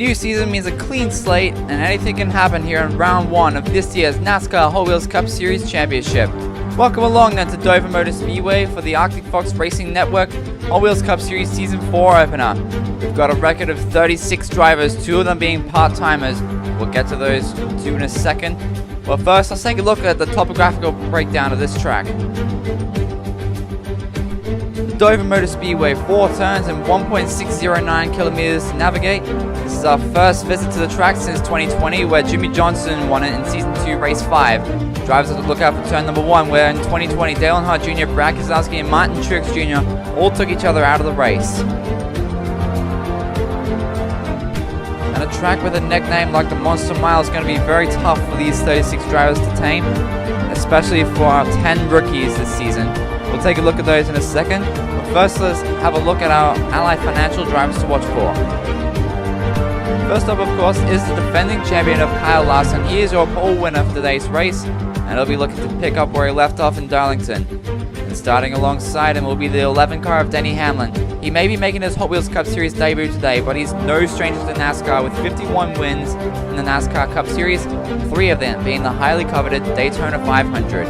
new season means a clean slate, and anything can happen here in round 1 of this year's NASCAR Hot Wheels Cup Series Championship. Welcome along then to Dover Motor Speedway for the Arctic Fox Racing Network Hot Wheels Cup Series Season 4 opener. We've got a record of 36 drivers, 2 of them being part-timers. We'll get to those 2 in a second. But first, let's take a look at the topographical breakdown of this track. Dover Motor Speedway, 4 turns and 1.609 kilometers to navigate. This is our first visit to the track since 2020, where Jimmy Johnson won it in Season 2, Race 5. Drivers have to look out for turn number 1, where in 2020, Dale Earnhardt Jr., Brad Keselowski, and Martin Truex Jr. all took each other out of the race. And a track with a nickname like the Monster Mile is going to be very tough for these 36 drivers to tame, especially for our 10 rookies this season. We'll take a look at those in a second, but first let's have a look at our Ally Financial drivers to watch for. First up, of course, is the defending champion of Kyle Larson. He is your pole winner for today's race, and he'll be looking to pick up where he left off in Darlington. And starting alongside him will be the 11 car of Denny Hamlin. He may be making his Hot Wheels Cup Series debut today, but he's no stranger to NASCAR with 51 wins in the NASCAR Cup Series, 3 of them being the highly coveted Daytona 500.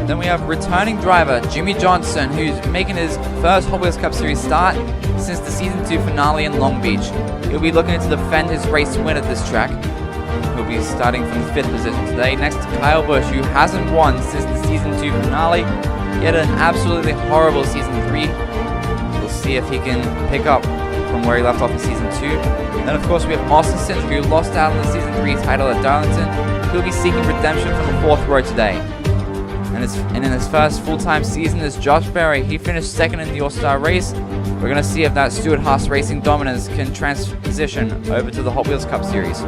Then we have returning driver Jimmy Johnson, who's making his first Hot Wheels Cup Series start since the Season 2 finale in Long Beach. He'll be looking to defend his race win at this track. He'll be starting from the 5th position today, next to Kyle Busch, who hasn't won since the Season 2 finale. He had an absolutely horrible Season 3. We'll see if he can pick up from where he left off in Season 2. Then of course we have Austin Cindric, who lost out on the Season 3 title at Darlington. He'll be seeking redemption from the 4th row today. And in his first full-time season is Josh Berry. He finished 2nd in the All-Star race. We're going to see if that Stewart-Haas Racing dominance can transition over to the Hot Wheels Cup Series.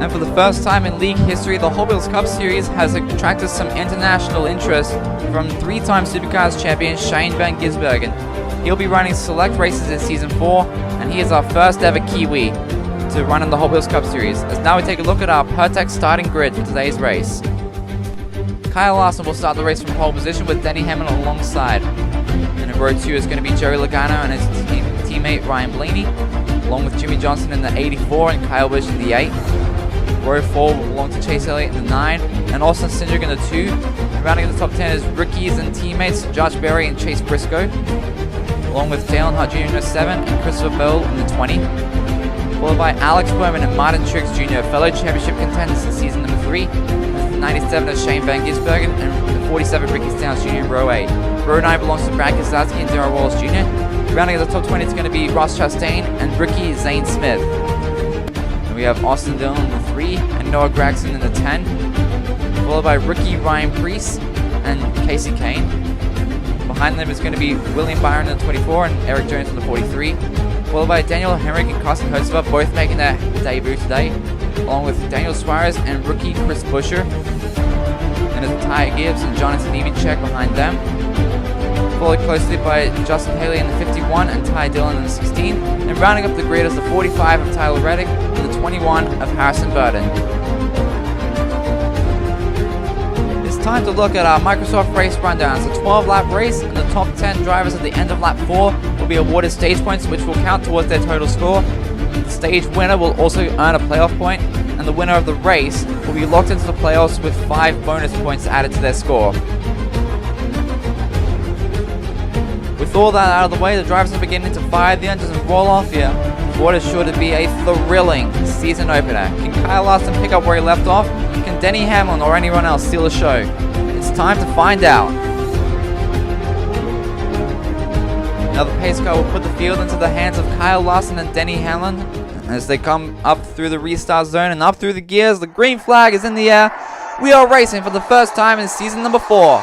And for the first time in league history, the Hot Wheels Cup Series has attracted some international interest from 3-time Supercars champion Shane Van Gisbergen. He'll be running select races in Season 4, and he is our first ever Kiwi to run in the Hot Wheels Cup Series. As now we take a look at our Pertex starting grid for today's race. Kyle Larson will start the race from pole position with Denny Hamlin alongside. And in row 2 is going to be Joey Logano and his teammate Ryan Blaney, along with Jimmy Johnson in the 84 and Kyle Busch in the 8. Row 4 will belong to Chase Elliott in the 9 and Austin Cindric in the 2. And rounding in the top 10 is rookies and teammates Josh Berry and Chase Briscoe, along with Dale Earnhardt Jr. in the 7 and Christopher Bell in the 20. Followed by Alex Bowman and Martin Truex Jr., fellow championship contenders in season number 3. With the 97 of Shane Van Gisbergen and the 47 of Ricky Stenhouse Jr. in row 8. Row 9 belongs to Brad Keselowski and Darrell Wallace Jr. Rounding at the top 20 is going to be Ross Chastain and rookie Zane Smith. And we have Austin Dillon in the 3 and Noah Gragson in the 10. Followed by rookie Ryan Preece and Casey Kane. Behind them is going to be William Byron in the 24 and Eric Jones in the 43. Followed by Daniel Hemrick and Carson Hocevar, both making their debut today, along with Daniel Suarez and rookie Chris Buescher. And it's Ty Gibbs and Jonathan Nemechek behind them. Followed closely by Justin Haley in the 51 and Ty Dillon in the 16. And rounding up the grid is the 45 of Tyler Reddick and the 21 of Harrison Burton. It's time to look at our Microsoft race rundown. It's a 12-lap race, and the top 10 drivers at the end of lap 4 will be awarded stage points, which will count towards their total score. The stage winner will also earn a playoff point, and the winner of the race will be locked into the playoffs with 5 bonus points added to their score. With all that out of the way, the drivers are beginning to fire the engines and roll off here. What is sure to be a thrilling season opener. Can Kyle Larson pick up where he left off? Can Denny Hamlin or anyone else steal the show? It's time to find out. Now the pace car will put the field into the hands of Kyle Larson and Denny Hamlin as they come up through the restart zone and up through the gears. The green flag is in the air. We are racing for the first time in season number 4.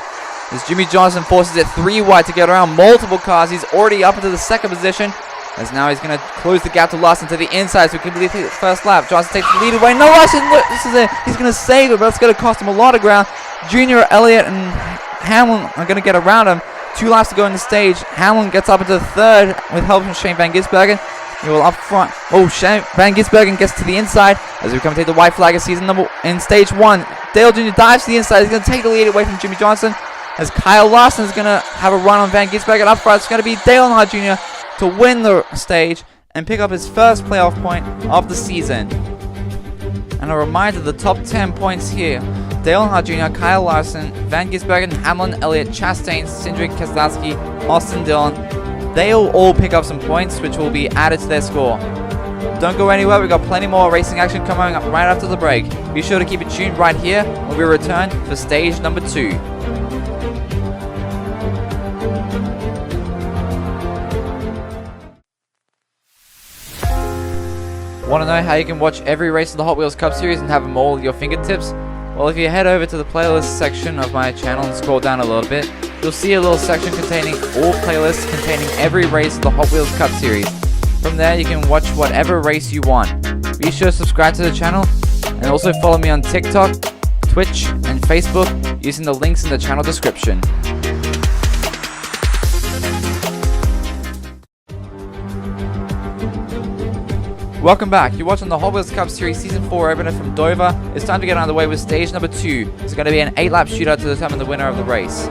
As Jimmy Johnson forces it 3 wide to get around multiple cars. He's already up into the 2nd position. As now he's going to close the gap to Larson to the inside so he can complete the first lap. Johnson takes the lead away. No, Larson, look, this is it. He's going to save it, but it's going to cost him a lot of ground. Junior, Elliott, and Hamlin are going to get around him. 2 laps to go in the stage. Hamlin gets up into the 3rd with help from Shane Van Gisbergen. He will up front. Oh, Shane Van Gisbergen gets to the inside as we come to take the white flag of in stage 1. Dale Jr. dives to the inside. He's going to take the lead away from Jimmy Johnson. As Kyle Larson is going to have a run on Van Gisbergen. Up front, it's going to be Dale Earnhardt Jr. to win the stage and pick up his first playoff point of the season. And a reminder, the top 10 points here: Dale Earnhardt Jr., Kyle Larson, Van Gisbergen, Hamlin, Elliott, Chastain, Cindric, Keselowski, Austin Dillon. They'll all pick up some points, which will be added to their score. Don't go anywhere, we've got plenty more racing action coming up right after the break. Be sure to keep it tuned right here when we return for stage number 2. Want to know how you can watch every race of the Hot Wheels Cup Series and have them all at your fingertips? Well, if you head over to the playlist section of my channel and scroll down a little bit, you'll see a little section containing all playlists containing every race of the Hot Wheels Cup Series. From there, you can watch whatever race you want. Be sure to subscribe to the channel and also follow me on TikTok, Twitch, and Facebook using the links in the channel description. Welcome back. You're watching the Hot Wheels Cup Series Season 4 opener from Dover. It's time to get underway with stage number 2. It's going to be an 8-lap shootout to determine the winner of the race.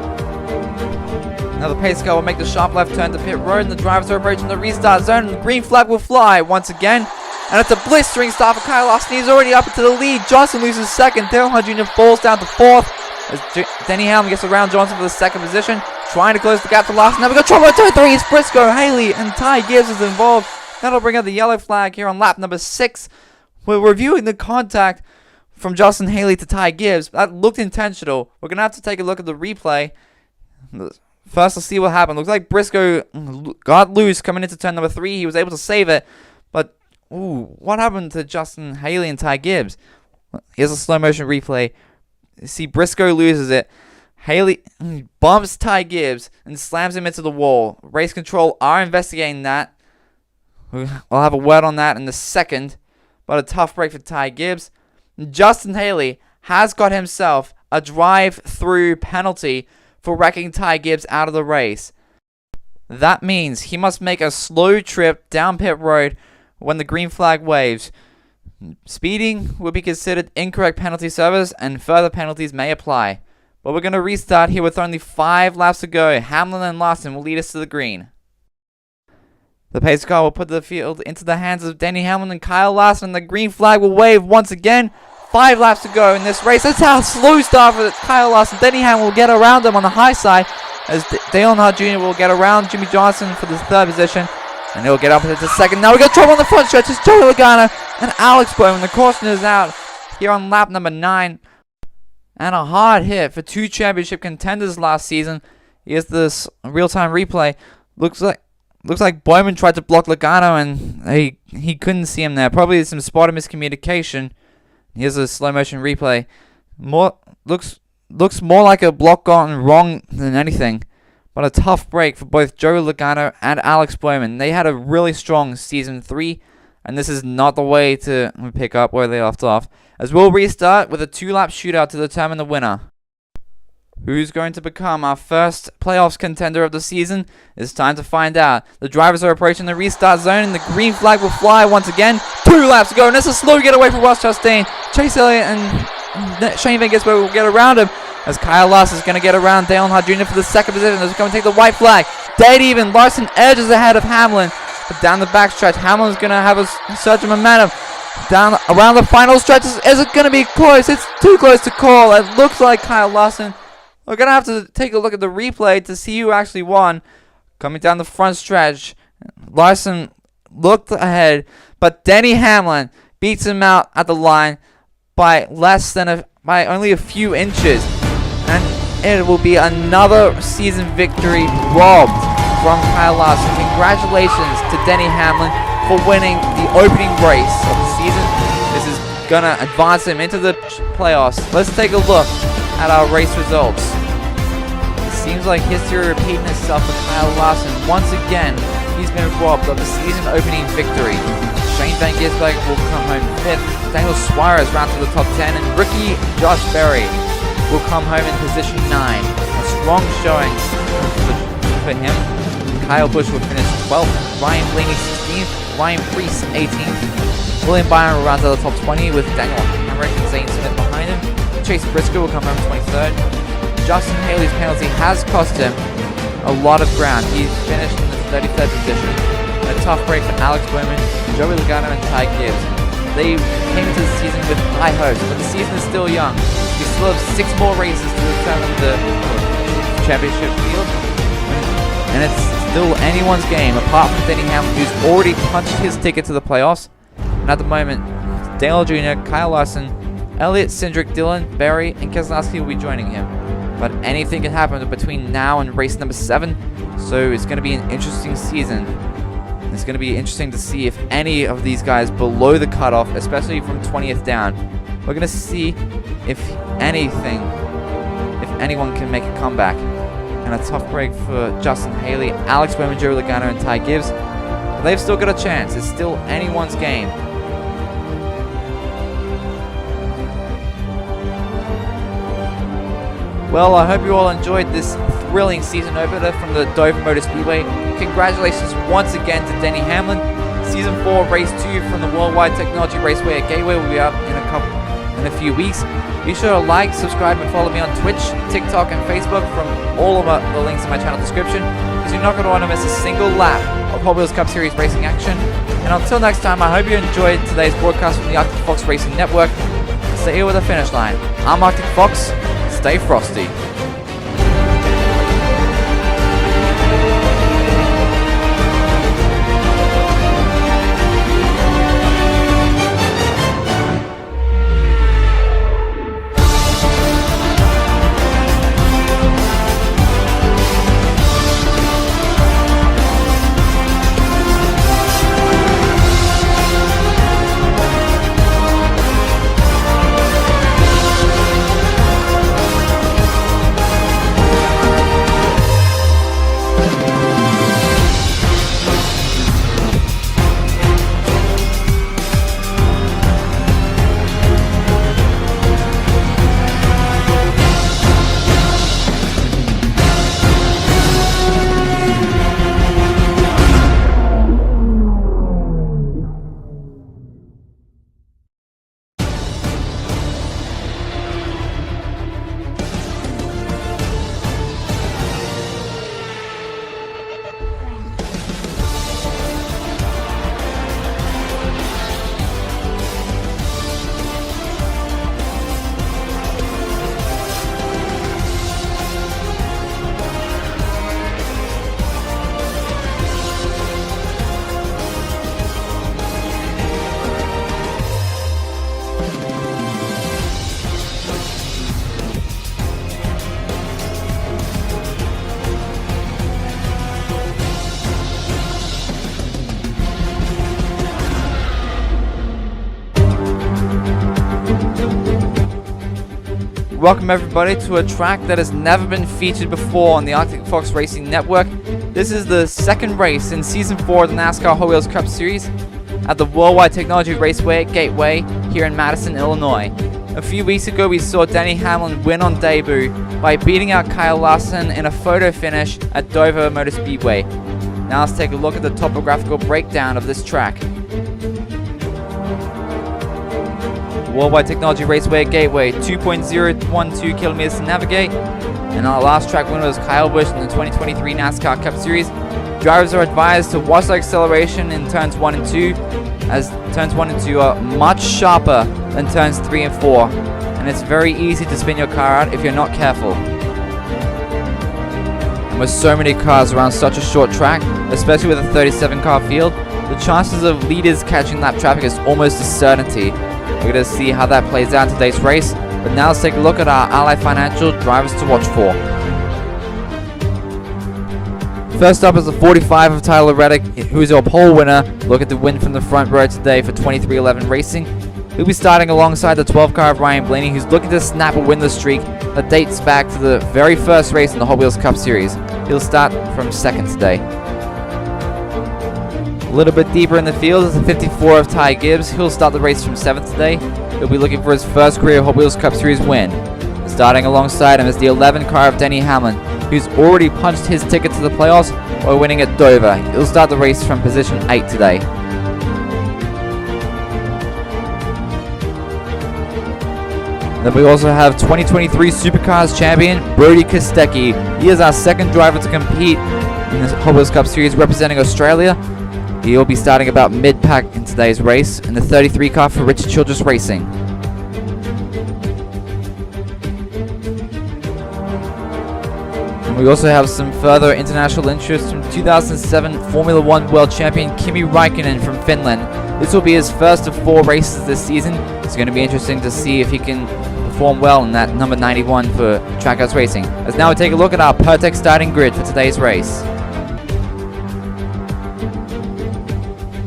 Now the pace car will make the sharp left turn to pit road, and the drivers are approaching the restart zone, and the green flag will fly once again. And it's a blistering start for Kyle Larson. He's already up into the lead. Johnson loses second. Dale Earnhardt Jr. falls down to 4th as Denny Hamlin gets around Johnson for the second position, trying to close the gap to Larson. Now we got trouble at 2-3. It's Briscoe, Haley, and Ty Gibbs is involved. That'll bring out the yellow flag here on lap number 6. We're reviewing the contact from Justin Haley to Ty Gibbs. That looked intentional. We're going to have to take a look at the replay. First, let's see what happened. Looks like Briscoe got loose coming into turn number 3. He was able to save it. But, what happened to Justin Haley and Ty Gibbs? Here's a slow motion replay. You see Briscoe loses it. Haley bumps Ty Gibbs and slams him into the wall. Race control are investigating that. We'll have a word on that in a second, but a tough break for Ty Gibbs. Justin Haley has got himself a drive-through penalty for wrecking Ty Gibbs out of the race. That means he must make a slow trip down pit road when the green flag waves. Speeding will be considered incorrect penalty service, and further penalties may apply. But we're going to restart here with only 5 laps to go. Hamlin and Larson will lead us to the green. The pace car will put the field into the hands of Denny Hamlin and Kyle Larson, and the green flag will wave once again. 5 laps to go in this race. That's how slow start for Kyle Larson. Denny Hamlin will get around him on the high side as Dale Earnhardt Jr. will get around Jimmy Johnson for the 3rd position, and he'll get up into 2nd. Now we got trouble on the front stretch. It's Joey Logano and Alex Bowman. The caution is out here on lap number 9. And a hard hit for 2 championship contenders last season. Here's this real-time replay. Looks like Bowman tried to block Logano, and he couldn't see him there. Probably some spot of miscommunication. Here's a slow motion replay. Looks more like a block gone wrong than anything. But a tough break for both Joey Logano and Alex Bowman. They had a really strong season 3, and this is not the way to pick up where they left off. As we'll restart with a 2-lap shootout to determine the winner. Who's going to become our first playoffs contender of the season? It's time to find out. The drivers are approaching the restart zone, and the green flag will fly once again. 2 laps to go, and it's a slow getaway from Ross Chastain. Chase Elliott and Shane Van Gisbergen will get around him, as Kyle Larson is going to get around Dale Earnhardt Jr. for the 2nd position. They're going to take the white flag. Dead even. Larson edges ahead of Hamlin. But down the backstretch, Hamlin's going to have a surge of momentum. Down around the final stretch, is it going to be close? It's too close to call. It looks like Kyle Larson. We're going to have to take a look at the replay to see who actually won. Coming down the front stretch, Larson looked ahead, but Denny Hamlin beats him out at the line by by only a few inches. And it will be another season victory robbed from Kyle Larson. Congratulations to Denny Hamlin for winning the opening race of the season. This is going to advance him into the playoffs. Let's take a look at our race results. It seems like history repeating itself for Kyle Larson. Once again, he's been robbed of the season opening victory. Shane Van Gisbergen will come home 5th. Daniel Suarez rounds to the top 10, and rookie Josh Berry will come home in position 9. A strong showing for him. Kyle Busch will finish 12th. Ryan Blaney 16th. Ryan Preece 18th. William Byron will round to the top 20 with Daniel Hemrick and Zane Smith behind him. Chase Briscoe will come home 23rd. Justin Haley's penalty has cost him a lot of ground. He's finished in the 33rd position. A tough break for Alex Bowman, Joey Logano, and Ty Gibbs. They came into the season with high hopes, but the season is still young. We still have 6 more races to determine the championship field, and it's still anyone's game, apart from Denny Hamlin, who's already punched his ticket to the playoffs. And at the moment, Dale Jr., Kyle Larson, Elliott, Cindric, Dillon, Berry, and Keselowski will be joining him. But anything can happen between now and race number 7, so it's going to be an interesting season. It's going to be interesting to see if any of these guys below the cutoff, especially from 20th down, we're going to see if anyone can make a comeback. And a tough break for Justin Haley, Alex Bowman, Joey Logano, and Ty Gibbs. But they've still got a chance. It's still anyone's game. Well, I hope you all enjoyed this thrilling season opener from the Dover Motor Speedway. Congratulations once again to Denny Hamlin. Season 4, Race 2 from the Worldwide Technology Raceway at Gateway will be up in a few weeks. Be sure to like, subscribe, and follow me on Twitch, TikTok, and Facebook from all of the links in my channel description, because you're not going to want to miss a single lap of Hot Wheels Cup Series racing action. And until next time, I hope you enjoyed today's broadcast from the Arctic Fox Racing Network. Stay here with the finish line. I'm Arctic Fox. Stay frosty. Welcome everybody to a track that has never been featured before on the Arctic Fox Racing Network. This is the second race in Season 4 of the NASCAR Hot Wheels Cup Series at the Worldwide Technology Raceway at Gateway here in Madison, Illinois. A few weeks ago we saw Denny Hamlin win on debut by beating out Kyle Larson in a photo finish at Dover Motor Speedway. Now let's take a look at the topographical breakdown of this track. Worldwide Technology Raceway at Gateway, 2.012 kilometers to navigate. And our last track winner was Kyle Busch in the 2023 NASCAR Cup Series. Drivers are advised to watch their acceleration in turns 1 and 2, as turns 1 and 2 are much sharper than turns 3 and 4. And it's very easy to spin your car out if you're not careful. And with so many cars around such a short track, especially with a 37 car field, the chances of leaders catching lap traffic is almost a certainty. We're going to see how that plays out in today's race, but now let's take a look at our Ally Financial drivers to watch for. First up is the 45 of Tyler Reddick, who is our pole winner. Look at the win from the front row today for 2311 Racing. He'll be starting alongside the 12 car of Ryan Blaney, who's looking to snap a winless streak that dates back to the very first race in the Hot Wheels Cup Series. He'll start from second today. A little bit deeper in the field is the 54 of Ty Gibbs. He'll start the race from 7th today. He'll be looking for his first career Hot Wheels Cup Series win. Starting alongside him is the 11 car of Denny Hamlin, who's already punched his ticket to the playoffs while winning at Dover. He'll start the race from position 8 today. Then we also have 2023 Supercars champion Brody Kostecki. He is our second driver to compete in the Hot Wheels Cup Series representing Australia. He'll be starting about mid-pack in today's race in the 33 car for Richard Childress Racing. And we also have some further international interest from 2007 Formula 1 World Champion Kimi Räikkönen from Finland. This will be his first of 4 races this season. It's going to be interesting to see if he can perform well in that number 91 for Trackhouse Racing. As now we take a look at our Pertec starting grid for today's race.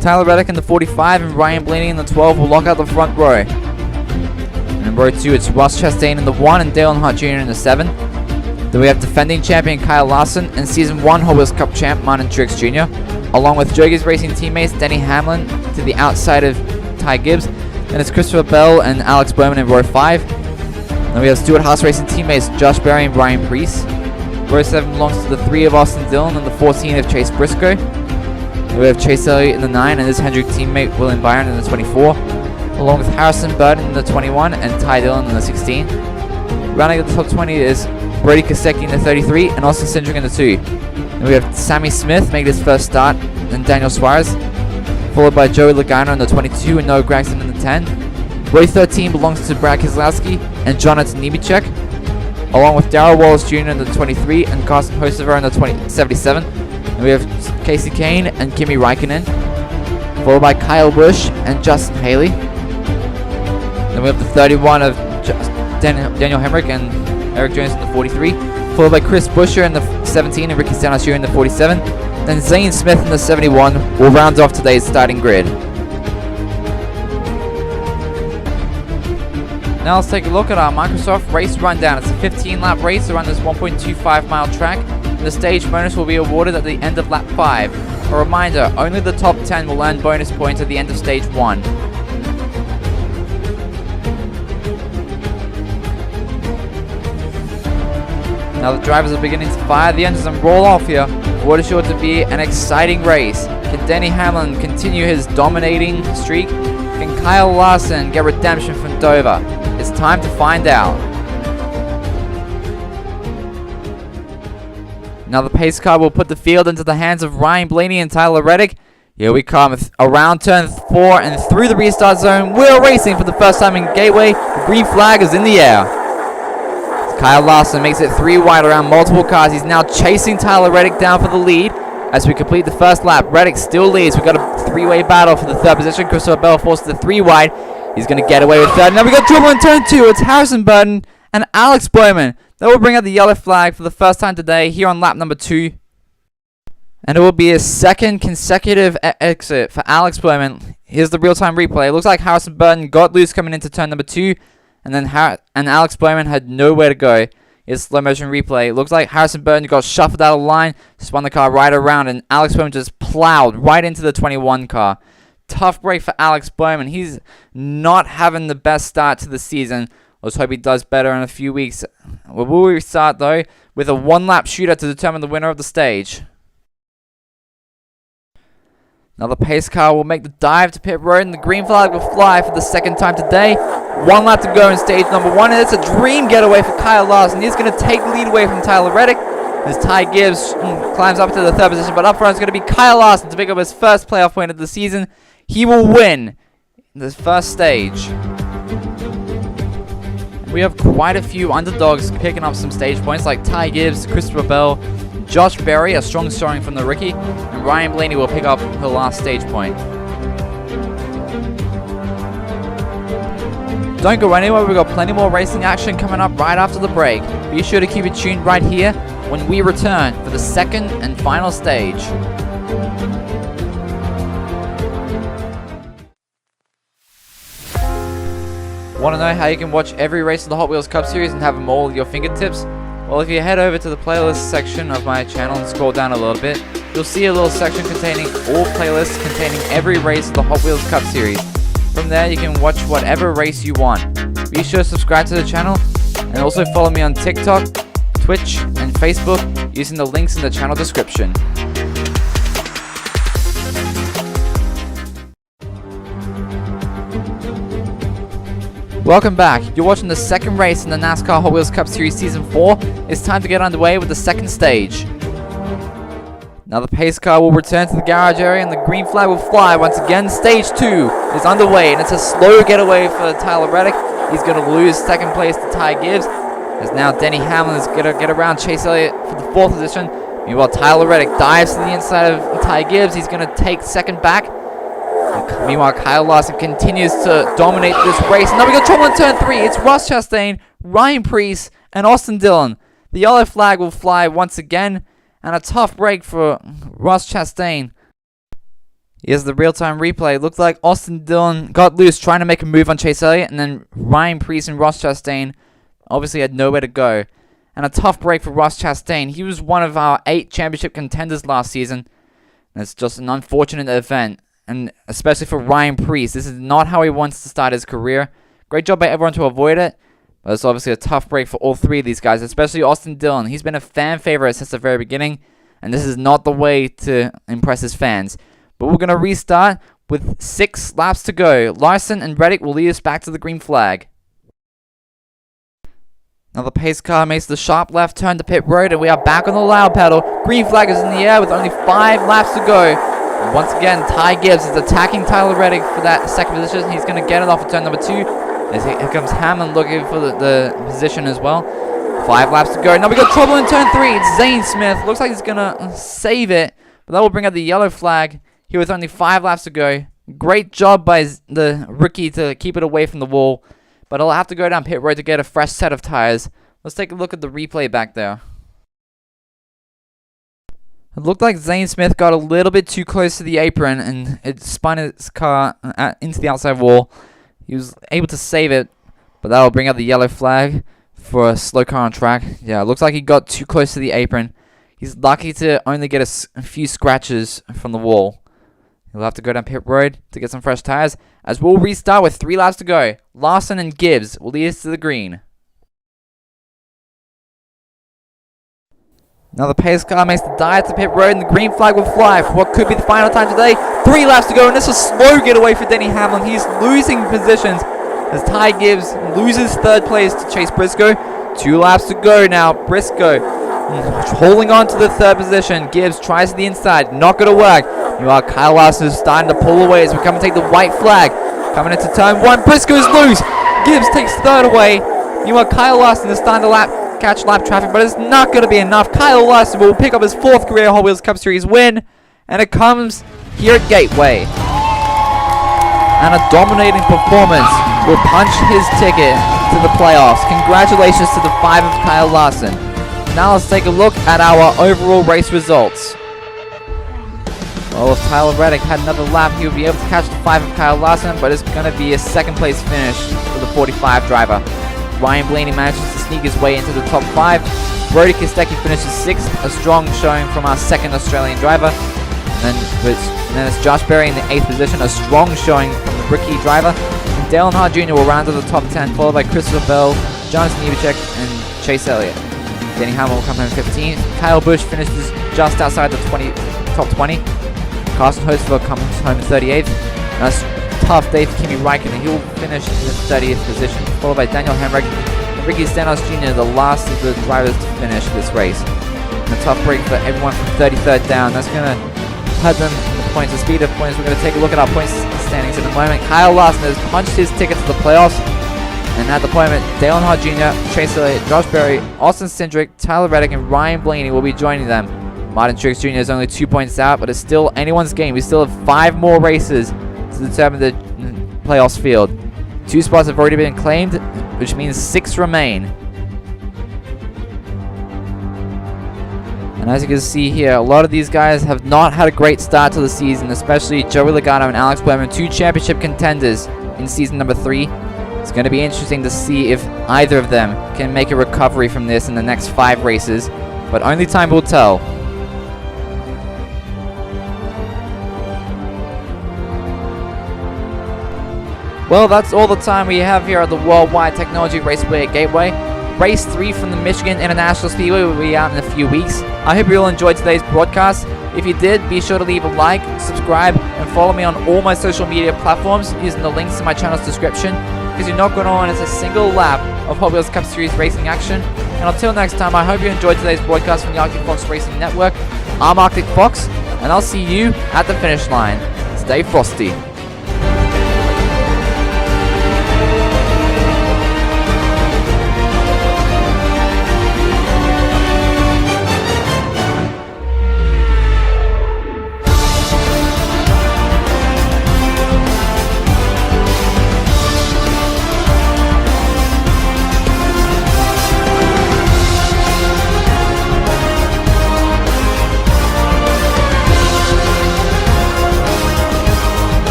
Tyler Reddick in the 45 and Ryan Blaney in the 12 will lock out the front row. In row 2 it's Ross Chastain in the 1 and Dale Earnhardt Jr. in the 7. Then we have defending champion Kyle Larson and Season 1 Hot Wheels Cup champ Martin Truex Jr. along with Jogies Racing teammates Denny Hamlin to the outside of Ty Gibbs. Then it's Christopher Bell and Alex Bowman in row 5. Then we have Stewart Haas Racing teammates Josh Berry and Brian Preece. Row 7 belongs to the 3 of Austin Dillon and the 14 of Chase Briscoe. We have Chase Elliott in the 9 and his Hendrick teammate William Byron in the 24, along with Harrison Burton in the 21 and Ty Dillon in the 16. Rounding out the top 20 is Brady Kosecki in the 33 and Austin Cindric in the 2. Then we have Sammy Smith making his first start and Daniel Suarez, followed by Joey Logano in the 22 and Noah Gragson in the 10. Row 13 belongs to Brad Keselowski and Jonathan Nemechek, along with Darrell Wallace Jr. in the 23 and Carson Hocevar in the 77. And we have Casey Kane and Kimi Räikkönen, followed by Kyle Busch and Justin Haley. Then we have the 31 of Daniel Hemrick and Eric Jones in the 43, followed by Chris Buescher in the 17 and Ricky Stenhouse in the 47. Then Zane Smith in the 71 will round off today's starting grid. Now let's take a look at our Microsoft race rundown. It's a 15-lap race around this 1.25-mile track. The stage bonus will be awarded at the end of lap 5. A reminder, only the top 10 will earn bonus points at the end of stage 1. Now the drivers are beginning to fire the engines and roll off here. What is sure to be an exciting race. Can Denny Hamlin continue his dominating streak? Can Kyle Larson get redemption from Dover? It's time to find out. Now the pace car will put the field into the hands of Ryan Blaney and Tyler Reddick. Here we come around turn 4 and through the restart zone. We're racing for the first time in Gateway. The green flag is in the air. Kyle Larson makes it 3 wide around multiple cars. He's now chasing Tyler Reddick down for the lead. As we complete the first lap, Reddick still leads. We've got a 3-way battle for the 3rd position. Christopher Bell forces the 3 wide. He's going to get away with 3rd. Now we got trouble in turn 2. It's Harrison Burton and Alex Bowman. That will bring out the yellow flag for the first time today here on lap number 2. And it will be his 2nd consecutive exit for Alex Bowman. Here's the real-time replay. It looks like Harrison Burton got loose coming into turn number 2. And then Alex Bowman had nowhere to go. Here's slow motion replay. It looks like Harrison Burton got shuffled out of line, spun the car right around, and Alex Bowman just plowed right into the 21 car. Tough break for Alex Bowman. He's not having the best start to the season. Let's hope he does better in a few weeks. We will restart though with a 1-lap shootout to determine the winner of the stage. Now the pace car will make the dive to pit road and the green flag will fly for the 2nd time today. 1 lap to go in stage number 1 and it's a dream getaway for Kyle Larson. He's going to take the lead away from Tyler Reddick as Ty Gibbs climbs up to the 3rd position, but up front is going to be Kyle Larson to pick up his first playoff win of the season. He will win this first stage. We have quite a few underdogs picking up some stage points like Ty Gibbs, Christopher Bell, Josh Berry, a strong showing from the rookie, and Ryan Blaney will pick up her last stage point. Don't go anywhere, we've got plenty more racing action coming up right after the break. Be sure to keep it tuned right here when we return for the 2nd and final stage. Want to know how you can watch every race of the Hot Wheels Cup Series and have them all at your fingertips? Well, if you head over to the playlist section of my channel and scroll down a little bit, you'll see a little section containing all playlists containing every race of the Hot Wheels Cup Series. From there, you can watch whatever race you want. Be sure to subscribe to the channel and also follow me on TikTok, Twitch, and Facebook using the links in the channel description. Welcome back. You're watching the 2nd race in the NASCAR Hot Wheels Cup Series Season 4. It's time to get underway with the 2nd stage. Now the pace car will return to the garage area and the green flag will fly once again. Stage 2 is underway and it's a slow getaway for Tyler Reddick. He's going to lose second place to Ty Gibbs. As now Denny Hamlin is going to get around Chase Elliott for the 4th position. Meanwhile, Tyler Reddick dives to the inside of Ty Gibbs. He's going to take second back. Meanwhile, Kyle Larson continues to dominate this race. Now we got trouble in turn 3. It's Ross Chastain, Ryan Preece, and Austin Dillon. The yellow flag will fly once again. And a tough break for Ross Chastain. Here's the real-time replay. It looked like Austin Dillon got loose trying to make a move on Chase Elliott. And then Ryan Preece and Ross Chastain obviously had nowhere to go. And a tough break for Ross Chastain. He was one of our 8 championship contenders last season. And it's just an unfortunate event. And especially for Ryan Preece. This is not how he wants to start his career. Great job by everyone to avoid it. But it's obviously a tough break for all 3 of these guys, especially Austin Dillon. He's been a fan favorite since the very beginning, and this is not the way to impress his fans. But we're going to restart with 6 laps to go. Larson and Reddick will lead us back to the green flag. Now the pace car makes the sharp left turn to pit road, and we are back on the loud pedal. Green flag is in the air with only 5 laps to go. And once again, Ty Gibbs is attacking Tyler Reddick for that second position. He's going to get it off of turn number 2. As here comes Hammond looking for the position as well. 5 laps to go. Now we got trouble in turn 3. It's Zane Smith. Looks like he's going to save it. But that will bring out the yellow flag here with only 5 laps to go. Great job by the rookie to keep it away from the wall. But he'll have to go down pit road to get a fresh set of tires. Let's take a look at the replay back there. It looked like Zane Smith got a little bit too close to the apron and it spun his car into the outside wall. He was able to save it, but that will bring out the yellow flag for a slow car on track. Yeah, it looks like he got too close to the apron. He's lucky to only get a few scratches from the wall. He'll have to go down pit road to get some fresh tires, as we'll restart with 3 laps to go. Larson and Gibbs will lead us to the green. Now the pace car makes the dive to pit road and the green flag will fly for what could be the final time today. 3 laps to go and this is a slow getaway for Denny Hamlin. He's losing positions as Ty Gibbs loses 3rd place to Chase Briscoe. 2 laps to go now. Briscoe holding on to the 3rd position. Gibbs tries to the inside. Not going to work. Meanwhile, Kyle Larson is starting to pull away as we come and take the white flag. Coming into turn 1. Briscoe's loose. Gibbs takes 3rd away. Meanwhile, Kyle Larson is starting to catch lap traffic, but it's not going to be enough. Kyle Larson will pick up his 4th career Hot Wheels Cup Series win, and it comes here at Gateway. And a dominating performance will punch his ticket to the playoffs. Congratulations to the 5 of Kyle Larson. Now let's take a look at our overall race results. Well, if Tyler Reddick had another lap, he would be able to catch the 5 of Kyle Larson, but it's going to be a 2nd place finish for the 45 driver. Ryan Blaney manages to sneak his way into the top 5. Brody Kostecki finishes 6th, a strong showing from our 2nd Australian driver. And then it's Josh Berry in the 8th position, a strong showing from the rookie driver. And Dale Earnhardt Jr. will round to the top 10, followed by Christopher Bell, Jonathan Nemechek, and Chase Elliott. Denny Hamlin will come home 15th. Kyle Busch finishes just outside the top 20. Carson Hocevar comes home 38th. And that's a tough day for Kimi Räikkönen. He will finish in the 30th position, followed by Daniel Hemrick and Ricky Stenhouse Jr., the last of the drivers to finish this race. And a tough break for everyone from 33rd down. That's going to hurt them in the points, the speed of points. We're going to take a look at our points standings at the moment. Kyle Larson has punched his ticket to the playoffs. And at the moment, Dale Earnhardt Jr., Chase Elliott, Josh Berry, Austin Cindric, Tyler Reddick, and Ryan Blaney will be joining them. Martin Truex Jr. is only 2 points out, but it's still anyone's game. We still have 5 more races to determine the playoffs field. 2 spots have already been claimed, which means 6 remain. And as you can see here, a lot of these guys have not had a great start to the season, especially Joey Logano and Alex Bowman, 2 championship contenders in season number 3. It's going to be interesting to see if either of them can make a recovery from this in the next 5 races, but only time will tell. Well, that's all the time we have here at the Worldwide Technology Raceway at Gateway. Race 3 from the Michigan International Speedway will be out in a few weeks. I hope you all enjoyed today's broadcast. If you did, be sure to leave a like, subscribe, and follow me on all my social media platforms using the links in my channel's description, because you're not going to miss a single lap of Hot Wheels Cup Series racing action. And until next time, I hope you enjoyed today's broadcast from the Arctic Fox Racing Network. I'm Arctic Fox, and I'll see you at the finish line. Stay frosty.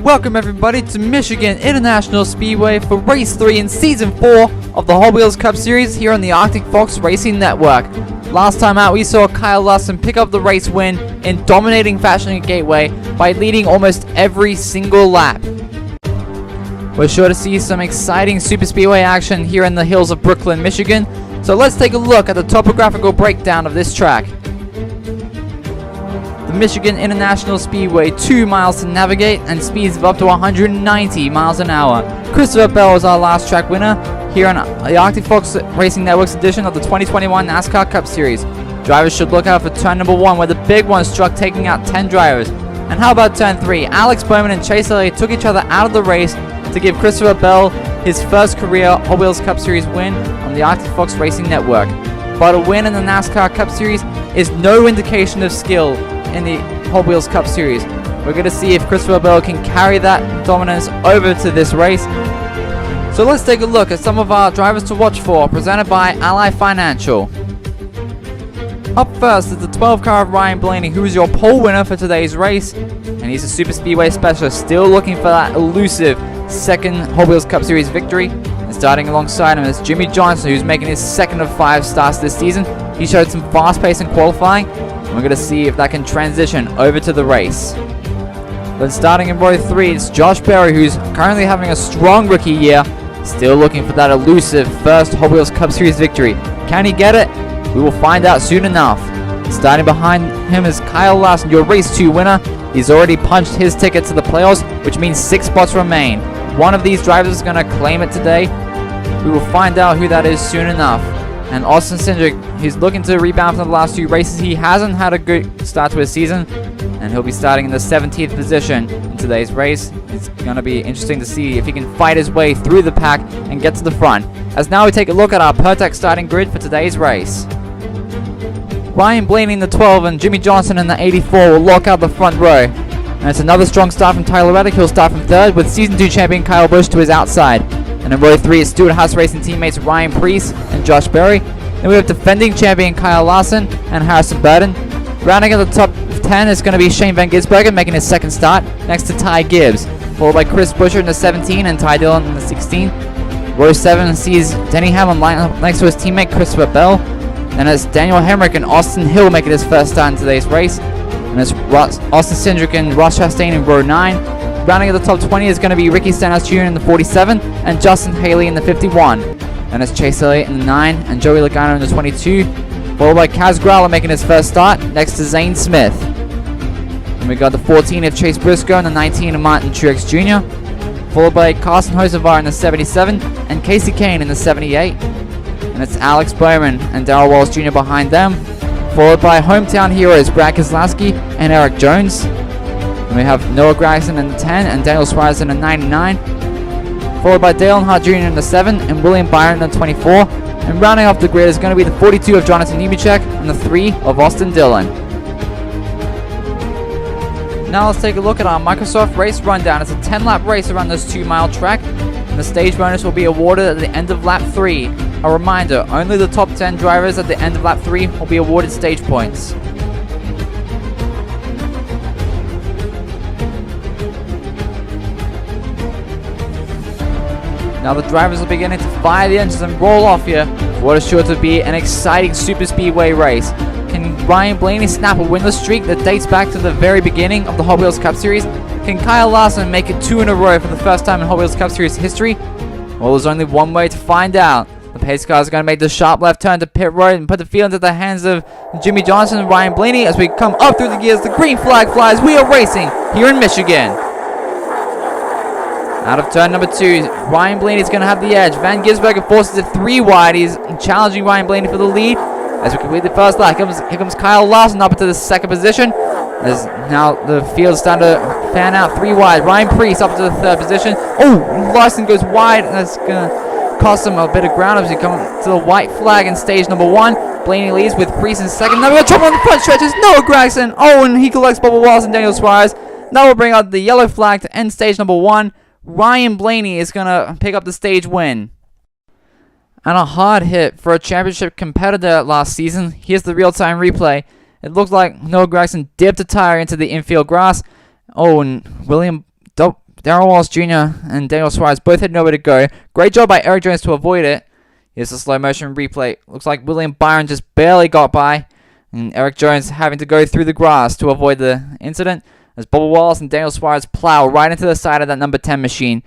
Welcome everybody to Michigan International Speedway for Race 3 in Season 4 of the Hot Wheels Cup Series here on the Arctic Fox Racing Network. Last time out we saw Kyle Larson pick up the race win in dominating fashion at Gateway by leading almost every single lap. We're sure to see some exciting super speedway action here in the hills of Brooklyn, Michigan, so let's take a look at the topographical breakdown of this track. The Michigan International Speedway, 2 miles to navigate and speeds of up to 190 miles an hour. Christopher Bell is our last track winner here on the Arctic Fox Racing Network's edition of the 2021 NASCAR Cup Series. Drivers should look out for turn number 1 where the big one struck, taking out 10 drivers. And how about turn 3? Alex Bowman and Chase Elliott took each other out of the race to give Christopher Bell his first career Hot Wheels Cup Series win on the Arctic Fox Racing Network. But a win in the NASCAR Cup Series is no indication of skill in the Hot Wheels Cup Series. We're going to see if Christopher Bell can carry that dominance over to this race. So let's take a look at some of our drivers to watch for, presented by Ally Financial. Up first is the 12 car of Ryan Blaney, who is your pole winner for today's race, and he's a super speedway specialist, still looking for that elusive second Hot Wheels Cup Series victory. And starting alongside him is Jimmy Johnson, who's making his second of 5 starts this season. He showed some fast pace in qualifying. We're going to see if that can transition over to the race. Then starting in row 3, it's Josh Berry, who's currently having a strong rookie year, still looking for that elusive first Hot Wheels Cup Series victory. Can he get it? We will find out soon enough. Starting behind him is Kyle Larson, your race 2 winner. He's already punched his ticket to the playoffs, which means 6 spots remain. One of these drivers is going to claim it today. We will find out who that is soon enough. And Austin Cindric, he's looking to rebound from the last 2 races. He hasn't had a good start to his season, and he'll be starting in the 17th position in today's race. It's going to be interesting to see if he can fight his way through the pack and get to the front. As now we take a look at our Pertec starting grid for today's race. Ryan Blaney in the 12 and Jimmy Johnson in the 84 will lock out the front row. And it's another strong start from Tyler Reddick. He'll start from 3rd with Season 2 champion Kyle Busch to his outside. And in row 3 is Stewart Haas Racing teammates Ryan Preece and Josh Berry. Then we have defending champion Kyle Larson and Harrison Burton. Rounding at the top 10 is going to be Shane Van Gisbergen making his 2nd start next to Ty Gibbs. Followed by Chris Buescher in the 17 and Ty Dillon in the 16. Row 7 sees Denny Hamlin next to his teammate Christopher Bell. And it's Daniel Hemrick and Austin Hill making his first start in today's race. And it's Austin Cindric and Ross Chastain in row 9. Rounding at the top 20 is going to be Ricky Stenhouse Jr. in the 47 and Justin Haley in the 51. Then it's Chase Elliott in the 9 and Joey Logano in the 22. Followed by Kaz Growler making his first start next to Zane Smith. And we got the 14 of Chase Briscoe and the 19 of Martin Truex Jr. Followed by Carson Hocevar in the 77 and Casey Kane in the 78. And it's Alex Bowman and Darrell Wallace Jr. behind them. followed by hometown heroes Brad Keselowski and Eric Jones. And we have Noah Gragson in the 10 and Daniel Suarez in the 99. Followed by Dale Earnhardt Jr. in the 7 and William Byron in the 24. And rounding off the grid is going to be the 42 of Jonathan Nemechek and the 3 of Austin Dillon. Now let's take a look at our Microsoft race rundown. It's a 10-lap race around this 2-mile track, and the stage bonus will be awarded at the end of lap 3. A reminder, only the top 10 drivers at the end of lap 3 will be awarded stage points. Now the drivers are beginning to fire the engines and roll off here for what is sure to be an exciting super speedway race. Can Ryan Blaney snap a winless streak that dates back to the very beginning of the Hot Wheels Cup Series? Can Kyle Larson make it 2 in a row for the first time in Hot Wheels Cup Series history? Well, there's only one way to find out. The pace cars are going to make the sharp left turn to pit road and put the field into the hands of Jimmy Johnson and Ryan Blaney as we come up through the gears. The green flag flies. We are racing here in Michigan. Out of turn number 2, Ryan Blaney is going to have the edge. Van Gisbergen forces it 3 wide. He's challenging Ryan Blaney for the lead. As we complete the first lap, here comes Kyle Larson up into the second position. As now the field's starting to fan out 3 wide. Ryan Preece up to the 3rd position. Oh, Larson goes wide, and that's going to cost him a bit of ground as we come to the white flag in stage number 1. Blaney leads with Preece in second. Now we've got trouble on the front stretches. Noah Gragson. Oh, and he collects Bubba Wallace and Daniel Suarez. Now we'll bring out the yellow flag to end stage number 1. Ryan Blaney is going to pick up the stage win. And a hard hit for a championship competitor last season. Here's the real-time replay. It looked like Noah Gragson dipped a tire into the infield grass. Oh, and Darrell Wallace Jr. and Daniel Suarez both had nowhere to go. Great job by Eric Jones to avoid it. Here's the slow motion replay. Looks like William Byron just barely got by, and Eric Jones having to go through the grass to avoid the incident, as Bubba Wallace and Daniel Suarez plow right into the side of that number 10 machine.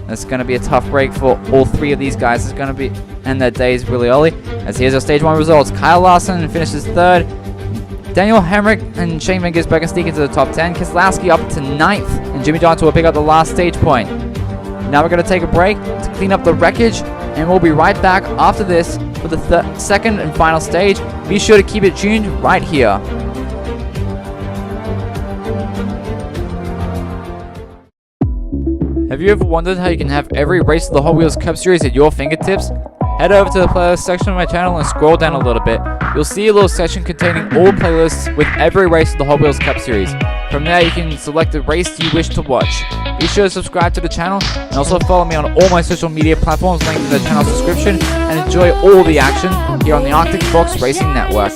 It's going to be a tough break for all 3 of these guys. It's going to end their days really early. As here's our stage 1 results. Kyle Larson finishes 3rd. Daniel Hemrick and Shane Van Gisbergen sneak into the top 10. Keselowski up to 9th. And Jimmy Johnson will pick up the last stage point. Now we're going to take a break to clean up the wreckage. And we'll be right back after this for the second and final stage. Be sure to keep it tuned right here. Have you ever wondered how you can have every race of the Hot Wheels Cup Series at your fingertips? Head over to the playlist section of my channel and scroll down a little bit. You'll see a little section containing all playlists with every race of the Hot Wheels Cup Series. From there you can select the race you wish to watch. Be sure to subscribe to the channel and also follow me on all my social media platforms linked in the channel's description, and enjoy all the action here on the Arctic Fox Racing Network.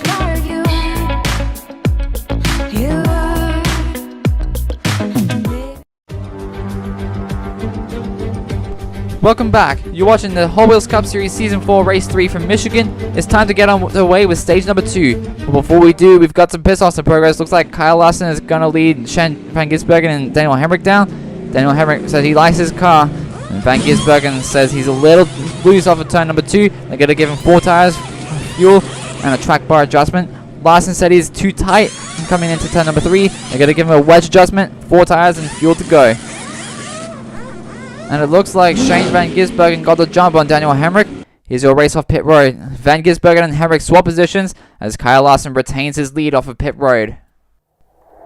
Welcome back. You're watching the Hot Wheels Cup Series Season 4 Race 3 from Michigan. It's time to get on the way with stage number 2. But before we do, we've got some piss-offs in progress. Looks like Kyle Larson is going to lead Shane Van Gisbergen and Daniel Hemrick down. Daniel Hemrick says he likes his car, and Van Gisbergen says he's a little loose off of turn number 2. They're going to give him 4 tires, fuel, and a track bar adjustment. Larson said he's too tight coming into turn number 3. They're going to give him a wedge adjustment, 4 tires, and fuel to go. And it looks like Shane Van Gisbergen got the jump on Daniel Hemrick. Here's your race off pit road. Van Gisbergen and Hemrick swap positions as Kyle Larson retains his lead off of pit road.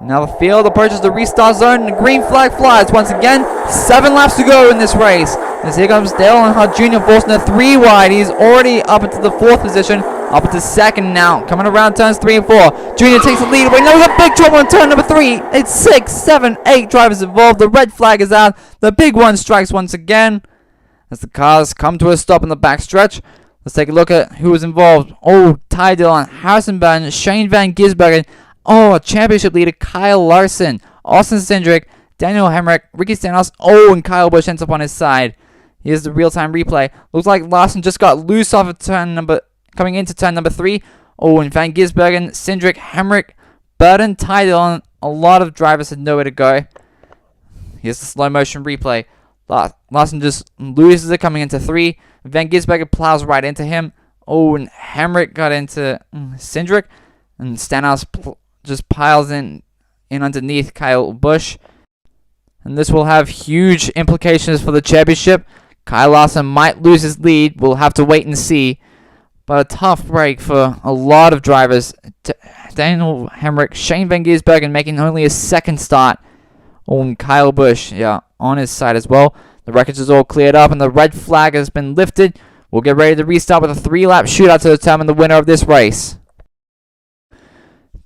Now the field approaches the restart zone and the green flag flies once again. 7 laps to go in this race. As here comes Dale Earnhardt Jr. forcing a 3 wide. He's already up into the 4th position. Up into 2nd now. Coming around turns 3 and 4. Junior takes the lead away. Now we've got big trouble on turn number 3. It's 6, 7, 8 drivers involved. The red flag is out. The big one strikes once again as the cars come to a stop in the backstretch. Let's take a look at who was involved. Oh, Ty Dillon, Harrison Burton, Shane Van Gisbergen. Oh, championship leader Kyle Larson, Austin Cindric, Daniel Hemrick, Ricky Stenhouse. Oh, and Kyle Busch ends up on his side. Here's the real-time replay. Looks like Larson just got loose off of coming into turn number 3. Oh, and Van Gisbergen, Cindric, Hemrick, Burton, Ty Dillon. A lot of drivers had nowhere to go. Here's the slow motion replay. Larson just loses it coming into 3. Van Gisbergen plows right into him. Oh, and Hemrick got into Cindric, and Stenhouse just piles in underneath Kyle Busch. And this will have huge implications for the championship. Kyle Larson might lose his lead. We'll have to wait and see. but a tough break for a lot of drivers. Daniel Hemrick, Shane Van Gisbergen making only his second start. And Kyle Busch, on his side as well. The wreckage is all cleared up and the red flag has been lifted. We'll get ready to restart with a 3-lap shootout to determine the winner of this race.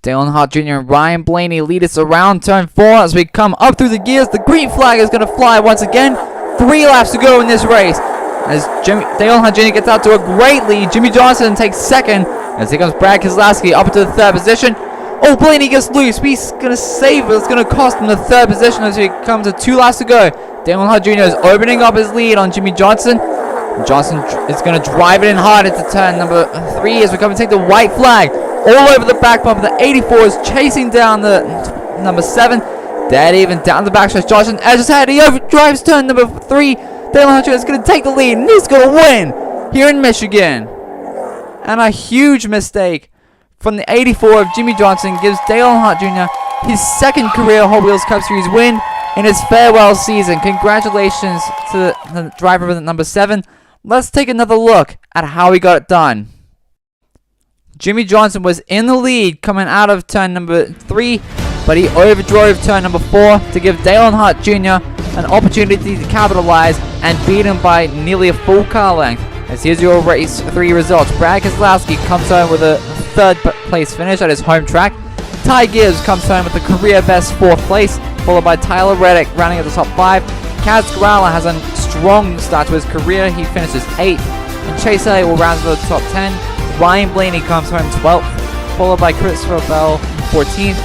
Dale Earnhardt Jr. and Ryan Blaney lead us around turn 4 as we come up through the gears. The green flag is going to fly once again. 3 laps to go in this race. As Dale Earnhardt Jr. gets out to a great lead, Jimmy Johnson takes second. As here comes Brad Keselowski up into the 3rd position. Oh, Blaney gets loose. He's going to save it. It's going to cost him the 3rd position as he comes to 2 laps to go. Dale Earnhardt Jr. is opening up his lead on Jimmy Johnson. Johnson is going to drive it in hard into turn number 3 as we come and take the white flag. All over the back bumper. The 84 is chasing down the number 7. Dead even down the backstretch. Johnson edges ahead. He overdrives turn number 3. Dale Earnhardt Jr. is going to take the lead and he's going to win here in Michigan. And a huge mistake from the 84 of Jimmy Johnson gives Dale Earnhardt Jr. his 2nd career Hot Wheels Cup Series win in his farewell season. Congratulations to the driver with number 7. Let's take another look at how he got it done. Jimmy Johnson was in the lead coming out of turn number 3, but he overdrove turn number 4 to give Dale Earnhardt Jr. an opportunity to capitalize and beat him by nearly a full car length. As here's your race 3 results. Brad Keselowski comes home with a 3rd place finish at his home track. Ty Gibbs comes home with a career best 4th place, followed by Tyler Reddick rounding at the top 5. Kaz Grala has a strong start to his career. He finishes 8th. And Chase Elliott will round to the top 10. Ryan Blaney comes home 12th, followed by Christopher Bell 14th.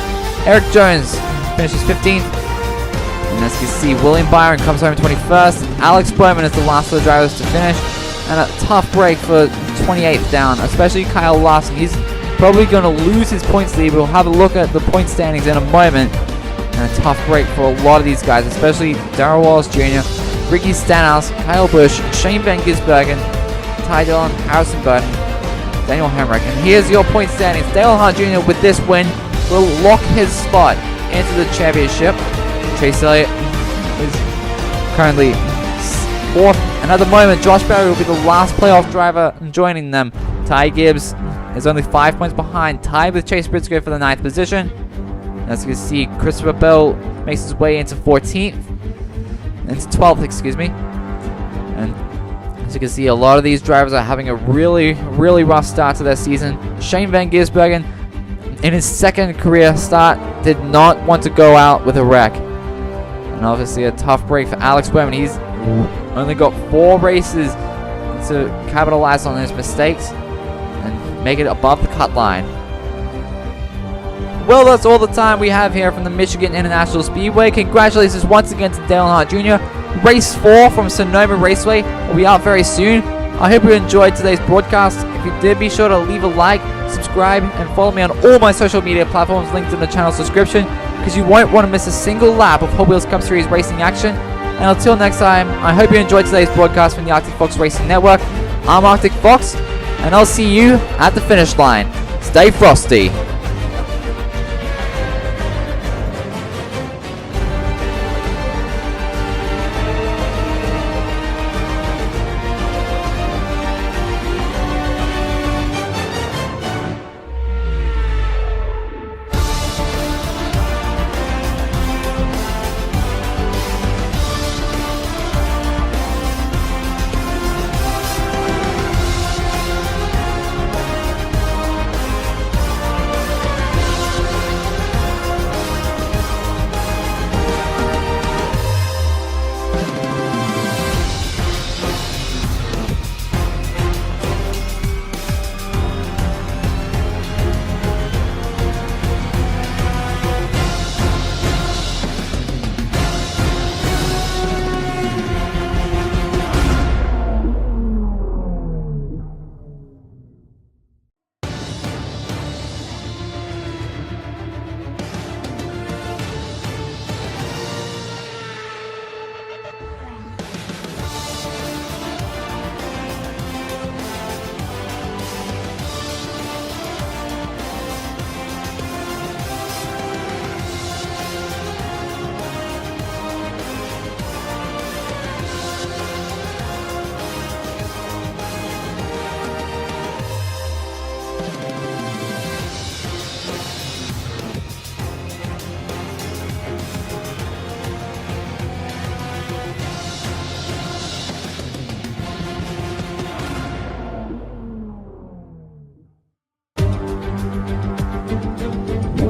Eric Jones finishes 15th. And as you can see, William Byron comes home 21st. Alex Bowman is the last of the drivers to finish. And a tough break for 28th down, especially Kyle Larson. He's probably going to lose his points lead. We'll have a look at the point standings in a moment. And a tough break for a lot of these guys, especially Darrell Wallace Jr., Ricky Stenhouse, Kyle Busch, Shane Van Gisbergen, Ty Dillon, Harrison Burton, Daniel Hemrick. And here's your point standings. Dale Earnhardt Jr. with this win will lock his spot into the championship. Chase Elliott is currently 4th. And at the moment, Josh Berry will be the last playoff driver joining them. Ty Gibbs is only 5 points behind, tied with Chase Briscoe for the 9th position. As you can see, Christopher Bell makes his way into 14th. Into 12th, excuse me. And as you can see, a lot of these drivers are having a really rough start to their season. Shane Van Gisbergen, in his 2nd career start, did not want to go out with a wreck. And obviously a tough break for Alex Bowman. He's only got 4 races to capitalize on his mistakes and make it above the cut line. Well, that's all the time we have here from the Michigan International Speedway. Congratulations once again to Dale Earnhardt Jr. Race 4 from Sonoma Raceway will be out very soon. I hope you enjoyed today's broadcast. If you did, be sure to leave a like, subscribe, and follow me on all my social media platforms linked in the channel's description, because you won't want to miss a single lap of Hot Wheels Cup Series racing action. And until next time, I hope you enjoyed today's broadcast from the Arctic Fox Racing Network. I'm Arctic Fox, and I'll see you at the finish line. Stay frosty.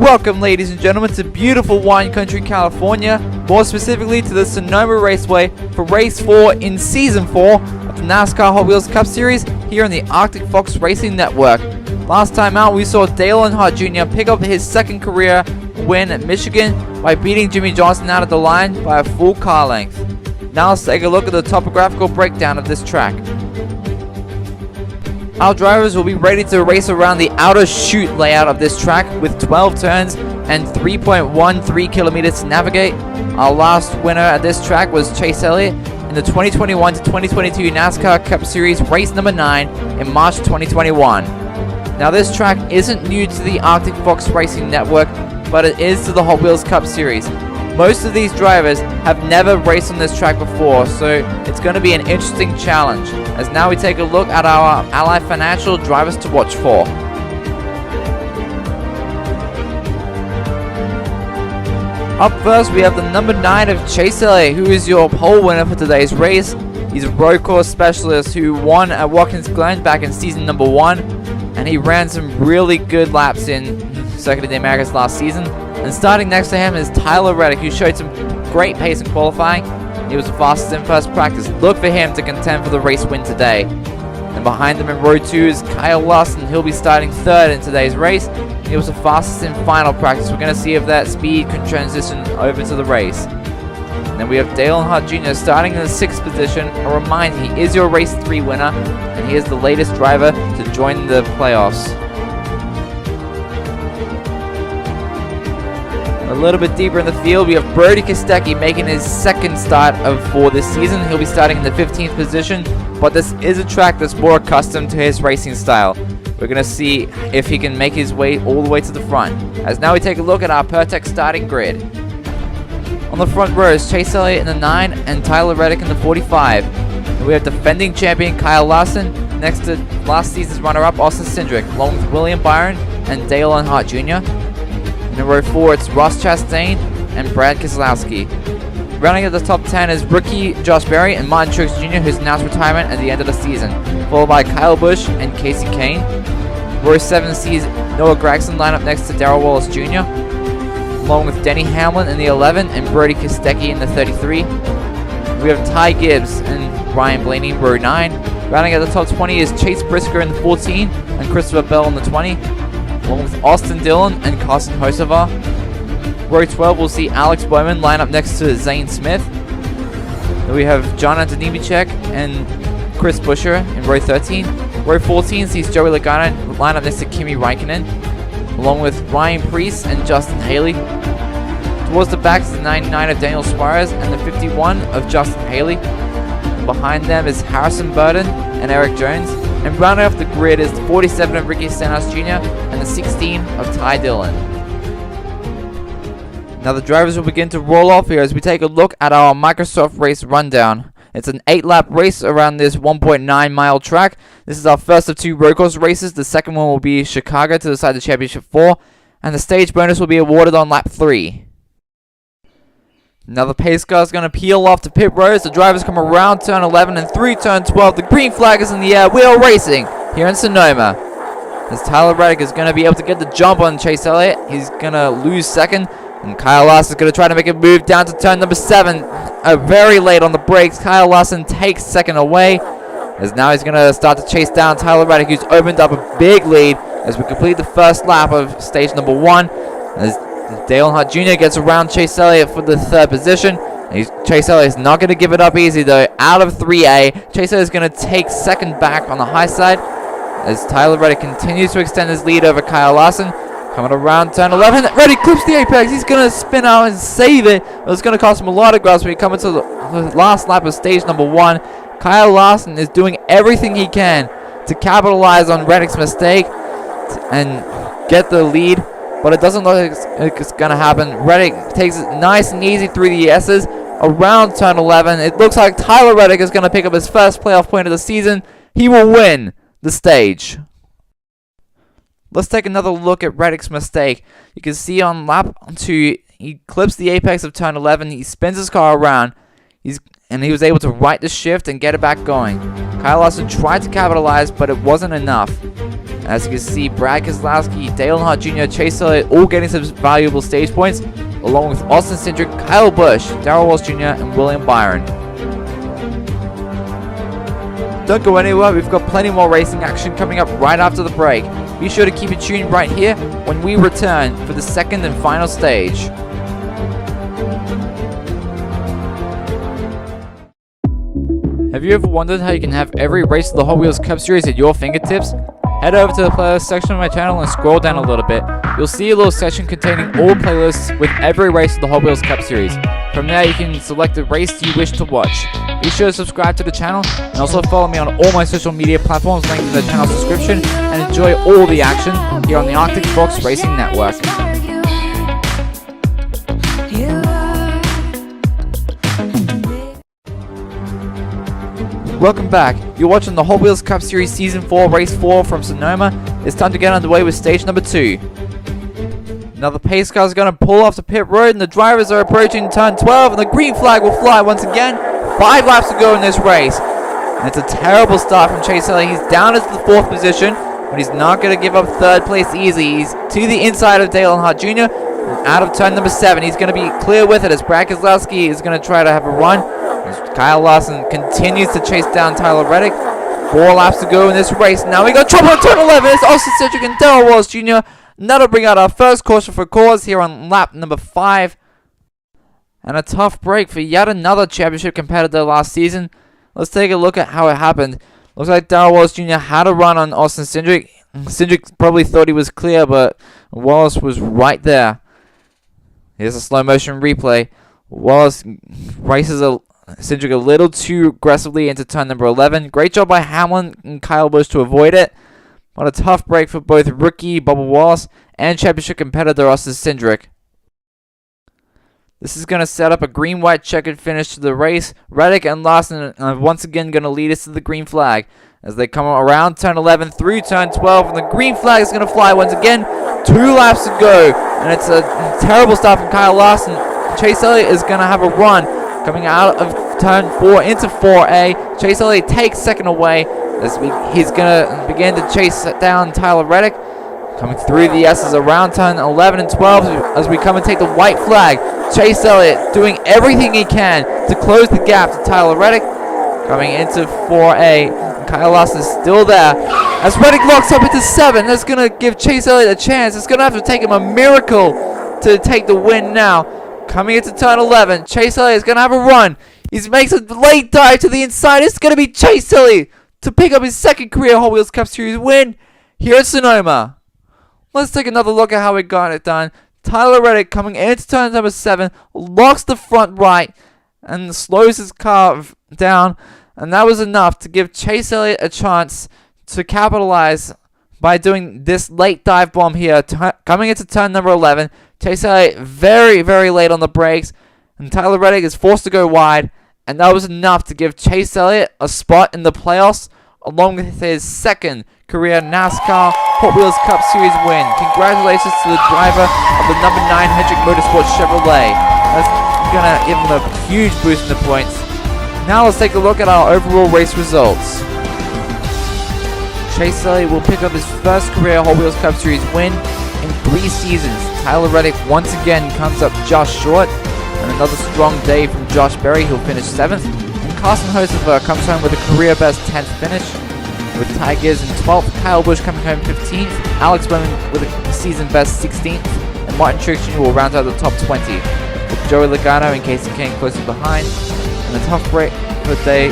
Welcome, ladies and gentlemen, to beautiful wine country California, more specifically to the Sonoma Raceway for race 4 in season 4 of the NASCAR Hot Wheels Cup Series here on the Arctic Fox Racing Network. Last time out, we saw Dale Earnhardt Jr. pick up his second career win at Michigan by beating Jimmy Johnson out of the line by a full car length. Now let's take a look at the topographical breakdown of this track. Our drivers will be ready to race around the outer chute layout of this track with 12 turns and 3.13 kilometers to navigate. Our last winner at this track was Chase Elliott in the 2021 to 2022 NASCAR Cup Series race number 9 in March 2021. Now this track isn't new to the Arctic Fox Racing Network, but it is to the Hot Wheels Cup Series. Most of these drivers have never raced on this track before, so it's going to be an interesting challenge. As now we take a look at our Ally Financial drivers to watch for. Up first, we have the number 9 of Chase Elliott, who is your pole winner for today's race. He's a road course specialist who won at Watkins Glen back in season number 1, and he ran some really good laps in Circuit of the Americas last season. And starting next to him is Tyler Reddick, who showed some great pace in qualifying. He was the fastest in first practice. Look for him to contend for the race win today. And behind them in row 2 is Kyle Larson. He'll be starting 3rd in today's race. He was the fastest in final practice. We're going to see if that speed can transition over to the race. And then we have Dale Earnhardt Jr. starting in the 6th position. A reminder, he is your race 3 winner, and he is the latest driver to join the playoffs. A little bit deeper in the field, we have Brody Kostecki making his second start for this season. He'll be starting in the 15th position, but this is a track that's more accustomed to his racing style. We're going to see if he can make his way all the way to the front. As now we take a look at our Pertec starting grid. On the front row is Chase Elliott in the 9 and Tyler Reddick in the 45. And we have defending champion Kyle Larson next to last season's runner-up Austin Cindric, along with William Byron and Dale Earnhardt Jr. In row 4, it's Ross Chastain and Brad Keselowski. Rounding at the top 10 is rookie Josh Berry and Martin Truex Jr., who's announced retirement at the end of the season, followed by Kyle Busch and Casey Kane. Row 7 sees Noah Gragson line up next to Darrell Wallace Jr., along with Denny Hamlin in the 11 and Brody Kostecki in the 33. We have Ty Gibbs and Ryan Blaney in row 9. Rounding at the top 20 is Chase Briscoe in the 14 and Christopher Bell in the 20. Along with Austin Dillon and Carson Hocevar. Row 12 will see Alex Bowman line up next to Zane Smith. Then we have John Antonimicek and Chris Buescher in row 13. Row 14 sees Joey Logano line up next to Kimi Räikkönen, along with Ryan Preece and Justin Haley. Towards the back is the 99 of Daniel Suarez and the 51 of Justin Haley. And behind them is Harrison Burton and Eric Jones. And rounding off the grid is the 47 of Ricky Stenhouse Jr. and the 16 of Ty Dillon. Now the drivers will begin to roll off here as we take a look at our Microsoft race rundown. It's an 8-lap race around this 1.9-mile track. This is our first of 2 road course races. The second one will be Chicago to decide the championship 4. And the stage bonus will be awarded on lap 3. Now the pace car is going to peel off to pit road. The drivers come around turn 11 and through turn 12. The green flag is in the air. We are racing here in Sonoma. As Tyler Reddick is going to be able to get the jump on Chase Elliott. He's going to lose second. And Kyle Larson is going to try to make a move down to turn number 7. Very late on the brakes. Kyle Larson takes second away. As now he's going to start to chase down Tyler Reddick, who's opened up a big lead as we complete the first lap of stage number 1. As Dale Earnhardt Jr. gets around Chase Elliott for the 3rd position. Chase Elliott is not going to give it up easy though. Out of 3A, Chase Elliott is going to take second back on the high side as Tyler Reddick continues to extend his lead over Kyle Larson. Coming around turn 11, Reddick clips the apex. He's going to spin out and save it. It's going to cost him a lot of ground when we come into the last lap of stage number 1. Kyle Larson is doing everything he can to capitalize on Reddick's mistake and get the lead. But it doesn't look like it's going to happen. Reddick takes it nice and easy through the S's around turn 11. It looks like Tyler Reddick is going to pick up his first playoff point of the season. He will win the stage. Let's take another look at Reddick's mistake. You can see on lap 2, he clips the apex of turn 11. He spins his car around. And he was able to right the shift and get it back going. Kyle Larson tried to capitalize, but it wasn't enough. As you can see, Brad Keselowski, Dale Earnhardt Jr., Chase Elliott all getting some valuable stage points, along with Austin Cindric, Kyle Busch, Darrell Walsh Jr., and William Byron. Don't go anywhere, we've got plenty more racing action coming up right after the break. Be sure to keep it tuned right here when we return for the second and final stage. Have you ever wondered how you can have every race of the Hot Wheels Cup Series at your fingertips? Head over to the playlist section of my channel and scroll down a little bit. You'll see a little section containing all playlists with every race of the Hot Wheels Cup Series. From there you can select the race you wish to watch. Be sure to subscribe to the channel and also follow me on all my social media platforms linked in the channel's description, and enjoy all the action here on the Arctic Fox Racing Network. Welcome back. You're watching the Hot Wheels Cup Series Season 4 Race 4 from Sonoma. It's time to get underway with stage number 2. Now the pace car is going to pull off the pit road and the drivers are approaching turn 12 and the green flag will fly once again. 5 laps to go in this race. And it's a terrible start from Chase Elliott. He's down to the 4th position, but he's not going to give up 3rd place easy. He's to the inside of Dale Earnhardt Jr. Out of turn number 7. He's going to be clear with it as Brad Keselowski is going to try to have a run. Kyle Larson continues to chase down Tyler Reddick. 4 laps to go in this race. Now we got trouble on turn 11. It's Austin Cindric and Darrell Walsh Jr. And that'll bring out our first caution for cause here on lap number 5. And a tough break for yet another championship competitor last season. Let's take a look at how it happened. Looks like Darrell Walsh Jr. had a run on Austin Cindric. Cindric probably thought he was clear, but Wallace was right there. Here's a slow motion replay. Wallace races Cindric a little too aggressively into turn number 11. Great job by Hamlin and Kyle Busch to avoid it. What a tough break for both rookie Bubba Wallace and championship competitor Austin Cindric. This is going to set up a green-white checkered finish to the race. Reddick and Larson are once again going to lead us to the green flag as they come around turn 11 through turn 12, and the green flag is going to fly once again. 2 laps to go, and it's a terrible start from Kyle Larson. Chase Elliott is going to have a run coming out of turn 4 into 4A. Chase Elliott takes second away as he's going to begin to chase down Tyler Reddick. Coming through the S's around turn 11 and 12 as we come and take the white flag. Chase Elliott doing everything he can to close the gap to Tyler Reddick. Coming into 4A. Kyle Larson is still there. As Reddick locks up into 7, that's going to give Chase Elliott a chance. It's going to have to take him a miracle to take the win now. Coming into turn 11, Chase Elliott is going to have a run. He makes a late dive to the inside. It's going to be Chase Elliott to pick up his 2nd career Hot Wheels Cup Series win here at Sonoma. Let's take another look at how we got it done. Tyler Reddick coming into turn number 7, locks the front right and slows his car down. And that was enough to give Chase Elliott a chance to capitalize by doing this late dive bomb here. Coming into turn number 11, Chase Elliott very, very late on the brakes, and Tyler Reddick is forced to go wide, and that was enough to give Chase Elliott a spot in the playoffs, along with his 2nd career NASCAR Hot Wheels Cup Series win. Congratulations to the driver of the number 9 Hendrick Motorsports Chevrolet. That's going to give him a huge boost in the points. Now let's take a look at our overall race results. Chase Elliott will pick up his 1st career Hot Wheels Cup Series win in 3 seasons. Tyler Reddick once again comes up just short, and another strong day from Josh Berry, who'll finish 7th. And Carson Hocefer comes home with a career best 10th finish, with Ty Gibbs in 12th, Kyle Busch coming home 15th, Alex Bowman with a season best 16th, and Martin Truex Jr. will round out the top 20, with Joey Logano and Casey Kane closely behind. And a tough break for the day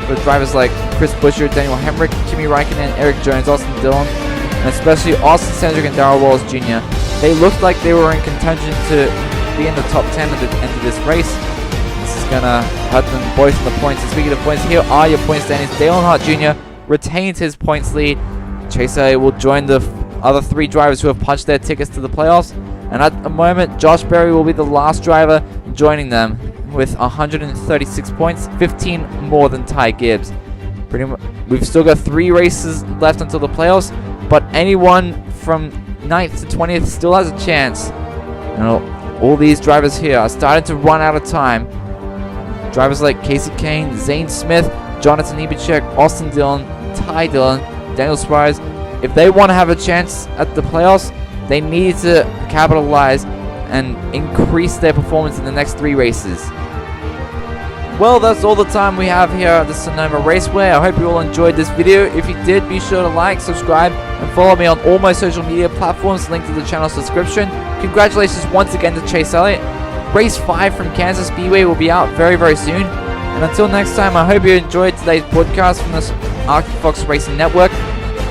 for drivers like Chris Buescher, Daniel Hemrick, Kimi Raikkonen, Eric Jones, Austin Dillon, and especially Austin Cindric and Darrell Walsh Jr. They looked like they were in contention to be in the top 10 at the end of this race. This is going to hurt them both in the points. And speaking of points, here are your point standings. Dale Earnhardt Jr. retains his points lead. Chase Elliott will join the other 3 drivers who have punched their tickets to the playoffs. And at the moment, Josh Berry will be the last driver joining them with 136 points, 15 more than Ty Gibbs. Pretty much, we've still got 3 races left until the playoffs, but anyone from 9th to 20th still has a chance. All these drivers here are starting to run out of time. Drivers like Casey Kane, Zane Smith, Jonathan Nemechek, Austin Dillon, Ty Dillon, Daniel Suarez, If they want to have a chance at the playoffs, they need to capitalize and increase their performance in the next 3 races. Well, that's all the time we have here at the Sonoma Raceway. I hope you all enjoyed this video. If you did, be sure to like, subscribe, and follow me on all my social media platforms linked to the channel's description. Congratulations once again to Chase Elliott. Race 5 from Kansas Speedway will be out very, very soon. And until next time, I hope you enjoyed today's broadcast from the Arctic Fox Racing Network.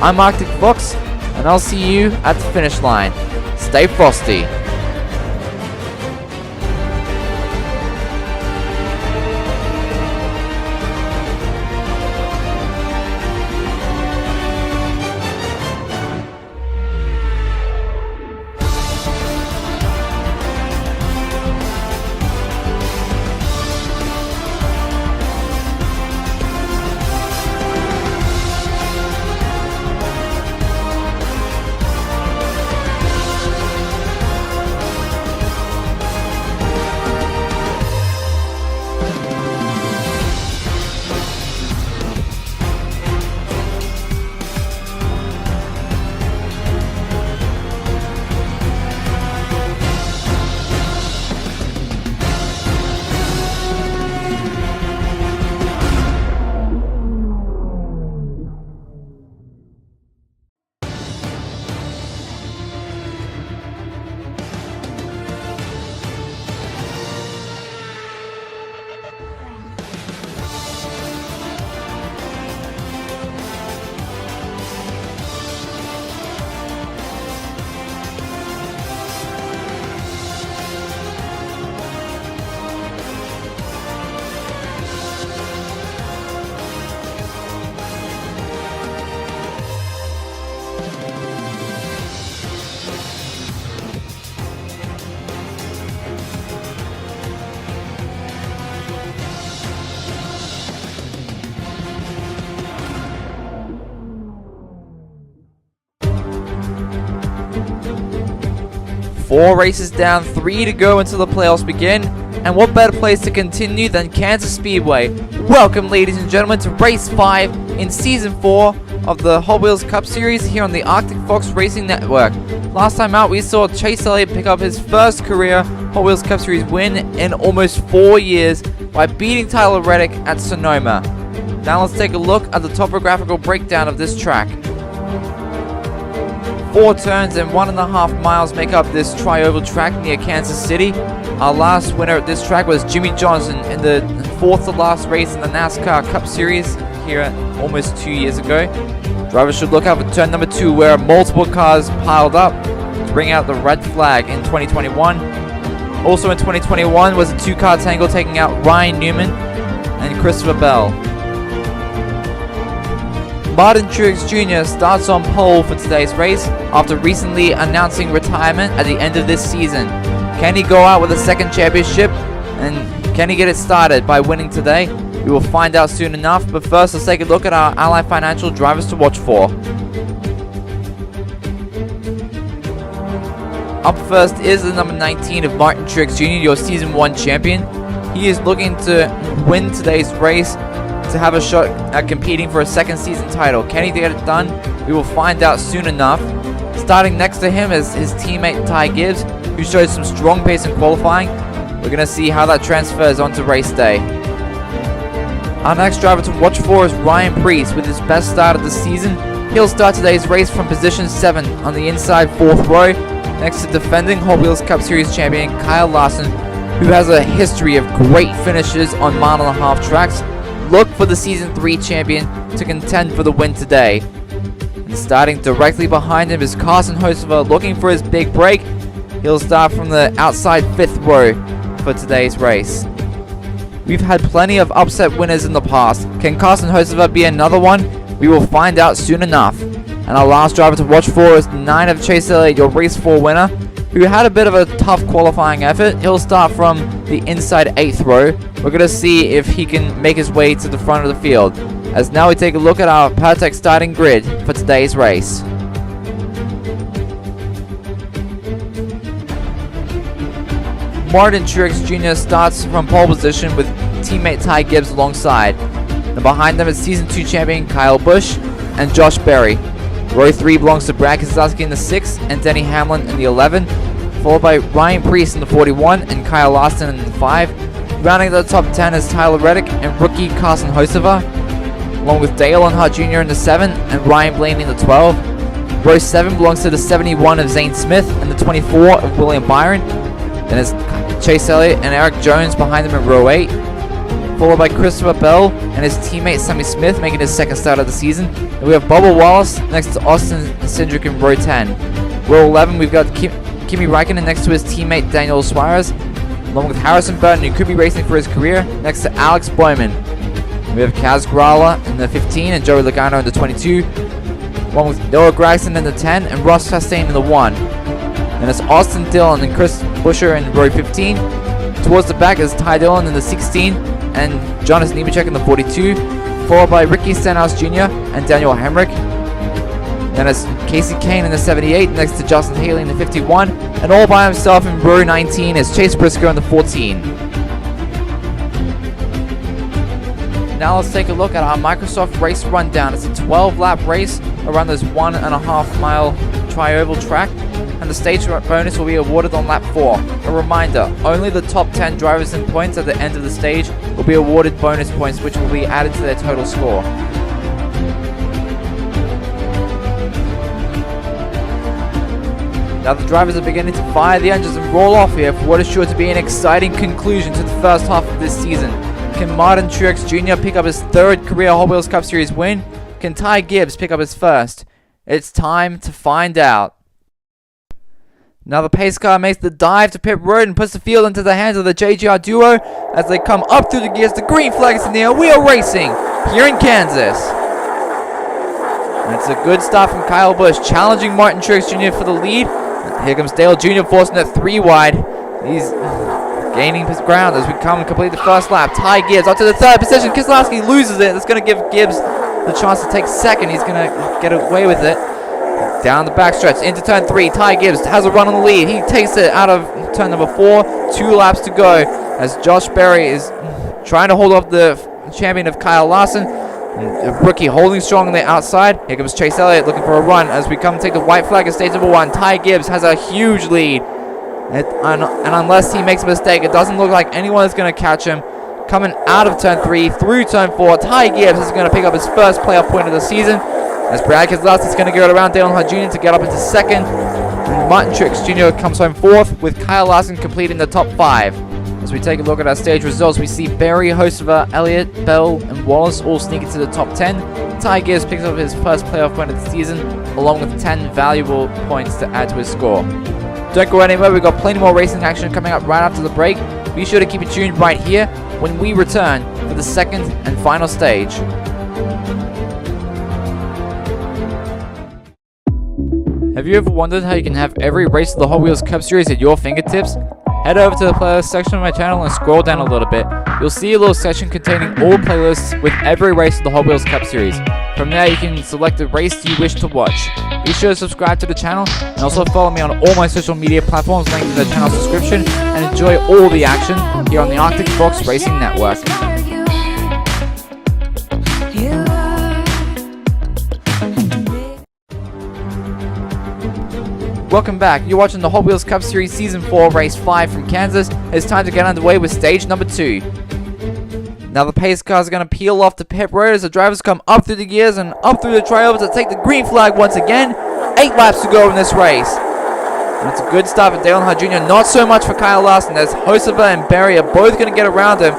I'm Arctic Fox, and I'll see you at the finish line. Stay frosty. Four races down, 3 to go until the playoffs begin, and what better place to continue than Kansas Speedway. Welcome, ladies and gentlemen, to race 5 in season 4 of the Hot Wheels Cup Series here on the Arctic Fox Racing Network. Last time out, we saw Chase Elliott pick up his first career Hot Wheels Cup Series win in almost 4 years by beating Tyler Reddick at Sonoma. Now let's take a look at the topographical breakdown of this track. 4 turns and 1.5 miles make up this tri-oval track near Kansas City. Our last winner at this track was Jimmy Johnson in the 4th to last race in the NASCAR Cup Series here almost 2 years ago. Drivers should look out for turn number 2, where multiple cars piled up to bring out the red flag in 2021. Also in 2021 was a 2-car tangle taking out Ryan Newman and Christopher Bell. Martin Truex Jr. starts on pole for today's race after recently announcing retirement at the end of this season. Can he go out with a second championship, and can he get it started by winning today? We will find out soon enough, but first let's take a look at our Ally Financial drivers to watch for. Up first is the number 19 of Martin Truex Jr., your Season 1 champion. He is looking to win today's race to have a shot at competing for a second season title. Can he get it done? We will find out soon enough. Starting next to him is his teammate Ty Gibbs, who showed some strong pace in qualifying. We're going to see how that transfers onto race day. Our next driver to watch for is Ryan Preece with his best start of the season. He'll start today's race from position 7 on the inside 4th row, next to defending Hot Wheels Cup Series champion Kyle Larson, who has a history of great finishes on 1.5-mile tracks. Look for the Season 3 champion to contend for the win today. And starting directly behind him is Carson Hocevar looking for his big break. He'll start from the outside 5th row for today's race. We've had plenty of upset winners in the past. Can Carson Hocevar be another one? We will find out soon enough. And our last driver to watch for is 9 of Chase Elliott, your race 4 winner, who had a bit of a tough qualifying effort. He'll start from the inside 8th row. We're going to see if he can make his way to the front of the field. As now we take a look at our Patek starting grid for today's race. Martin Truex Jr. starts from pole position with teammate Ty Gibbs alongside. And behind them is Season 2 champion Kyle Busch and Josh Berry. Row 3 belongs to Brad Keselowski in the 6th and Denny Hamlin in the 11, followed by Ryan Preece in the 41 and Kyle Larson in the 5. Rounding the top 10 is Tyler Reddick and rookie Carson Hocevar, along with Dale Earnhardt Jr. in the 7 and Ryan Blaney in the 12. Row 7 belongs to the 71 of Zane Smith and the 24 of William Byron. Then it's Chase Elliott and Eric Jones behind them in row 8, followed by Christopher Bell and his teammate Sammy Smith making his second start of the season. And we have Bubba Wallace next to Austin Cindric in row 10. Row 11 we've got Kimi Räikkönen next to his teammate Daniel Suarez, along with Harrison Burton, who could be racing for his career, next to Alex Bowman. We have Kaz Grala in the 15 and Joey Logano in the 22, along with Noah Gragson in the 10 and Ross Chastain in the 1. Then it's Austin Dillon and Chris Buescher in row 15. Towards the back is Ty Dillon in the 16 and Jonas Nemechek in the 42, followed by Ricky Stenhouse Jr. and Daniel Hemrick. Then it's Casey Kane in the 78 next to Justin Haley in the 51, and all by himself in row 19 is Chase Briscoe in the 14. Now let's take a look at our Microsoft race rundown. It's a 12-lap race around this 1.5 mile tri-oval track, and the stage bonus will be awarded on lap 4. A reminder, only the top 10 drivers in points at the end of the stage will be awarded bonus points, which will be added to their total score. Now the drivers are beginning to fire the engines and roll off here for what is sure to be an exciting conclusion to the first half of this season. Can Martin Truex Jr. pick up his 3rd career Hot Wheels Cup Series win? Can Ty Gibbs pick up his 1st? It's time to find out. Now the pace car makes the dive to pit road and puts the field into the hands of the JGR duo as they come up through the gears. The green flag is in the air. We are racing here in Kansas. And it's a good start from Kyle Busch, challenging Martin Truex Jr. for the lead. Here comes Dale Jr. forcing it 3 wide. He's gaining his ground as we come and complete the first lap. Ty Gibbs up to the 3rd position. Keselowski loses it. That's going to give Gibbs the chance to take 2nd. He's going to get away with it. Down the backstretch into turn 3. Ty Gibbs has a run on the lead. He takes it out of turn number 4. 2 laps to go as Josh Berry is trying to hold off the champion of Kyle Larson. A rookie holding strong on the outside. Here comes Chase Elliott looking for a run as we come take the white flag at stage number 1. Ty Gibbs has a huge lead. And unless he makes a mistake, it doesn't look like anyone is going to catch him. Coming out of turn 3 through turn 4, Ty Gibbs is going to pick up his 1st playoff point of the season. As Brad Keselowski is going to go around Dale Earnhardt Jr. to get up into 2nd. And Martin Truex Jr. comes home 4th with Kyle Larson completing the top 5. As we take a look at our stage results, we see Berry, Hocevar, Elliott, Bell, and Wallace all sneak into the top 10. Ty Gibbs picks up his 1st playoff point of the season, along with 10 valuable points to add to his score. Don't go anywhere, we've got plenty more racing action coming up right after the break. Be sure to keep it tuned right here when we return for the 2nd and final stage. Have you ever wondered how you can have every race of the Hot Wheels Cup Series at your fingertips? Head over to the playlist section of my channel and scroll down a little bit. You'll see a little section containing all playlists with every race of the Hot Wheels Cup Series. From there you can select the race you wish to watch. Be sure to subscribe to the channel and also follow me on all my social media platforms linked in the channel description, and enjoy all the action here on the Arctic Fox Racing Network. Welcome back. You're watching the Hot Wheels Cup Series Season 4 Race 5 from Kansas. It's time to get underway with stage number 2. Now the pace cars are going to peel off the pit road as the drivers come up through the gears and up through the tri-ovals to take the green flag once again. 8 laps to go in this race. And it's a good start for Dale Earnhardt Jr. Not so much for Kyle Larson, as Hocevar and Berry are both going to get around him.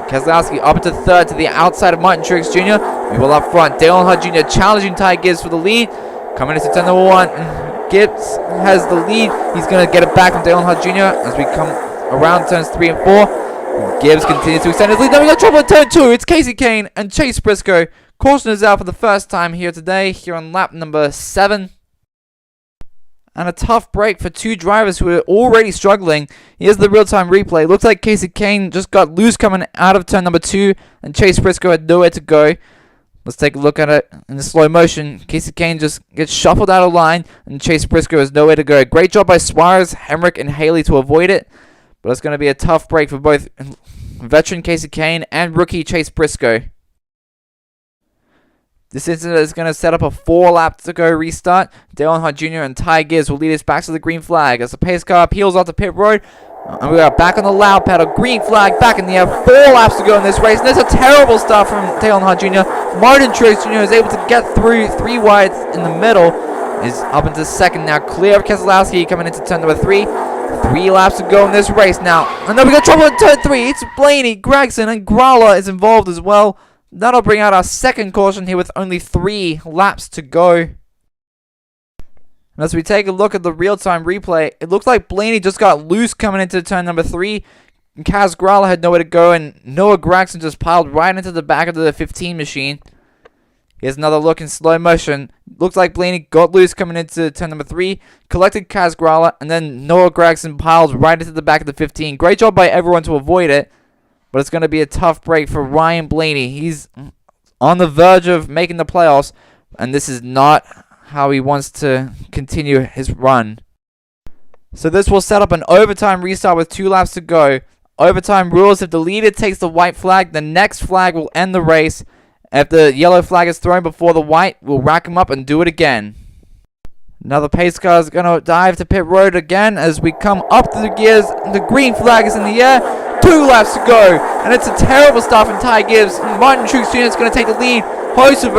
Keselowski up into 3rd to the outside of Martin Truex Jr. Meanwhile up front, Dale Earnhardt Jr. challenging Ty Gibbs for the lead. Coming into turn number 1. Gibbs has the lead. He's going to get it back from Dale Earnhardt Jr. as we come around turns 3 and 4. Gibbs continues to extend his lead. Now we got trouble at turn 2. It's Casey Kane and Chase Briscoe. Caution is out for the first time here today, here on lap number 7. And a tough break for 2 drivers who are already struggling. Here's the real-time replay. Looks like Casey Kane just got loose coming out of turn number 2, and Chase Briscoe had nowhere to go. Let's take a look at it in the slow motion. Casey Kane just gets shuffled out of line, and Chase Briscoe has nowhere to go. Great job by Suarez, Hemrick, and Haley to avoid it. But it's going to be a tough break for both veteran Casey Kane and rookie Chase Briscoe. This incident is going to set up a 4-lap to go restart. Dale Earnhardt Jr. and Ty Gibbs will lead us back to the green flag as the pace car peels off the pit road. And we are back on the loud pedal. Green flag back in the air. 4 laps to go in this race. And there's a terrible start from Dale Earnhardt Jr. Martin Truex Jr. is able to get through 3 wide in the middle. Is up into second now. Clear of Keselowski coming into turn number 3. 3 laps to go in this race now. And then we got trouble in turn 3. It's Blaney, Gregson, and Gralla is involved as well. That'll bring out our second caution here with only 3 laps to go. And as we take a look at the real-time replay, it looks like Blaney just got loose coming into turn number 3. And Kaz Gralla had nowhere to go, and Noah Gragson just piled right into the back of the 15 machine. Here's another look in slow motion. Looks like Blaney got loose coming into turn number 3, collected Kaz Gralla, and then Noah Gragson piled right into the back of the 15. Great job by everyone to avoid it. But it's going to be a tough break for Ryan Blaney. He's on the verge of making the playoffs, and this is not how he wants to continue his run. So this will set up an overtime restart with 2 laps to go. Overtime rules: if the leader takes the white flag, the next flag will end the race. If the yellow flag is thrown before the white, we'll rack him up and do it again. Another pace car is going to dive to pit road again as we come up to the gears. The green flag is in the air. 2 laps to go, and it's a terrible start from Ty Gibbs. Martin Truex Jr. is going to take the lead. Carson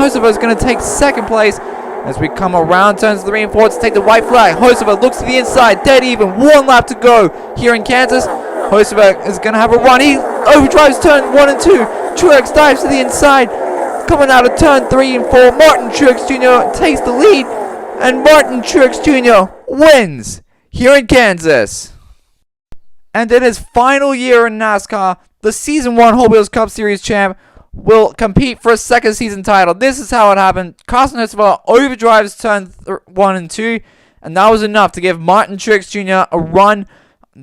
Hocevar is going to take second place as we come around turns 3 and 4 to take the white flag. Hocevar looks to the inside, dead even. 1 lap to go here in Kansas. Hocevar is going to have a run. He overdrives turn 1 and 2. Truex dives to the inside. Coming out of turn 3 and 4, Martin Truex Jr. takes the lead, and Martin Truex Jr. wins here in Kansas. And in his final year in NASCAR, the Season 1 Hot Wheels Cup Series champ will compete for a second season title. This is how it happened. Carson Hocevar overdrives turn 1 and 2, and that was enough to give Martin Truex Jr. a run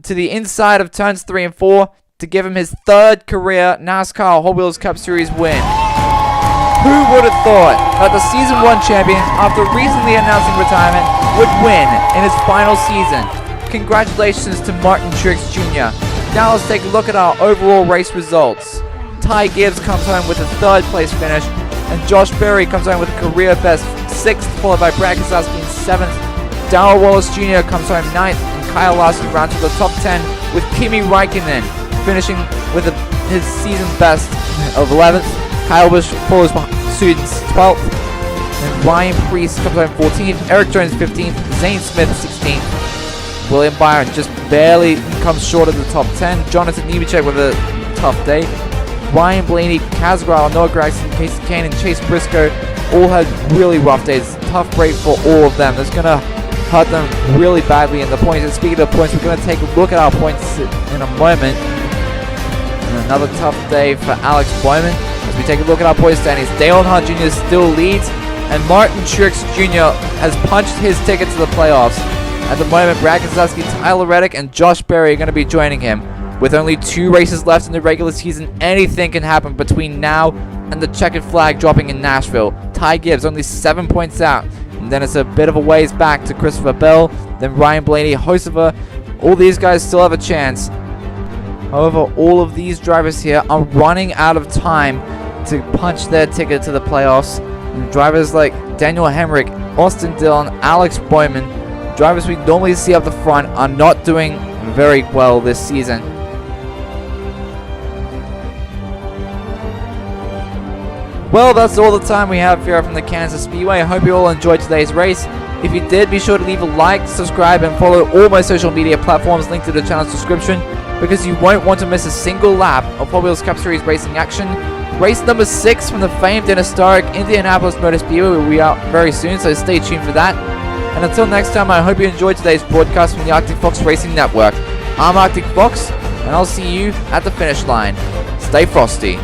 to the inside of turns 3 and 4 to give him his 3rd career NASCAR Hot Wheels Cup Series win. Who would have thought that the Season 1 champion, after recently announcing retirement, would win in his final season? Congratulations to Martin Truex Jr. Now let's take a look at our overall race results. Ty Gibbs comes home with a 3rd place finish, and Josh Berry comes home with a career best 6th, followed by Brad Keselowski in 7th. Darrell Wallace Jr. comes home 9th, and Kyle Larson rounds to the top 10 with Kimi Räikkönen finishing with his season best of 11th. Kyle Busch follows suit in 12th, and Ryan Preece comes home 14th. Eric Jones 15th, Zane Smith 16th. William Byron just barely comes short of the top 10. Jonathan Nemechek with a tough day. Ryan Blaney, Kaz Gralla, Noah Gragson, Casey Kane, and Chase Briscoe all had really rough days. Tough break for all of them. That's going to hurt them really badly in the points. And speaking of points, we're going to take a look at our points in a moment. And another tough day for Alex Bowman. As we take a look at our points standings, Dale Earnhardt Jr. still leads, and Martin Truex Jr. has punched his ticket to the playoffs. At the moment, Brad Keselowski, Tyler Reddick, and Josh Berry are going to be joining him. With only 2 races left in the regular season, anything can happen between now and the checkered flag dropping in Nashville. Ty Gibbs only 7 points out, and then it's a bit of a ways back to Christopher Bell, then Ryan Blaney, Hocevar. All these guys still have a chance. However, all of these drivers here are running out of time to punch their ticket to the playoffs. And drivers like Daniel Hemrick, Austin Dillon, Alex Bowman, drivers we normally see up the front, are not doing very well this season. Well, that's all the time we have here from the Kansas Speedway. I hope you all enjoyed today's race. If you did, be sure to leave a like, subscribe, and follow all my social media platforms linked to the channel's description, because you won't want to miss a single lap of Hot Wheels Cup Series racing action. Race number 6 from the famed and historic Indianapolis Motor Speedway will be out very soon, so stay tuned for that. And until next time, I hope you enjoyed today's broadcast from the Arctic Fox Racing Network. I'm Arctic Fox, and I'll see you at the finish line. Stay frosty.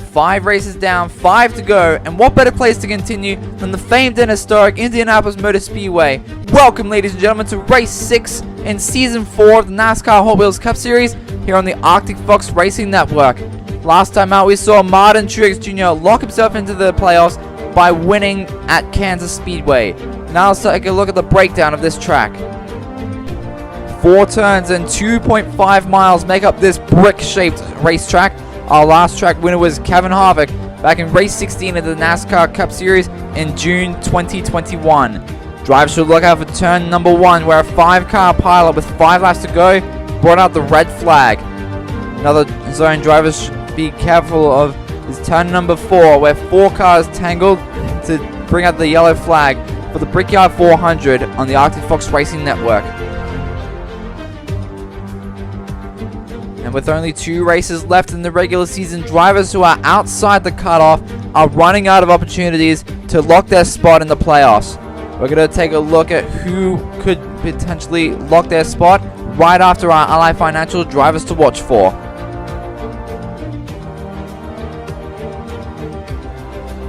5 races down, 5 to go, and what better place to continue than the famed and historic Indianapolis Motor Speedway. Welcome, ladies and gentlemen, to race 6 in season 4 of the NASCAR Hot Wheels Cup Series here on the Arctic Fox Racing Network. Last time out, we saw Martin Truex Jr. lock himself into the playoffs by winning at Kansas Speedway. Now let's take a look at the breakdown of this track. 4 turns and 2.5 miles make up this brick-shaped racetrack. Our last track winner was Kevin Harvick back in race 16 of the NASCAR Cup Series in June 2021. Drivers should look out for turn number 1, where a 5-car pilot with 5 laps to go brought out the red flag. Another zone drivers should be careful of is turn number 4, where 4 cars tangled to bring out the yellow flag for the Brickyard 400 on the Arctic Fox Racing Network. And with only 2 races left in the regular season, drivers who are outside the cutoff are running out of opportunities to lock their spot in the playoffs. We're going to take a look at who could potentially lock their spot right after our Ally Financial drivers to watch for.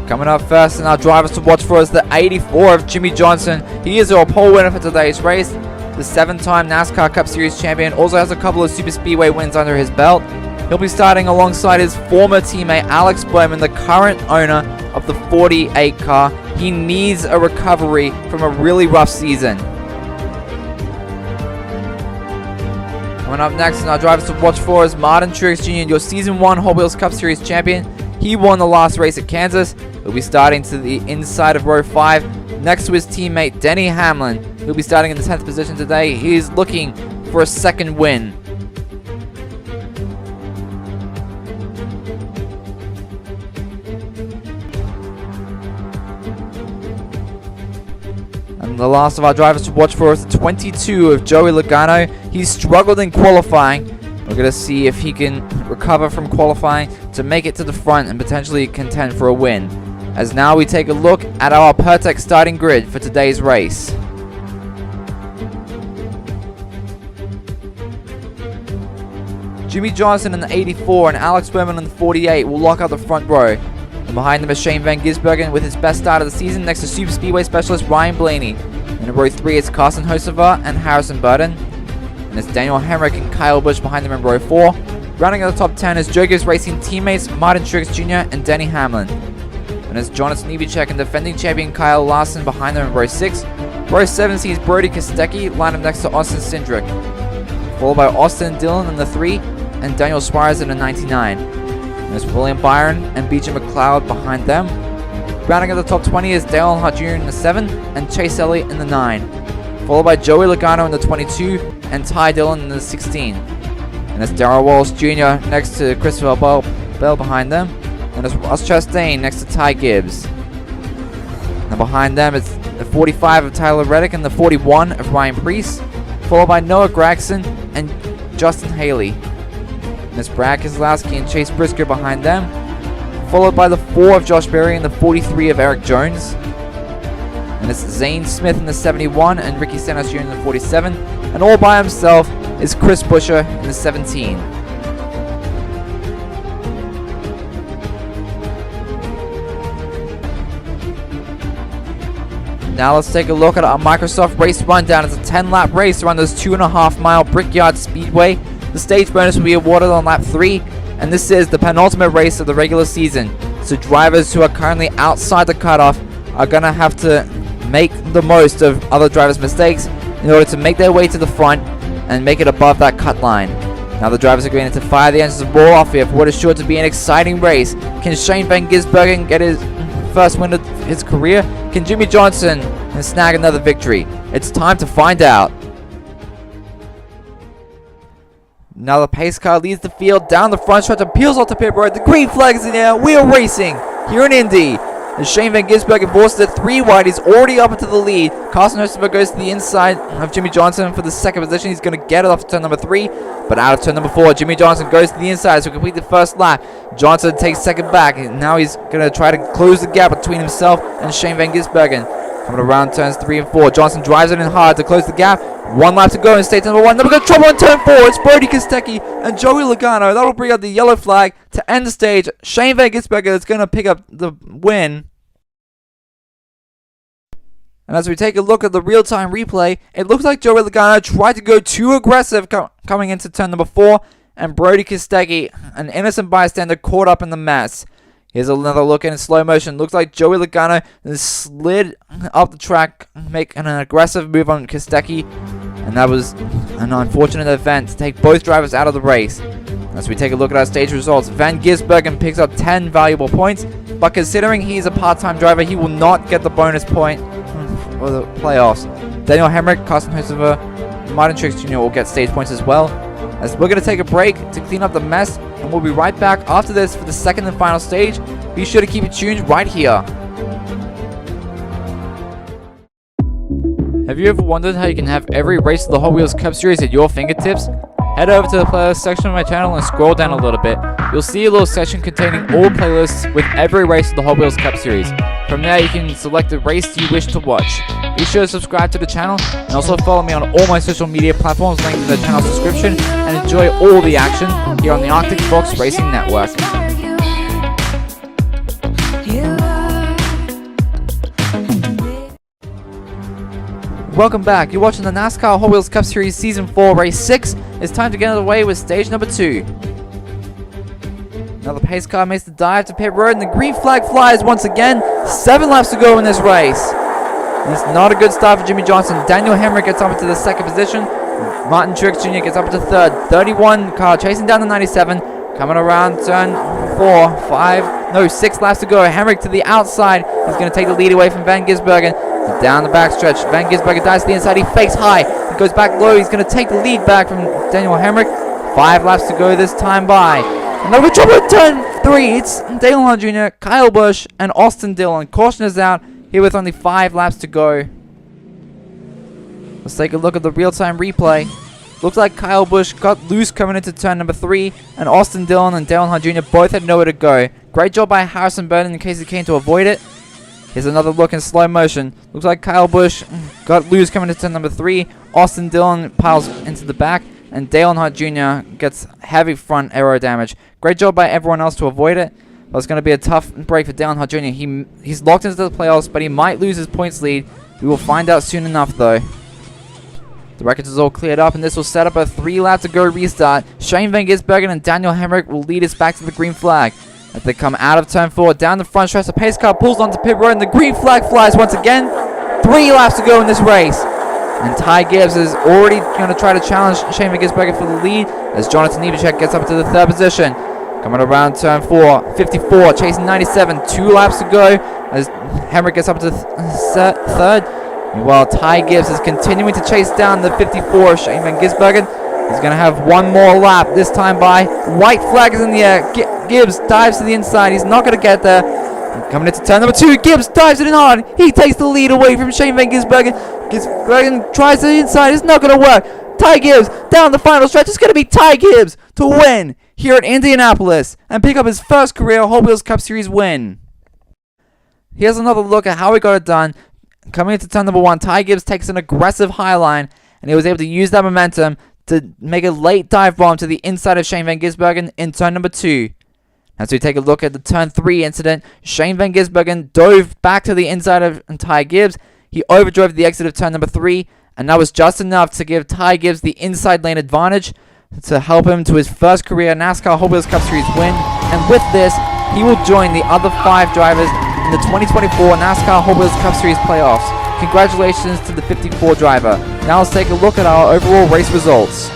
Coming up first in our drivers to watch for is the 84 of Jimmy Johnson. He is our pole winner for today's race. The 7-time NASCAR Cup Series champion also has a couple of Super Speedway wins under his belt. He'll be starting alongside his former teammate Alex Bowman, the current owner of the 48 car. He needs a recovery from a really rough season. Coming up next in our drivers to watch for is Martin Truex Jr., your Season 1 Hot Wheels Cup Series champion. He won the last race at Kansas. He'll be starting to the inside of row 5 next to his teammate Denny Hamlin. He'll be starting in the 10th position today. He is looking for a second win. And the last of our drivers to watch for is the 22 of Joey Logano. He's struggled in qualifying. We're going to see if he can recover from qualifying to make it to the front and potentially contend for a win. As now we take a look at our Pertec starting grid for today's race. Jimmy Johnson in the 84 and Alex Bowman in the 48 will lock out the front row. And behind them is Shane Van Gisbergen with his best start of the season next to Super Speedway specialist Ryan Blaney. And in row 3 it's Carson Hocevar and Harrison Burton. And it's Daniel Hemrick and Kyle Busch behind them in row 4. Rounding out the top 10 is Joe Gibbs Racing teammates Martin Truex Jr. and Denny Hamlin. And it's Jonathan Nemechek and defending champion Kyle Larson behind them in row 6. Row 7 sees Brody Kostecki line up next to Austin Cindric, followed by Austin Dillon in the 3 and Daniel Suarez in the 99. And it's William Byron and BJ McLeod behind them. Rounding out the top 20 is Dale Earnhardt Jr. in the 7 and Chase Elliott in the 9, followed by Joey Logano in the 22 and Ty Dillon in the 16. And it's Darrell Wallace Jr. next to Christopher Bell behind them. And it's Ross Chastain next to Ty Gibbs. And behind them it's the 45 of Tyler Reddick and the 41 of Ryan Preece, followed by Noah Gragson and Justin Haley. And it's Brad Keselowski and Chase Briscoe behind them, followed by the 4 of Josh Berry and the 43 of Eric Jones. And it's Zane Smith in the 71 and Ricky Stenhouse Jr. in the 47. And all by himself is Chris Buescher in the 17. Now let's take a look at our Microsoft race rundown. It's a 10-lap race around this 2.5-mile Brickyard Speedway. The stage bonus will be awarded on lap 3, and this is the penultimate race of the regular season. So drivers who are currently outside the cutoff are going to have to make the most of other drivers' mistakes in order to make their way to the front and make it above that cut line. Now the drivers are going to fire the engines and roll off here for what is sure to be an exciting race. Can Shane Van Gisbergen get his first win of his career? Can Jimmy Johnson snag another victory? It's time to find out. Now the pace car leads the field down the front stretch and peels off the pit road. The green flag is in the air. We are racing here in Indy. As Shane Van Gisbergen forces it 3 wide, he's already up into the lead. Carson Hocevar goes to the inside of Jimmy Johnson for the second position. He's going to get it off turn number 3, but out of turn number 4, Jimmy Johnson goes to the inside to complete the first lap. Johnson takes second back, and now he's going to try to close the gap between himself and Shane Van Gisbergen. Coming around turns 3 and 4. Johnson drives it in hard to close the gap. 1 lap to go in stage number 1. Then we got trouble in turn 4. It's Brody Kostecki and Joey Logano. That'll bring out the yellow flag to end the stage. Shane Van Gisbergen is going to pick up the win. And as we take a look at the real-time replay, it looks like Joey Logano tried to go too aggressive coming into turn number 4, and Brody Kostecki, an innocent bystander, caught up in the mess. Here's another look in slow motion. Looks like Joey Logano slid up the track, making an aggressive move on Kostecki, and that was an unfortunate event to take both drivers out of the race. As we take a look at our stage results, Van Gisbergen picks up 10 valuable points, but considering he's a part-time driver, he will not get the bonus point for the playoffs. Daniel Hemrick, Carson Hocever, Martin Truex Jr. will get stage points as well. As we're going to take a break to clean up the mess, and we'll be right back after this for the second and final stage. Be sure to keep it tuned right here. Have you ever wondered how you can have every race of the Hot Wheels Cup Series at your fingertips? Head over to the playlist section of my channel and scroll down a little bit. You'll see a little section containing all playlists with every race of the Hot Wheels Cup Series. From there, you can select the race you wish to watch. Be sure to subscribe to the channel and also follow me on all my social media platforms linked in the channel's description, and enjoy all the action here on the Arctic Fox Racing Network. Welcome back. You're watching the NASCAR Hot Wheels Cup Series Season 4 Race 6. It's time to get underway with stage number 2. Now the pace car makes the dive to pit road and the green flag flies once again. 7 laps to go in this race. And it's not a good start for Jimmy Johnson. Daniel Hemrick gets up into the 2nd position. Martin Truex Jr. gets up into 3rd. 31 car chasing down the 97. Coming around turn 6 laps to go. Hemrick to the outside. He's going to take the lead away from Van Gisbergen. Down the backstretch, Van Gisbergen dives to the inside. He fakes high. He goes back low. He's going to take the lead back from Daniel Hemrick. 5 laps to go this time by. And over trouble at turn 3. It's Dale Earnhardt Jr., Kyle Busch, and Austin Dillon. Caution is out here with only 5 laps to go. Let's take a look at the real-time replay. Looks like Kyle Busch got loose coming into turn number 3, and Austin Dillon and Dale Earnhardt Jr. both had nowhere to go. Great job by Harrison Burton in case he came to avoid it. Here's another look in slow motion. Looks like Kyle Busch got loose coming into turn number 3. Austin Dillon piles into the back, and Dale Earnhardt Jr. gets heavy front aero damage. Great job by everyone else to avoid it. But it's going to be a tough break for Dale Earnhardt Jr. He's locked into the playoffs, but he might lose his points lead. We will find out soon enough, though. The wreckage is all cleared up, and this will set up a 3-lap to go restart. Shane Van Gisbergen and Daniel Hemrick will lead us back to the green flag. As they come out of turn 4, down the front stretch, the pace car pulls onto pit road, and the green flag flies once again. 3 laps to go in this race. And Ty Gibbs is already going to try to challenge Shane Van Gisbergen for the lead, as Jonathan Nemechek gets up to the 3rd position. Coming around turn 4, 54, chasing 97, 2 laps to go, as Hemrick gets up to 3rd. Meanwhile, Ty Gibbs is continuing to chase down the 54, Shane Van Gisbergen. He's going to have 1 more lap, this time by. White flag is in the air. Gibbs dives to the inside. He's not going to get there. Coming into turn number 2, Gibbs dives it in hard. He takes the lead away from Shane Van Gisbergen. Gisbergen tries to the inside. It's not going to work. Ty Gibbs down the final stretch. It's going to be Ty Gibbs to win here at Indianapolis and pick up his first career Hot Wheels Cup Series win. Here's another look at how he got it done. Coming into turn number 1, Ty Gibbs takes an aggressive high line, and he was able to use that momentum to make a late dive bomb to the inside of Shane Van Gisbergen in turn number 2. As we take a look at the turn 3 incident, Shane Van Gisbergen dove back to the inside of Ty Gibbs. He overdrove the exit of turn number 3, and that was just enough to give Ty Gibbs the inside lane advantage to help him to his first career NASCAR Hot Wheels Cup Series win. And with this, he will join the other 5 drivers in the 2024 NASCAR Hot Wheels Cup Series playoffs. Congratulations to the 54 driver. Now let's take a look at our overall race results.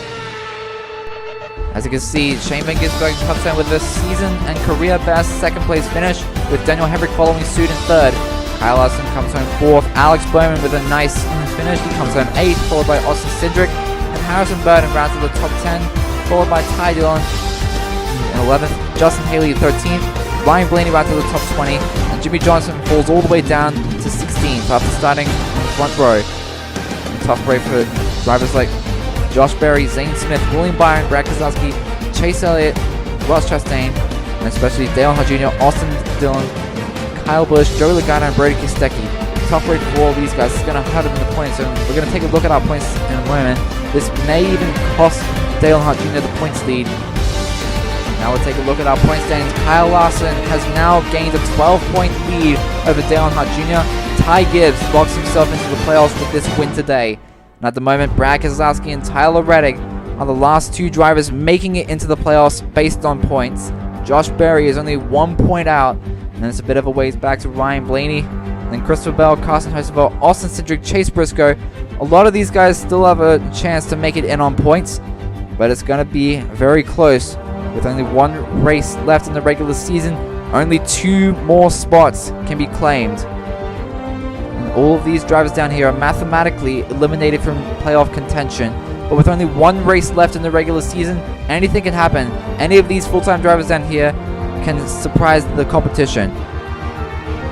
As you can see, Shane Van Gisbergen comes in with a season and career best 2nd place finish, with Daniel Hemrick following suit in 3rd. Kyle Larson comes home 4th. Alex Bowman with a nice finish. He comes home 8th, followed by Austin Cindric. And Harrison Burton rounds to the top 10, followed by Ty Dillon in 11th. Justin Haley 13th. Ryan Blaney rounds to the top 20. And Jimmy Johnson falls all the way down to 16th after starting in the front row. A tough break for drivers like Josh Berry, Zane Smith, William Byron, Brad Keselowski, Chase Elliott, Ross Chastain, and especially Dale Earnhardt Jr., Austin Dillon, Kyle Busch, Joey Logano, and Brody Kostecki. tough break for all these guys. It's going to hurt them in the points, and we're going to take a look at our points in a moment. This may even cost Dale Earnhardt Jr. the points lead. Now we'll take a look at our point standings. Kyle Larson has now gained a 12-point lead over Dale Earnhardt Jr. Ty Gibbs locks himself into the playoffs with this win today. And at the moment, Brad Keselowski and Tyler Reddick are the last two drivers making it into the playoffs based on points. Josh Berry is only 1 point out, and it's a bit of a ways back to Ryan Blaney. Then Christopher Bell, Carson Hocevar, Austin Cindric, Chase Briscoe. A lot of these guys still have a chance to make it in on points, but it's going to be very close. With only one race left in the regular season, only 2 more spots can be claimed. And all of these drivers down here are mathematically eliminated from playoff contention. But with only 1 race left in the regular season, anything can happen. Any of these full-time drivers down here can surprise the competition.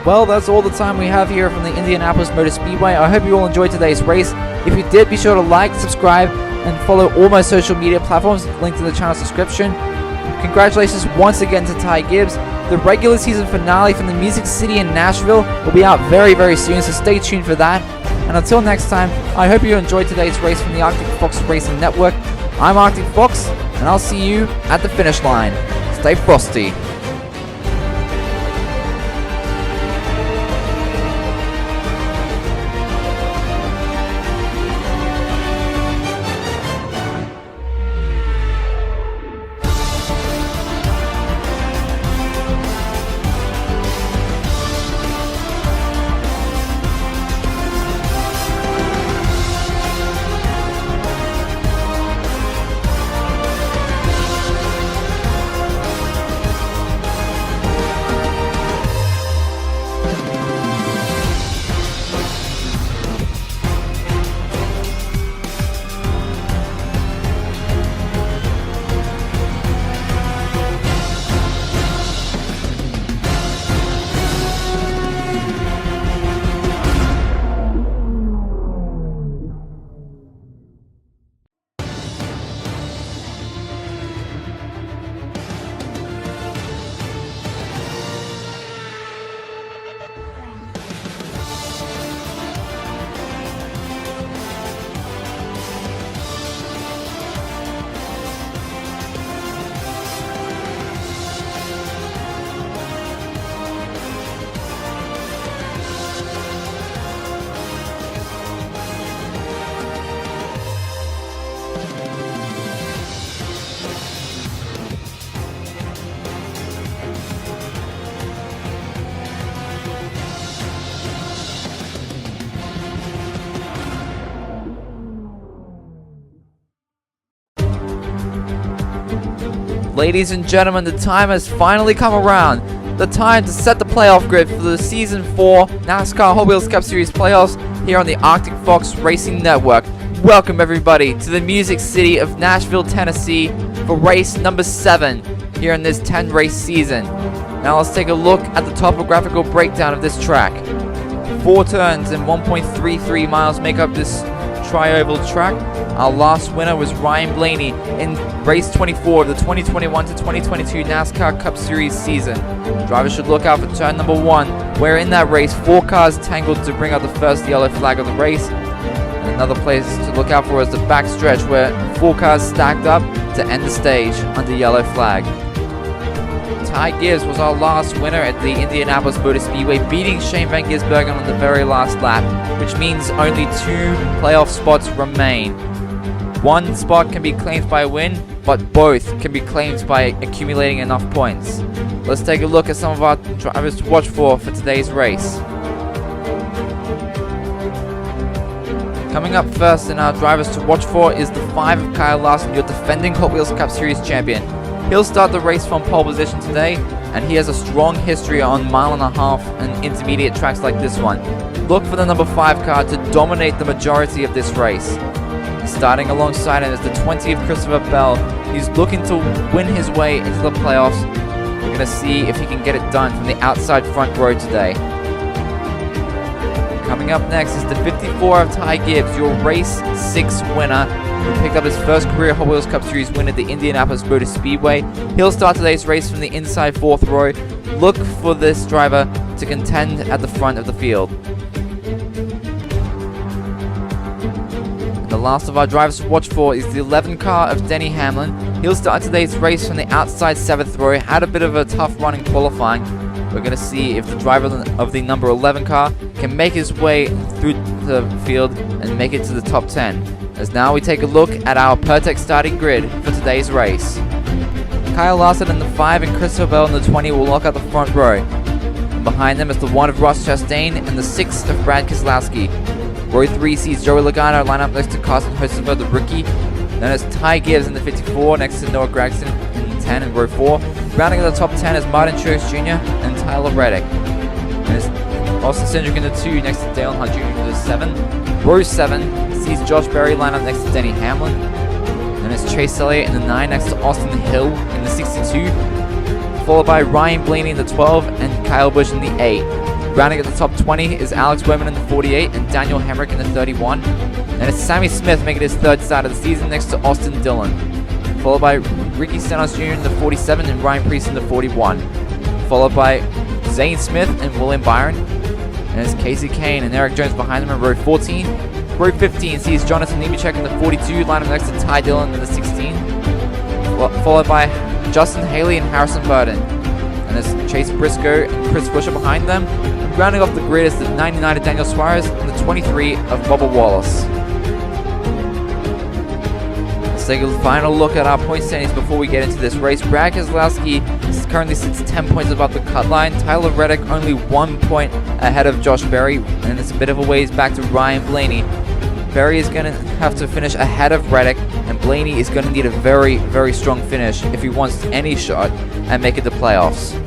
Well, that's all the time we have here from the Indianapolis Motor Speedway. I hope you all enjoyed today's race. If you did, be sure to like, subscribe, and follow all my social media platforms linked in the channel description. Congratulations once again to Ty Gibbs. The regular season finale from the Music City in Nashville will be out very, very soon, so stay tuned for that. And until next time, I hope you enjoyed today's race from the Arctic Fox Racing Network. I'm Arctic Fox, and I'll see you at the finish line. Stay frosty. Ladies and gentlemen, the time has finally come around. The time to set the playoff grid for the Season 4 NASCAR Hot Wheels Cup Series playoffs here on the Arctic Fox Racing Network. Welcome everybody to the Music City of Nashville, Tennessee for race number 7 here in this 10-race season. Now let's take a look at the topographical breakdown of this track. 4 turns and 1.33 miles make up this tri-oval track. Our last winner was Ryan Blaney in race 24 of the 2021 to 2022 NASCAR Cup Series season. Drivers should look out for turn number 1, where in that race 4 cars tangled to bring out the first yellow flag of the race. And another place to look out for is the back stretch, where 4 cars stacked up to end the stage under yellow flag. Ty Gibbs was our last winner at the Indianapolis Motor Speedway, beating Shane Van Gisbergen on the very last lap, which means only 2 playoff spots remain. 1 spot can be claimed by a win, but both can be claimed by accumulating enough points. Let's take a look at some of our drivers to watch for today's race. Coming up first in our drivers to watch for is the 5 of Kyle Larson, your defending Hot Wheels Cup Series champion. He'll start the race from pole position today, and he has a strong history on 1.5 mile and intermediate tracks like this one. Look for the number 5 car to dominate the majority of this race. Starting alongside him is the 20 of Christopher Bell. He's looking to win his way into the playoffs. We're going to see if he can get it done from the outside front row today. Coming up next is the 54 of Ty Gibbs, your race 6 winner, who picked up his first career Hot Wheels Cup Series win at the Indianapolis Motor Speedway. He'll start today's race from the inside 4th row. Look for this driver to contend at the front of the field. The last of our drivers to watch for is the 11 car of Denny Hamlin. He'll start today's race from the outside 7th row. Had a bit of a tough run in qualifying. We're going to see if the driver of the number 11 car can make his way through the field and make it to the top 10. As now we take a look at our Pertec starting grid for today's race. Kyle Larson in the 5 and Christopher Bell in the 20 will lock out the front row. And behind them is the 1 of Ross Chastain and the 6 of Brad Keselowski. Row 3 sees Joey Logano line up next to Carson Hocevar, the rookie. Then it's Ty Gibbs in the 54 next to Noah Gragson in the 10 in row 4. Rounding out the top 10 is Martin Truex Jr. and Tyler Reddick. And it's Austin Cindric in the 2 next to Dale Hunt Jr. in the 7. Row 7 sees Josh Berry line up next to Denny Hamlin. Then it's Chase Elliott in the 9 next to Austin Hill in the 62. Followed by Ryan Blaney in the 12 and Kyle Busch in the 8. Rounding at the top 20 is Alex Bowman in the 48 and Daniel Hemrick in the 31. Then it's Sammy Smith making his 3rd start of the season next to Austin Dillon. Followed by Ricky Stenhouse Jr. in the 47 and Ryan Preece in the 41. Followed by Zane Smith and William Byron. And it's Casey Kane and Eric Jones behind them in row 14. Row 15 sees Jonathan Nemechek in the 42, line up next to Ty Dillon in the 16. Followed by Justin Haley and Harrison Burton. And there's Chase Briscoe and Chris Buescher behind them. And rounding off the grid is the 99 of Daniel Suarez and the 23 of Bubba Wallace. Let's take a final look at our point standings before we get into this race. Brad Keselowski currently sits 10 points above the cut line. Tyler Reddick only 1 point ahead of Josh Berry, and it's a bit of a ways back to Ryan Blaney. Berry is going to have to finish ahead of Reddick, and Blaney is going to need a very, very strong finish if he wants any shot at making the playoffs.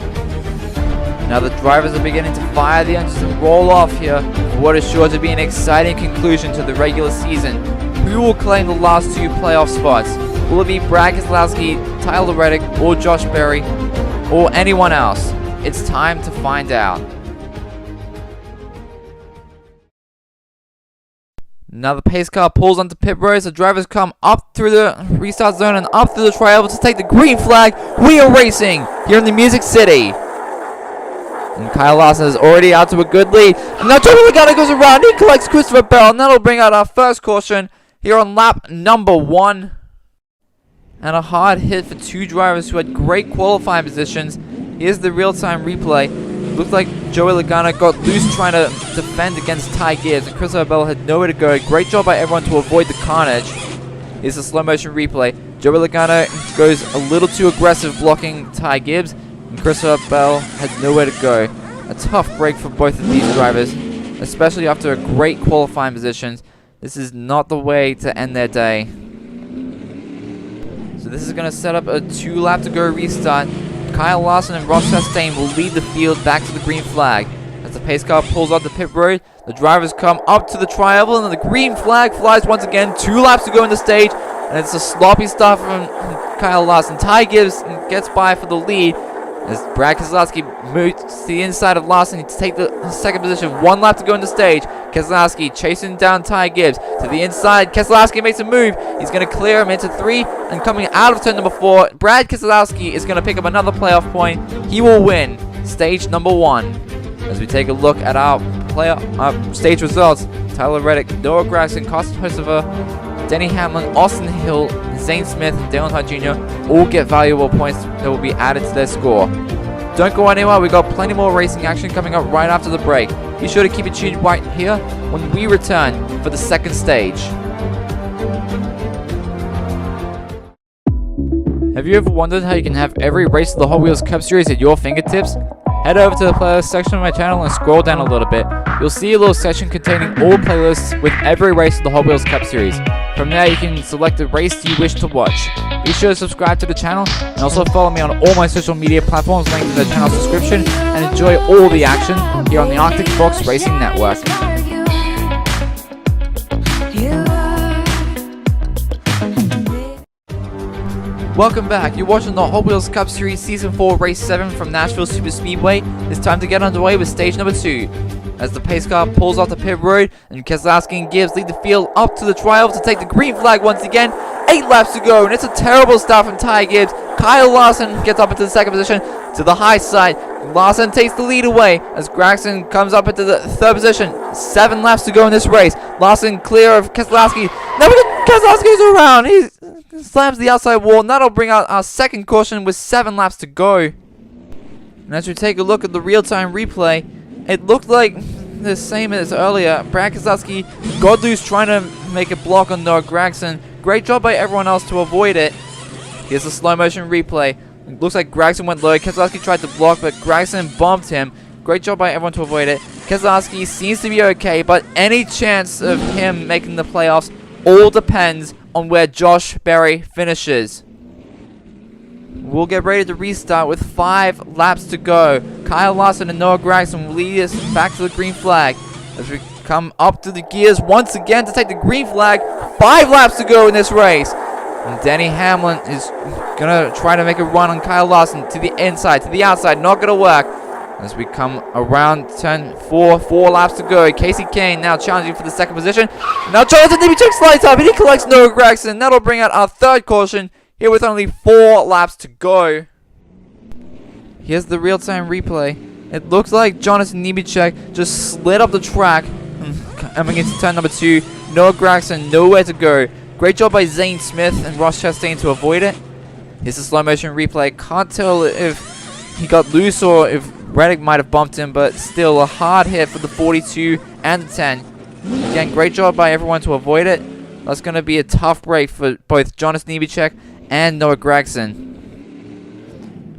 Now the drivers are beginning to fire the engines and roll off here for what is sure to be an exciting conclusion to the regular season. Who will claim the last 2 playoff spots? Will it be Brad Keselowski, Tyler Reddick, or Josh Berry, or anyone else? It's time to find out. Now the pace car pulls onto pit roads. The drivers come up through the restart zone and up through the tri-oval to take the green flag. We are racing here in the Music City. And Kyle Larson is already out to a good lead. And now Joey Logano goes around. He collects Christopher Bell. And that'll bring out our first caution here on lap number 1. And a hard hit for 2 drivers who had great qualifying positions. Here's the real-time replay. Looked like Joey Logano got loose trying to defend against Ty Gibbs, and Christopher Bell had nowhere to go. Great job by everyone to avoid the carnage. Here's a slow-motion replay. Joey Logano goes a little too aggressive blocking Ty Gibbs, and Christopher Bell had nowhere to go. A tough break for both of these drivers, especially after a great qualifying positions. This is not the way to end their day. So this is going to set up a 2-lap to go restart. Kyle Larson and Ross Chastain will lead the field back to the green flag. As the pace car pulls off the pit road, the drivers come up to the tri-oval and the green flag flies once again. 2 laps to go in the stage, and it's a sloppy start from Kyle Larson. Ty Gibbs gets by for the lead as Brad Keselowski moves to the inside of Larson to take the 2nd position. 1 lap to go in the stage. Keselowski chasing down Ty Gibbs to the inside. Keselowski makes a move. He's going to clear him into 3, and coming out of turn number 4, Brad Keselowski is going to pick up another playoff point. He will win stage number 1. As we take a look at our stage results, Tyler Reddick, Noah Gragson, Carson Hocevar, Denny Hamlin, Austin Hill, Zane Smith, and Dale Hunt Jr. all get valuable points that will be added to their score. Don't go anywhere, we got plenty more racing action coming up right after the break. Be sure to keep it tuned right here when we return for the 2nd stage. Have you ever wondered how you can have every race of the Hot Wheels Cup Series at your fingertips? Head over to the playlist section of my channel and scroll down a little bit. You'll see a little section containing all playlists with every race of the Hot Wheels Cup Series. From there, you can select the race you wish to watch. Be sure to subscribe to the channel and also follow me on all my social media platforms linked in the channel's description, and enjoy all the action here on the Arctic Fox Racing Network. Welcome back. You're watching the Hot Wheels Cup Series Season 4 Race 7 from Nashville Super Speedway. It's time to get underway with stage number 2. As the pace car pulls off the pit road, and Keselowski and Gibbs lead the field up to the tri-oval to take the green flag once again. 8 laps to go, and it's a terrible start from Ty Gibbs. Kyle Larson gets up into the 2nd position to the high side. Larson takes the lead away as Gragson comes up into the third position. 7 laps to go in this race. Larson clear of Keselowski. Now Keselowski's around. He slams the outside wall, and that'll bring out our second caution with 7 laps to go. And as we take a look at the real-time replay, it looked like the same as earlier. Brad Keselowski got loose trying to make a block on Noah Gragson. Great job by everyone else to avoid it. Here's a slow motion replay. It looks like Gragson went low. Keselowski tried to block, but Gragson bumped him. Great job by everyone to avoid it. Keselowski seems to be okay, but any chance of him making the playoffs all depends on where Josh Berry finishes. We'll get ready to restart with 5 laps to go. Kyle Larson and Noah Gragson will lead us back to the green flag as we come up to the gears once again to take the green flag. 5 laps to go in this race. And Denny Hamlin is going to try to make a run on Kyle Larson to the inside, to the outside. Not going to work. As we come around turn 4, 4 laps to go. Casey Kane now challenging for the second position. Now Jonathan Nemechek slides up and he collects Noah Gragson. That'll bring out our third caution here with only 4 laps to go. Here's the real-time replay. It looks like Jonathan Nemechek just slid up the track. Coming into turn number 2. Noah Gragson nowhere to go. Great job by Zane Smith and Ross Chastain to avoid it. Here's a slow motion replay. Can't tell if he got loose or if Reddick might have bumped him, but still a hard hit for the 42 and the 10. Again, great job by everyone to avoid it. That's going to be a tough break for both Jonathan Nemechek and Noah Gragson.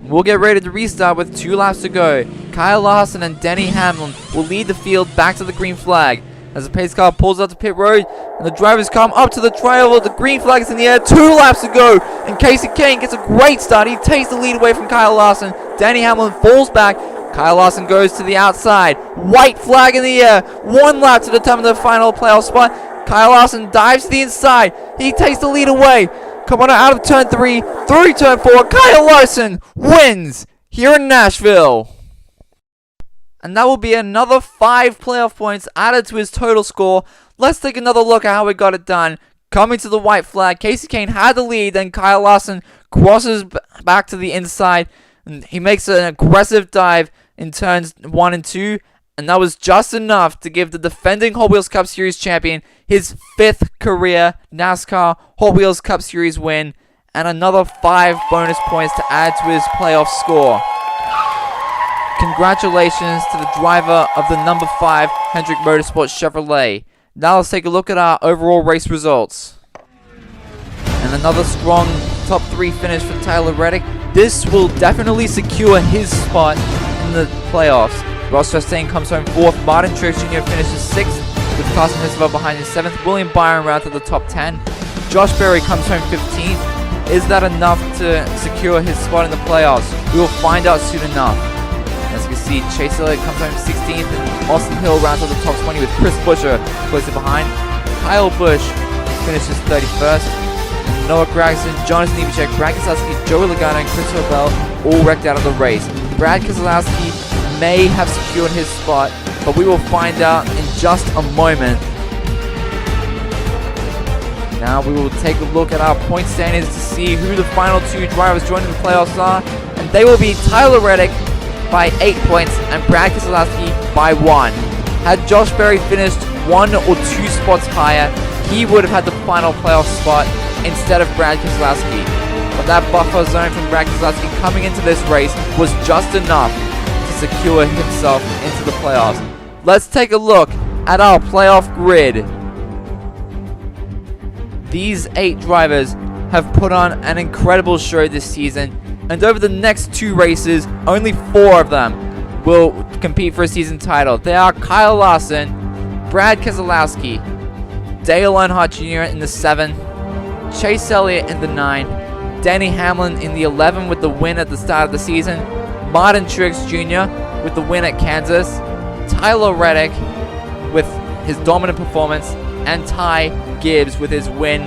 We'll get ready to restart with 2 laps to go. Kyle Larson and Denny Hamlin will lead the field back to the green flag. As the pace car pulls out to pit road and the drivers come up to the trail, the green flag is in the air. 2 laps to go. And Casey Kane gets a great start. He takes the lead away from Kyle Larson. Denny Hamlin falls back. Kyle Larson goes to the outside. White flag in the air. 1 lap to determine the final playoff spot. Kyle Larson dives to the inside. He takes the lead away. Come on out of turn 3, through turn 4. Kyle Larson wins here in Nashville. And that will be another 5 playoff points added to his total score. Let's take another look at how we got it done. Coming to the white flag, Casey Kane had the lead, then Kyle Larson crosses back to the inside. And he makes an aggressive dive in turns 1 and 2. And that was just enough to give the defending Hot Wheels Cup Series champion his 5th career NASCAR Hot Wheels Cup Series win. And another 5 bonus points to add to his playoff score. Congratulations to the driver of the number 5 Hendrick Motorsports Chevrolet. Now let's take a look at our overall race results. And another strong top 3 finish for Tyler Reddick. This will definitely secure his spot in the playoffs. Ross Chastain comes home 4th. Martin Truex Jr. finishes 6th with Carson Hocevar behind him 7th. William Byron round to the top 10. Josh Berry comes home 15th. Is that enough to secure his spot in the playoffs? We will find out soon enough. As you can see, Chase Elliott comes home 16th and Austin Hill rounds out the top 20 with Chris Buescher closely behind. Kyle Busch finishes 31st. And Noah Gragson, Jonathan Nemechek, Brad Keselowski, Joey Logano, and Chris Hobell all wrecked out of the race. Brad Keselowski may have secured his spot, but we will find out in just a moment. Now we will take a look at our point standings to see who the final 2 drivers joining the playoffs are. And they will be Tyler Reddick by 8 points and Brad Keselowski by 1. Had Josh Berry finished 1 or 2 spots higher, he would have had the final playoff spot instead of Brad Keselowski. But that buffer zone from Brad Keselowski coming into this race was just enough to secure himself into the playoffs. Let's take a look at our playoff grid. These 8 drivers have put on an incredible show this season, and over the next 2 races, only 4 of them will compete for a season title. They are Kyle Larson, Brad Keselowski, Dale Earnhardt Jr. in the 7, Chase Elliott in the 9, Denny Hamlin in the 11 with the win at the start of the season, Martin Truex Jr. with the win at Kansas, Tyler Reddick with his dominant performance, and Ty Gibbs with his win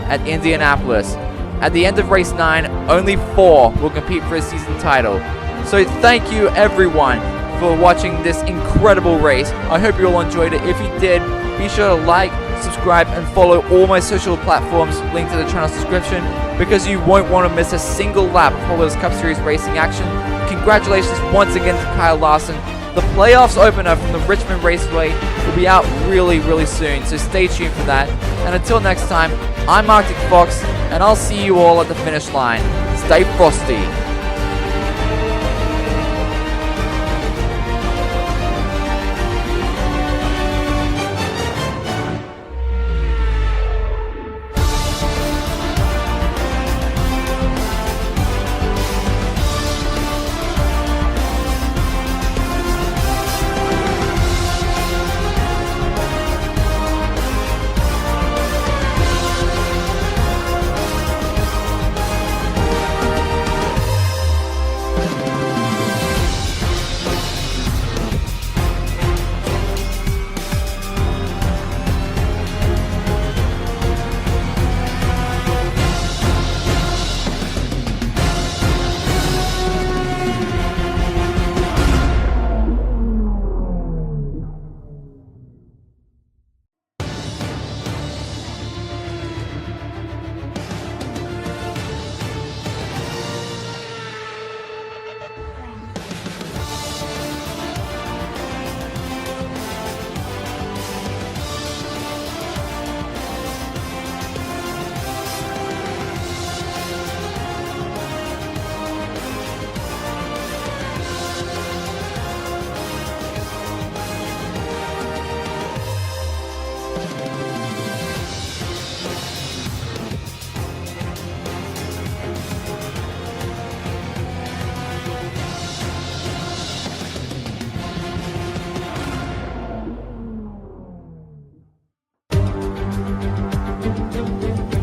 at Indianapolis. At the end of race 9, only 4 will compete for a season title. So thank you everyone for watching this incredible race. I hope you all enjoyed it. If you did, be sure to like, subscribe, and follow all my social platforms linked to the channel's description, because you won't want to miss a single lap of Hot Wheels Cup Series racing action. congratulations once again to Kyle Larson. The playoffs opener from the Richmond Raceway will be out really, really soon, so stay tuned for that. And until next time, I'm Arctic Fox, and I'll see you all at the finish line. Stay frosty.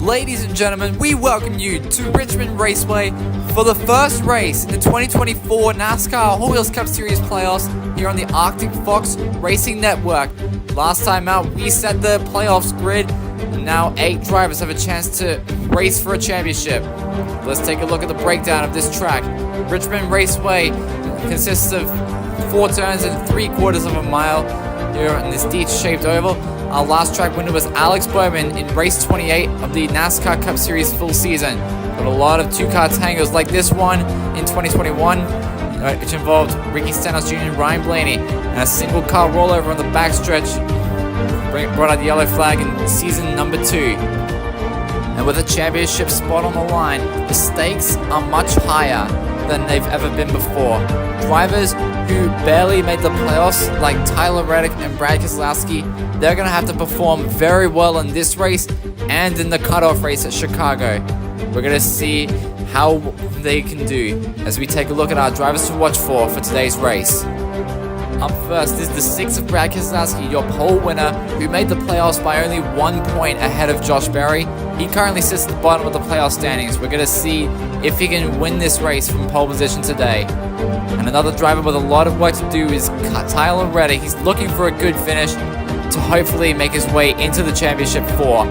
Ladies and gentlemen, we welcome you to Richmond Raceway for the first race in the 2024 NASCAR Hot Wheels Cup Series playoffs here on the Arctic Fox Racing Network. Last time out, we set the playoffs grid, and now 8 drivers have a chance to race for a championship. Let's take a look at the breakdown of this track. Richmond Raceway consists of 4 turns and 3/4 of a mile here in this D-shaped oval. Our last track winner was Alex Bowman in race 28 of the NASCAR Cup Series full season. But a lot of 2-car tangos like this one in 2021, which involved Ricky Stenhouse Jr. and Ryan Blaney, and a single car rollover on the backstretch brought out the yellow flag in season number 2. And with a championship spot on the line, the stakes are much higher than they've ever been before. Drivers who barely made the playoffs, like Tyler Reddick and Brad Keselowski, they're going to have to perform very well in this race and in the cutoff race at Chicago. We're going to see how they can do as we take a look at our drivers to watch for today's race. Up first is the 6 of Brad Keselowski, your pole winner, who made the playoffs by only 1 point ahead of Josh Berry. He currently sits at the bottom of the playoff standings. We're going to see if he can win this race from pole position today. And another driver with a lot of work to do is Tyler Reddick. He's looking for a good finish to hopefully make his way into the championship 4.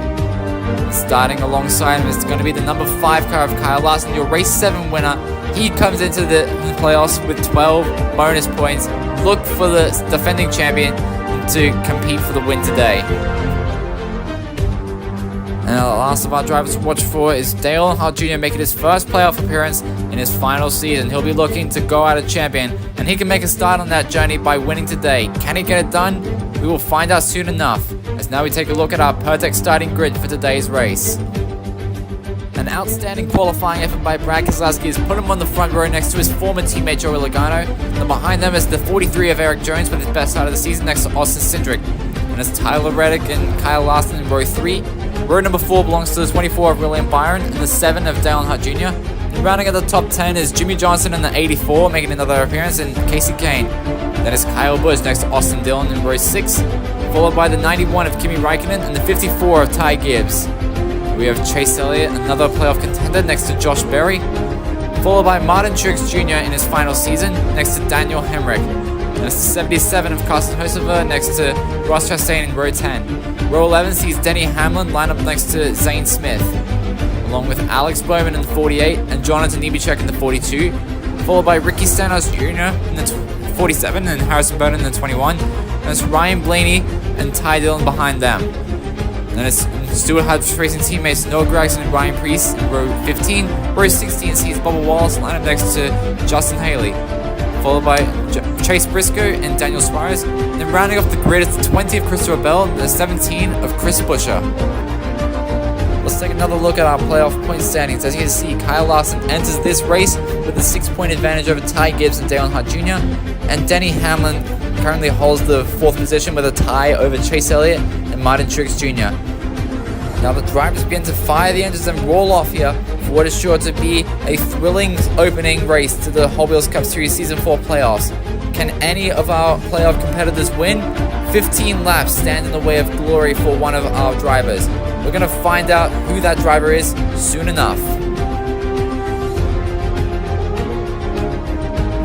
Starting alongside him is going to be the number 5 car of Kyle Larson, your race 7 winner. He comes into the playoffs with 12 bonus points. Look for the defending champion to compete for the win today. And the last of our drivers to watch for is Dale Earnhardt Jr. making his first playoff appearance in his final season. He'll be looking to go out a champion, and he can make a start on that journey by winning today. Can he get it done? We will find out soon enough, as now we take a look at our perfect starting grid for today's race. An outstanding qualifying effort by Brad Keselowski has put him on the front row next to his former teammate Joey Logano. And behind them is the 43 of Eric Jones with his best start of the season next to Austin Cindric. And it's Tyler Reddick and Kyle Larson in row 3. Row number 4 belongs to the 24 of William Byron and the 7 of Dale Earnhardt Jr. And rounding at the top 10 is Jimmy Johnson in the 84, making another appearance, and Casey Kane. Then is Kyle Busch next to Austin Dillon in row 6, followed by the 91 of Kimi Räikkönen and the 54 of Ty Gibbs. We have Chase Elliott, another playoff contender, next to Josh Berry, followed by Martin Truex Jr. in his final season, next to Daniel Hemrick. And it's the 77 of Carson Hocevar next to Ross Chastain in row 10. Row 11 sees Denny Hamlin line up next to Zane Smith, along with Alex Bowman in the 48 and Jonathan Nemechek in the 42, followed by Ricky Stenhouse Jr. in the 47 and Harrison Burton in the 21. And it's Ryan Blaney and Ty Dillon behind them. Then it's Stewart Haas Racing teammates Noah Gragson and Ryan Preece in row 15. Row 16 sees Bubba Wallace line up next to Justin Haley. followed by Chase Briscoe and Daniel Suarez. Then rounding off the grid is the 20 of Christopher Bell and the 17 of Chris Buescher. Let's take another look at our playoff point standings. As you can see, Kyle Larson enters this race with a 6-point advantage over Ty Gibbs and Dale Earnhardt Jr. And Denny Hamlin currently holds the 4th position with a tie over Chase Elliott and Martin Truex Jr. Now the drivers begin to fire the engines and roll off here for what is sure to be a thrilling opening race to the Hot Wheels Cup Series Season 4 playoffs. Can any of our playoff competitors win? 15 laps stand in the way of glory for one of our drivers. We're going to find out who that driver is soon enough.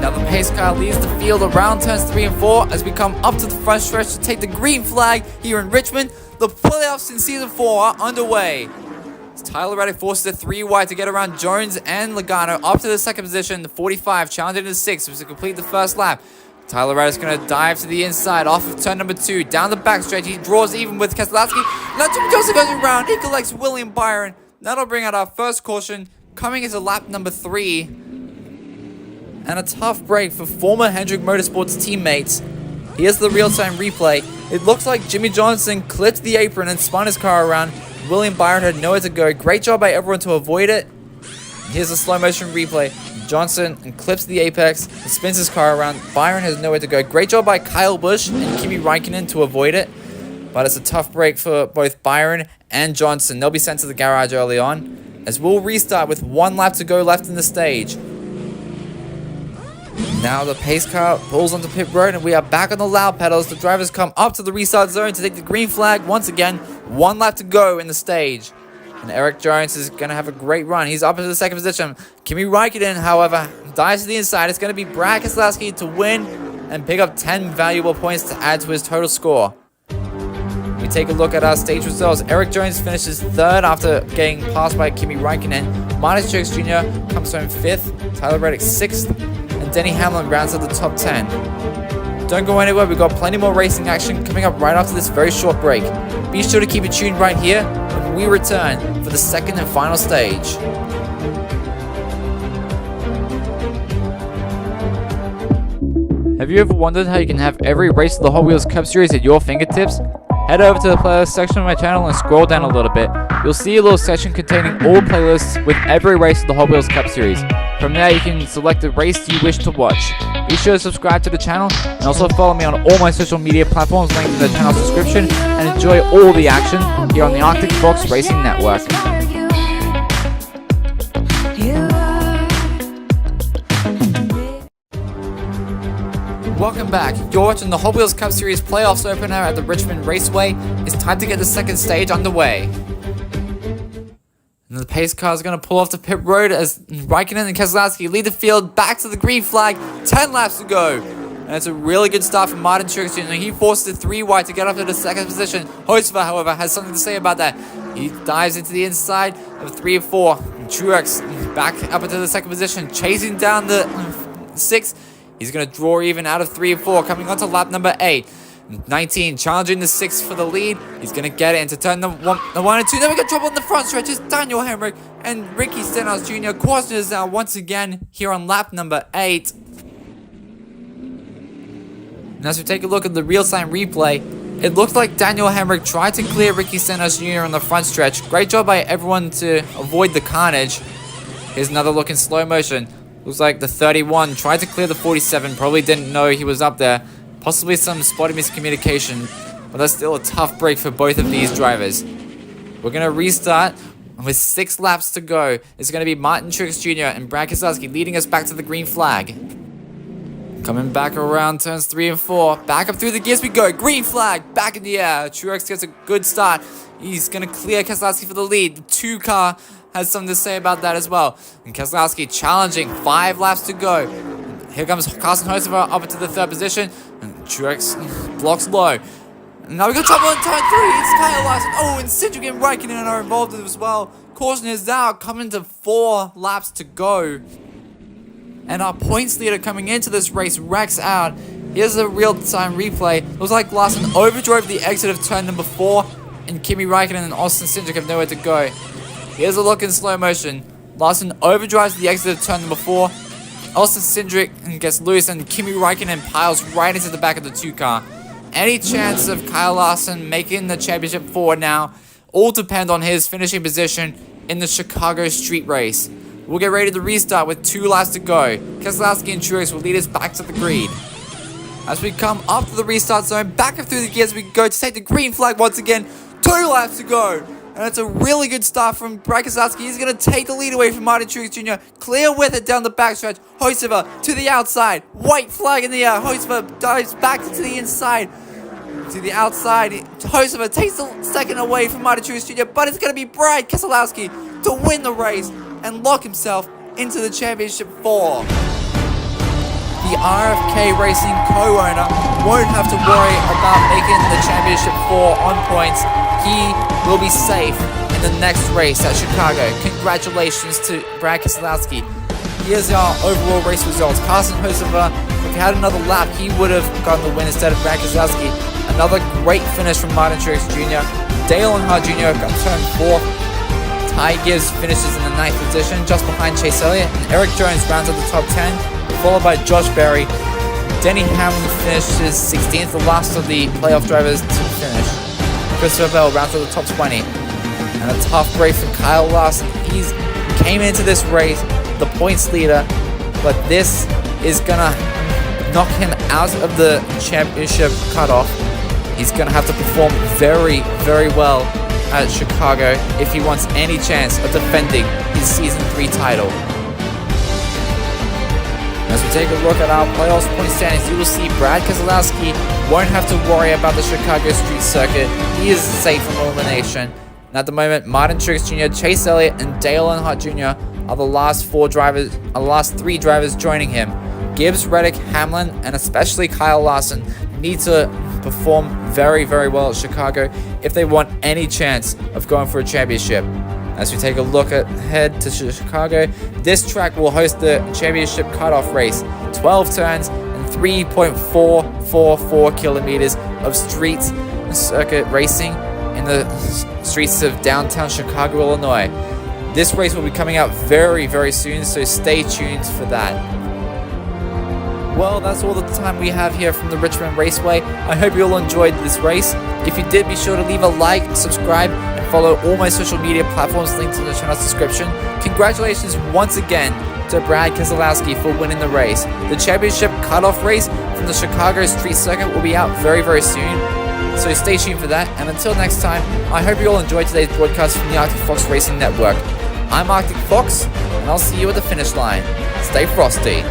Now the pace car leads the field around turns 3 and 4 as we come up to the front stretch to take the green flag here in Richmond. The playoffs in Season 4 are underway. Tyler Reddick forces a 3 wide to get around Jones and Logano up to the 2nd position. The 45 challenging the 6th to complete the first lap. Tyler Reddick's going to dive to the inside off of turn number 2. Down the backstretch, he draws even with Keselowski. Now Jimmy Johnson goes around. He collects William Byron. That'll bring out our first caution coming into lap number 3. And a tough break for former Hendrick Motorsports teammates. Here's the real-time replay. It looks like Jimmy Johnson clipped the apron and spun his car around. William Byron had nowhere to go. Great job by everyone to avoid it. Here's a slow-motion replay. Johnson clips the apex and spins his car around. Byron has nowhere to go. Great job by Kyle Busch and Kimi Räikkönen to avoid it. But it's a tough break for both Byron and Johnson. They'll be sent to the garage early on, as we'll restart with 1 lap to go left in the stage. Now the pace car pulls onto pit road and we are back on the loud pedals. The drivers come up to the restart zone to take the green flag once again. 1 lap to go in the stage. And Eric Jones is going to have a great run. He's up into the 2nd position. Kimi Räikkönen, however, dives to the inside. It's going to be Brad Keselowski to win and pick up 10 valuable points to add to his total score. We take a look at our stage results. Eric Jones finishes 3rd after getting passed by Kimi Räikkönen. Martin Truex Jr. comes home 5th. Tyler Reddick 6th. And Denny Hamlin rounds out the top 10. Don't go anywhere, we've got plenty more racing action coming up right after this very short break. Be sure to keep it tuned right here when we return for the 2nd and final stage. Have you ever wondered how you can have every race of the Hot Wheels Cup Series at your fingertips? Head over to the playlist section of my channel and scroll down a little bit. You'll see a little section containing all playlists with every race of the Hot Wheels Cup Series. From there, you can select the race you wish to watch. Be sure to subscribe to the channel and also follow me on all my social media platforms linked in the channel's description and enjoy all the action here on the Arctic Fox Racing Network. Welcome back. You're watching the Hot Wheels Cup Series playoffs opener at the Richmond Raceway. It's time to get the 2nd stage underway. And the pace car is going to pull off the pit road as Räikkönen and Keselowski lead the field back to the green flag. 10 laps to go. And it's a really good start from Martin Truex Jr. He forced the 3 wide to get up to the 2nd position. Hocevar, however, has something to say about that. He dives into the inside of 3 and 4. And Truex back up into the 2nd position, chasing down the 6th. He's going to draw even out of 3 and 4, coming on to lap number 8. 19, challenging the 6th for the lead. He's going to get it into turn number 1 and 2. Then we got trouble on the front stretch. It's Daniel Hemrick and Ricky Stenhouse Jr. Cautioners now once again here on lap number 8. And as we take a look at the real-time replay, it looked like Daniel Hemrick tried to clear Ricky Stenhouse Jr. on the front stretch. Great job by everyone to avoid the carnage. Here's another look in slow motion. Looks like the 31 tried to clear the 47, probably didn't know he was up there. Possibly some spotty miscommunication, but that's still a tough break for both of these drivers. We're going to restart with 6 laps to go. It's going to be Martin Truex Jr. and Brad Keselowski leading us back to the green flag. Coming back around turns 3 and 4. Back up through the gears we go. Green flag, back in the air. Truex gets a good start. He's going to clear Keselowski for the lead. The 2 car has something to say about that as well. And Keselowski challenging, 5 laps to go. Here comes Carson Hocevar up into the 3rd position. And Truex blocks low. And now we got trouble in turn 3. It's Kyle Larson. Oh, and Cindric and Räikkönen are involved as well. Caution is out, coming to 4 laps to go. And our points leader coming into this race wrecks out. Here's a real-time replay. Looks like Larson overdrove the exit of turn number 4. And Kimi Räikkönen and Austin Cindric have nowhere to go. Here's a look in slow motion. Larson overdrives the exit of turn number 4. Austin Cindric gets loose and Kimi Räikkönen piles right into the back of the 2 car. Any chance of Kyle Larson making the championship forward now all depend on his finishing position in the Chicago street race. We'll get ready to restart with 2 laps to go. Keselowski and Truex will lead us back to the grid. As we come up to the restart zone, back up through the gears we go to take the green flag once again. 2 laps to go. And it's a really good start from Brad Keselowski. He's going to take the lead away from Martin Truex Jr. Clear with it down the backstretch. Hocevar to the outside. White flag in the air. Hocevar dives back to the inside. To the outside. Hocevar takes the second away from Martin Truex Jr. But it's going to be Brad Keselowski to win the race and lock himself into the championship 4. The RFK Racing co-owner won't have to worry about making the championship 4 on points. He will be safe in the next race at Chicago. Congratulations to Brad Keselowski. Here's our overall race results. Carson Hocevar, if he had another lap, he would have gotten the win instead of Brad Keselowski. Another great finish from Martin Truex Jr. Dale Earnhardt Jr. got turned 4th. Ty Gibbs finishes in the 9th position, just behind Chase Elliott. And Eric Jones rounds out the top 10, followed by Josh Berry. Denny Hamlin finishes 16th, the last of the playoff drivers to finish. Christopher Bell rounds out the top 20. And a tough break from Kyle Larson. He came into this race the points leader, but this is gonna knock him out of the championship cutoff. He's gonna have to perform very, very well at Chicago if he wants any chance of defending his Season 3 title. As we take a look at our playoffs point standings, you will see Brad Keselowski won't have to worry about the Chicago street circuit. He is safe from elimination. And at the moment, Martin Truex Jr., Chase Elliott, and Dale Earnhardt Jr. are the last 3 drivers joining him. Gibbs, Reddick, Hamlin, and especially Kyle Larson need to perform very, very well at Chicago if they want any chance of going for a championship. As we take a look ahead to Chicago, this track will host the championship cutoff race. 12 turns and 3.444 kilometers of street circuit racing in the streets of downtown Chicago, Illinois. This race will be coming out very, very soon, so stay tuned for that. Well, that's all the time we have here from the Richmond Raceway. I hope you all enjoyed this race. If you did, be sure to leave a like, subscribe, and follow all my social media platforms linked in the channel's description. Congratulations once again to Brad Keselowski for winning the race. The championship cutoff race from the Chicago street circuit will be out very, very soon. So stay tuned for that. And until next time, I hope you all enjoyed today's broadcast from the Arctic Fox Racing Network. I'm Arctic Fox, and I'll see you at the finish line. Stay frosty.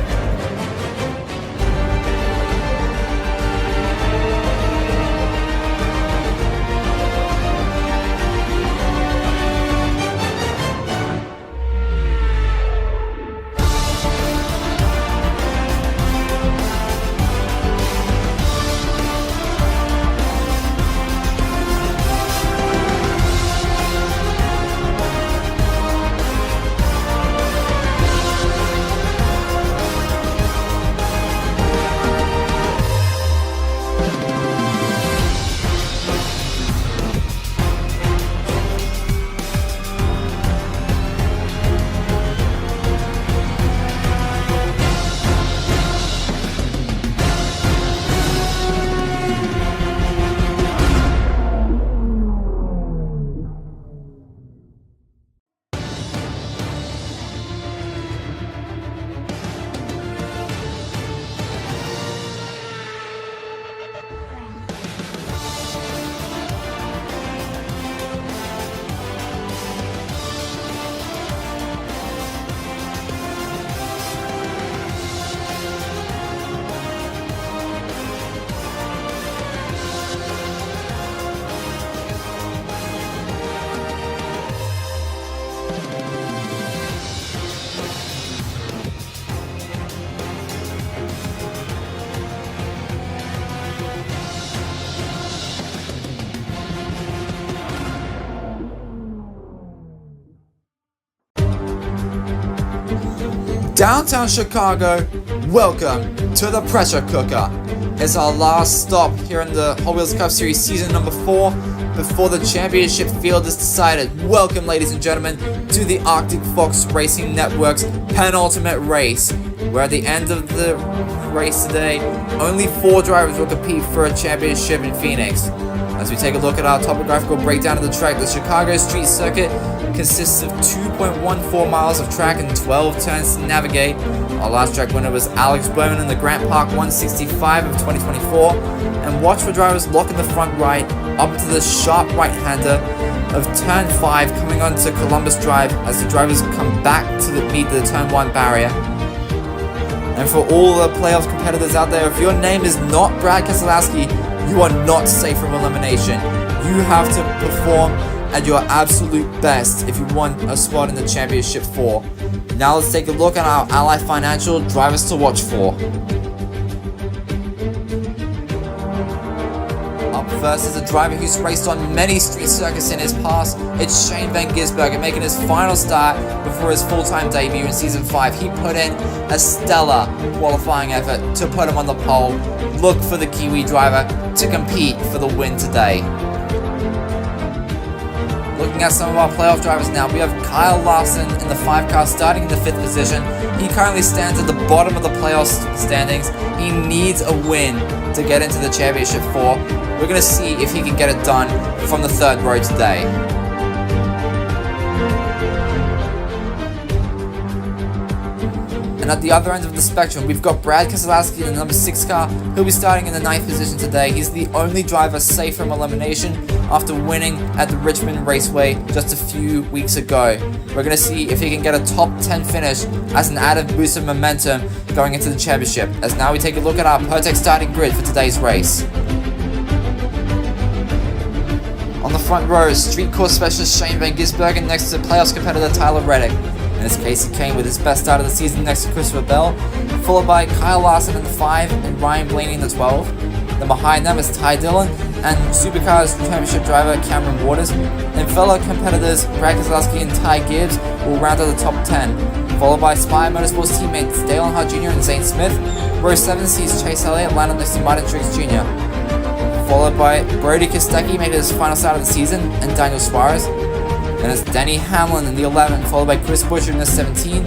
Downtown Chicago, welcome to the Pressure Cooker. It's our last stop here in the Hot Wheels Cup Series Season number 4 before the championship field is decided. Welcome, ladies and gentlemen, to the Arctic Fox Racing Network's penultimate race. Where at the end of the race today, only 4 drivers will compete for a championship in Phoenix. As we take a look at our topographical breakdown of the track, the Chicago Street Circuit consists of 2.14 miles of track and 12 turns to navigate. Our last track winner was Alex Bowman in the Grant Park 165 of 2024. And watch for drivers locking the front right up to the sharp right-hander of turn 5 coming onto Columbus Drive as the drivers come back to meet the turn 1 barrier. And for all the playoff competitors out there, if your name is not Brad Keselowski, you are not safe from elimination. You have to perform at your absolute best if you want a spot in the Championship 4. Now let's take a look at our Ally Financial drivers to watch for. Up first is a driver who's raced on many street circuits in his past. It's Shane Van Gisbergen making his final start before his full-time debut in Season 5. He put in a stellar qualifying effort to put him on the pole. Look for the Kiwi driver to compete for the win today. Looking at some of our playoff drivers now, we have Kyle Larson in the 5 car starting in the 5th position. He currently stands at the bottom of the playoff standings. He needs a win to get into the Championship 4. We're going to see if he can get it done from the 3rd row today. And at the other end of the spectrum, we've got Brad Keselowski in the number 6 car. He'll be starting in the 9th position today. He's the only driver safe from elimination after winning at the Richmond Raceway just a few weeks ago. We're going to see if he can get a top 10 finish as an added boost of momentum going into the championship. As now we take a look at our Pertec starting grid for today's race. On the front row, street course specialist Shane Van Gisbergen next to playoffs competitor Tyler Reddick. And it's Casey Kane with his best start of the season next to Christopher Bell, followed by Kyle Larson in the 5 and Ryan Blaney in the 12. Then behind them is Ty Dillon and Supercars Championship driver Cameron Waters. Then fellow competitors Brad Keselowski and Ty Gibbs will round out the top 10, followed by Spire Motorsports teammates Dale Earnhardt Jr. and Zane Smith. Row 7 sees Chase Elliott land up next to Martin Truex Jr., followed by Brody Kostecki making his final start of the season and Daniel Suarez. Then it's Denny Hamlin in the 11, followed by Chris Buescher in the 17,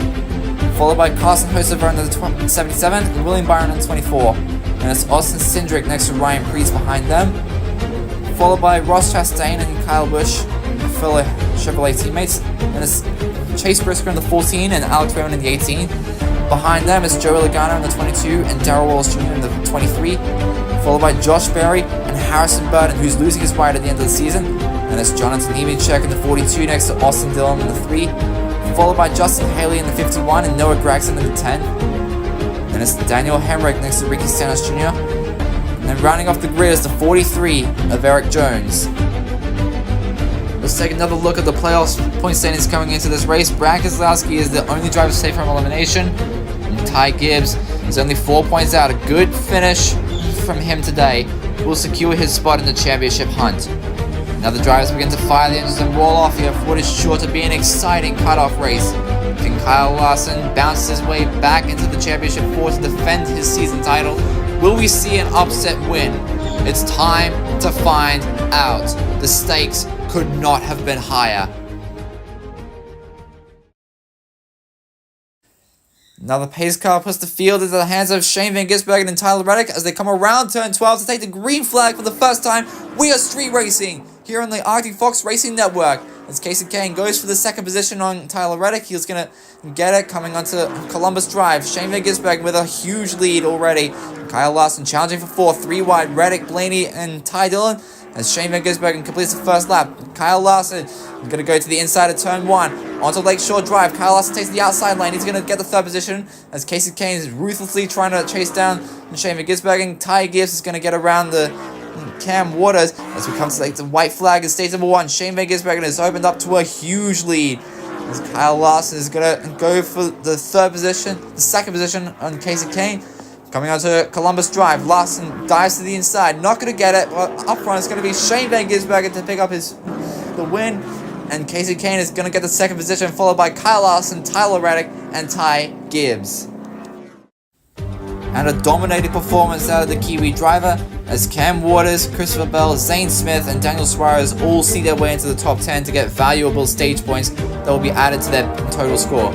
followed by Carson Hocevar in the 77 and William Byron in the 24. And it's Austin Cindric next to Ryan Preece behind them, followed by Ross Chastain and Kyle Busch, fellow Chevrolet teammates. And it's Chase Briscoe in the 14 and Alex Bowman in the 18. Behind them is Joey Logano in the 22 and Darrell Wallace Jr. in the 23, followed by Josh Berry and Harrison Burton, who's losing his ride at the end of the season. And it's Jonathan Nemechek in the 42 next to Austin Dillon in the 3, followed by Justin Haley in the 51 and Noah Gragson in the 10. And it's Daniel Hemrick next to Ricky Stenhouse Jr. And then rounding off the grid is the 43 of Eric Jones. Let's take another look at the playoffs point standings coming into this race. Brad Keselowski is the only driver safe from elimination, and Ty Gibbs is only 4 points out. A good finish from him today will secure his spot in the championship hunt. Now the drivers begin to fire the engines and roll off here for what is sure to be an exciting cutoff race. Can Kyle Larson bounce his way back into the Championship 4 to defend his season title? Will we see an upset win? It's time to find out. The stakes could not have been higher. Now the pace car puts the field into the hands of Shane Van Gisbergen and Tyler Reddick as they come around turn 12 to take the green flag for the first time. We are street racing here on the Arctic Fox Racing Network. As Casey Kane goes for the 2nd position on Tyler Reddick, he's going to get it coming onto Columbus Drive. Shane Van Gisbergen with a huge lead already. Kyle Larson challenging for 4th, 3 wide. Reddick, Blaney, and Ty Dillon as Shane Van Gisbergen completes the first lap. Kyle Larson going to go to the inside of turn 1 onto Lakeshore Drive. Kyle Larson takes the outside lane. He's going to get the 3rd position as Casey Kane is ruthlessly trying to chase down Shane Van Gisbergen. Ty Gibbs is going to get around the Cam Waters as we come to the white flag in stage number 1. Shane Van Gisbergen has opened up to a huge lead as Kyle Larson is going to go for the 3rd position, the 2nd position on Casey Kane. Coming onto Columbus Drive, Larson dives to the inside, not going to get it, but up front it's going to be Shane Van Gisbergen to pick up the win, and Casey Kane is going to get the 2nd position, followed by Kyle Larson, Tyler Reddick, and Ty Gibbs. And a dominating performance out of the Kiwi driver as Cam Waters, Christopher Bell, Zane Smith, and Daniel Suarez all see their way into the top 10 to get valuable stage points that will be added to their total score.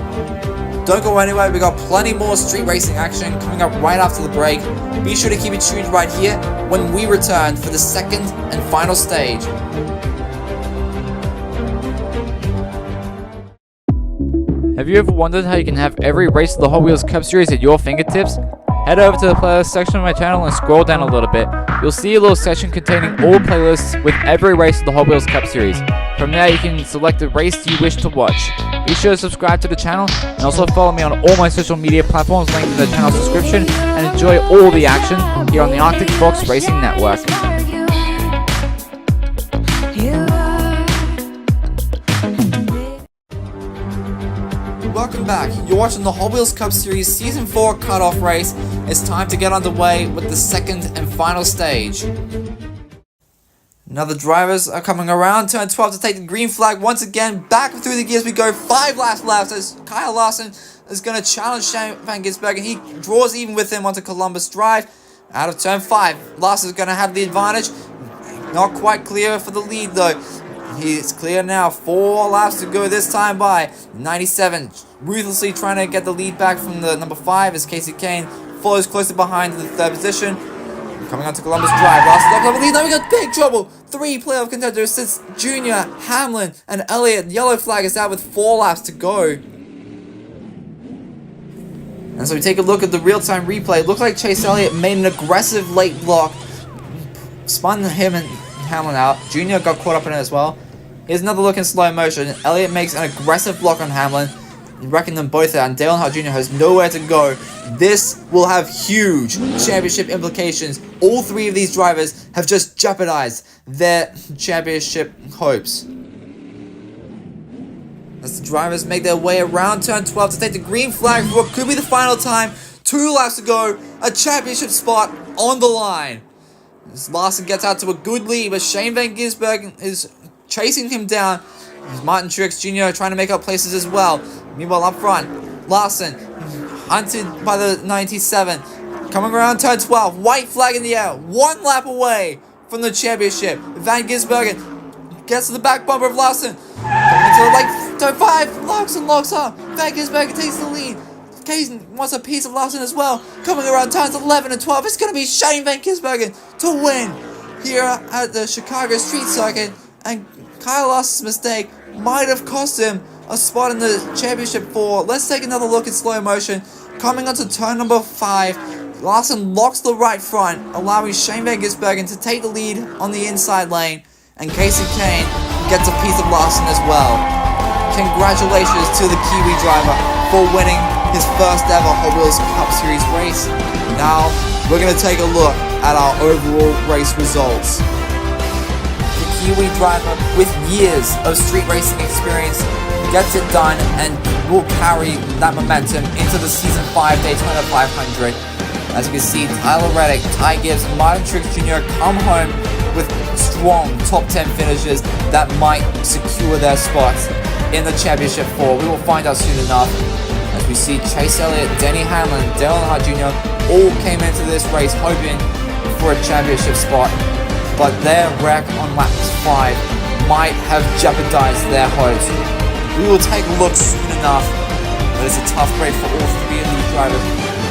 Don't go anywhere, we got plenty more street racing action coming up right after the break. Be sure to keep it tuned right here when we return for the second and final stage. Have you ever wondered how you can have every race of the Hot Wheels Cup Series at your fingertips? Head over to the playlist section of my channel and scroll down a little bit. You'll see a little section containing all playlists with every race of the Hot Wheels Cup Series. From there, you can select the race you wish to watch. Be sure to subscribe to the channel and also follow me on all my social media platforms linked in the channel's description, and enjoy all the action here on the Arctic Fox Racing Network. Welcome back. You're watching the Hot Wheels Cup Series Season 4 cutoff race. It's time to get underway with the second and final stage. Now the drivers are coming around turn 12 to take the green flag once again. Back through the gears we go. 5 laps as Kyle Larson is going to challenge Shane Van Gisbergen. He draws even with him onto Columbus Drive. Out of turn 5, Larson is going to have the advantage. Not quite clear for the lead though. He's clear now. 4 laps to go this time by 97. Ruthlessly trying to get the lead back from the number 5 as Casey Kane follows closer behind in the 3rd position. Coming on to Columbus Drive. Last stop level lead. Now we got big trouble. 3 playoff contenders since Junior, Hamlin, and Elliott. Yellow flag is out with 4 laps to go. And so we take a look at the real-time replay. It looks like Chase Elliott made an aggressive late block. Spun him and Hamlin out. Junior got caught up in it as well. Here's another look in slow motion. Elliott makes an aggressive block on Hamlin, wrecking them both out, and Dale Earnhardt Jr. has nowhere to go. This will have huge championship implications. All 3 of these drivers have just jeopardized their championship hopes. As the drivers make their way around turn 12 to take the green flag for what could be the final time. 2 laps to go, a championship spot on the line. As Larson gets out to a good lead, but Shane Van Gisbergen is chasing him down. There's Martin Truex Jr. trying to make up places as well. Meanwhile, up front, Larson hunted by the 97. Coming around turn 12, white flag in the air, 1 lap away from the championship. Van Gisbergen gets to the back bumper of Larson. Coming into turn 5, locks up. Van Gisbergen takes the lead. Casey wants a piece of Larson as well. Coming around turns 11 and 12, it's going to be Shane Van Gisbergen to win here at the Chicago Street Circuit. And Kyle Larson's mistake might have cost him a spot in the championship 4. Let's take another look in slow motion. Coming onto turn number 5, Larson locks the right front, allowing Shane Van Gisbergen to take the lead on the inside lane. And Casey Kane gets a piece of Larson as well. Congratulations to the Kiwi driver for winning his first ever Hot Wheels Cup Series race. Now we're going to take a look at our overall race results. The Kiwi driver with years of street racing experience gets it done and will carry that momentum into the Season 5 Daytona 500. As you can see, Tyler Reddick, Ty Gibbs, and Martin Truex Jr. come home with strong top 10 finishes that might secure their spots in the Championship 4. We will find out soon enough. As we see Chase Elliott, Denny Hamlin, Dale Earnhardt Jr. all came into this race hoping for a championship spot, but their wreck on lap 5 might have jeopardized their hopes. We will take a look soon enough, but it's a tough break for all 3 of these drivers.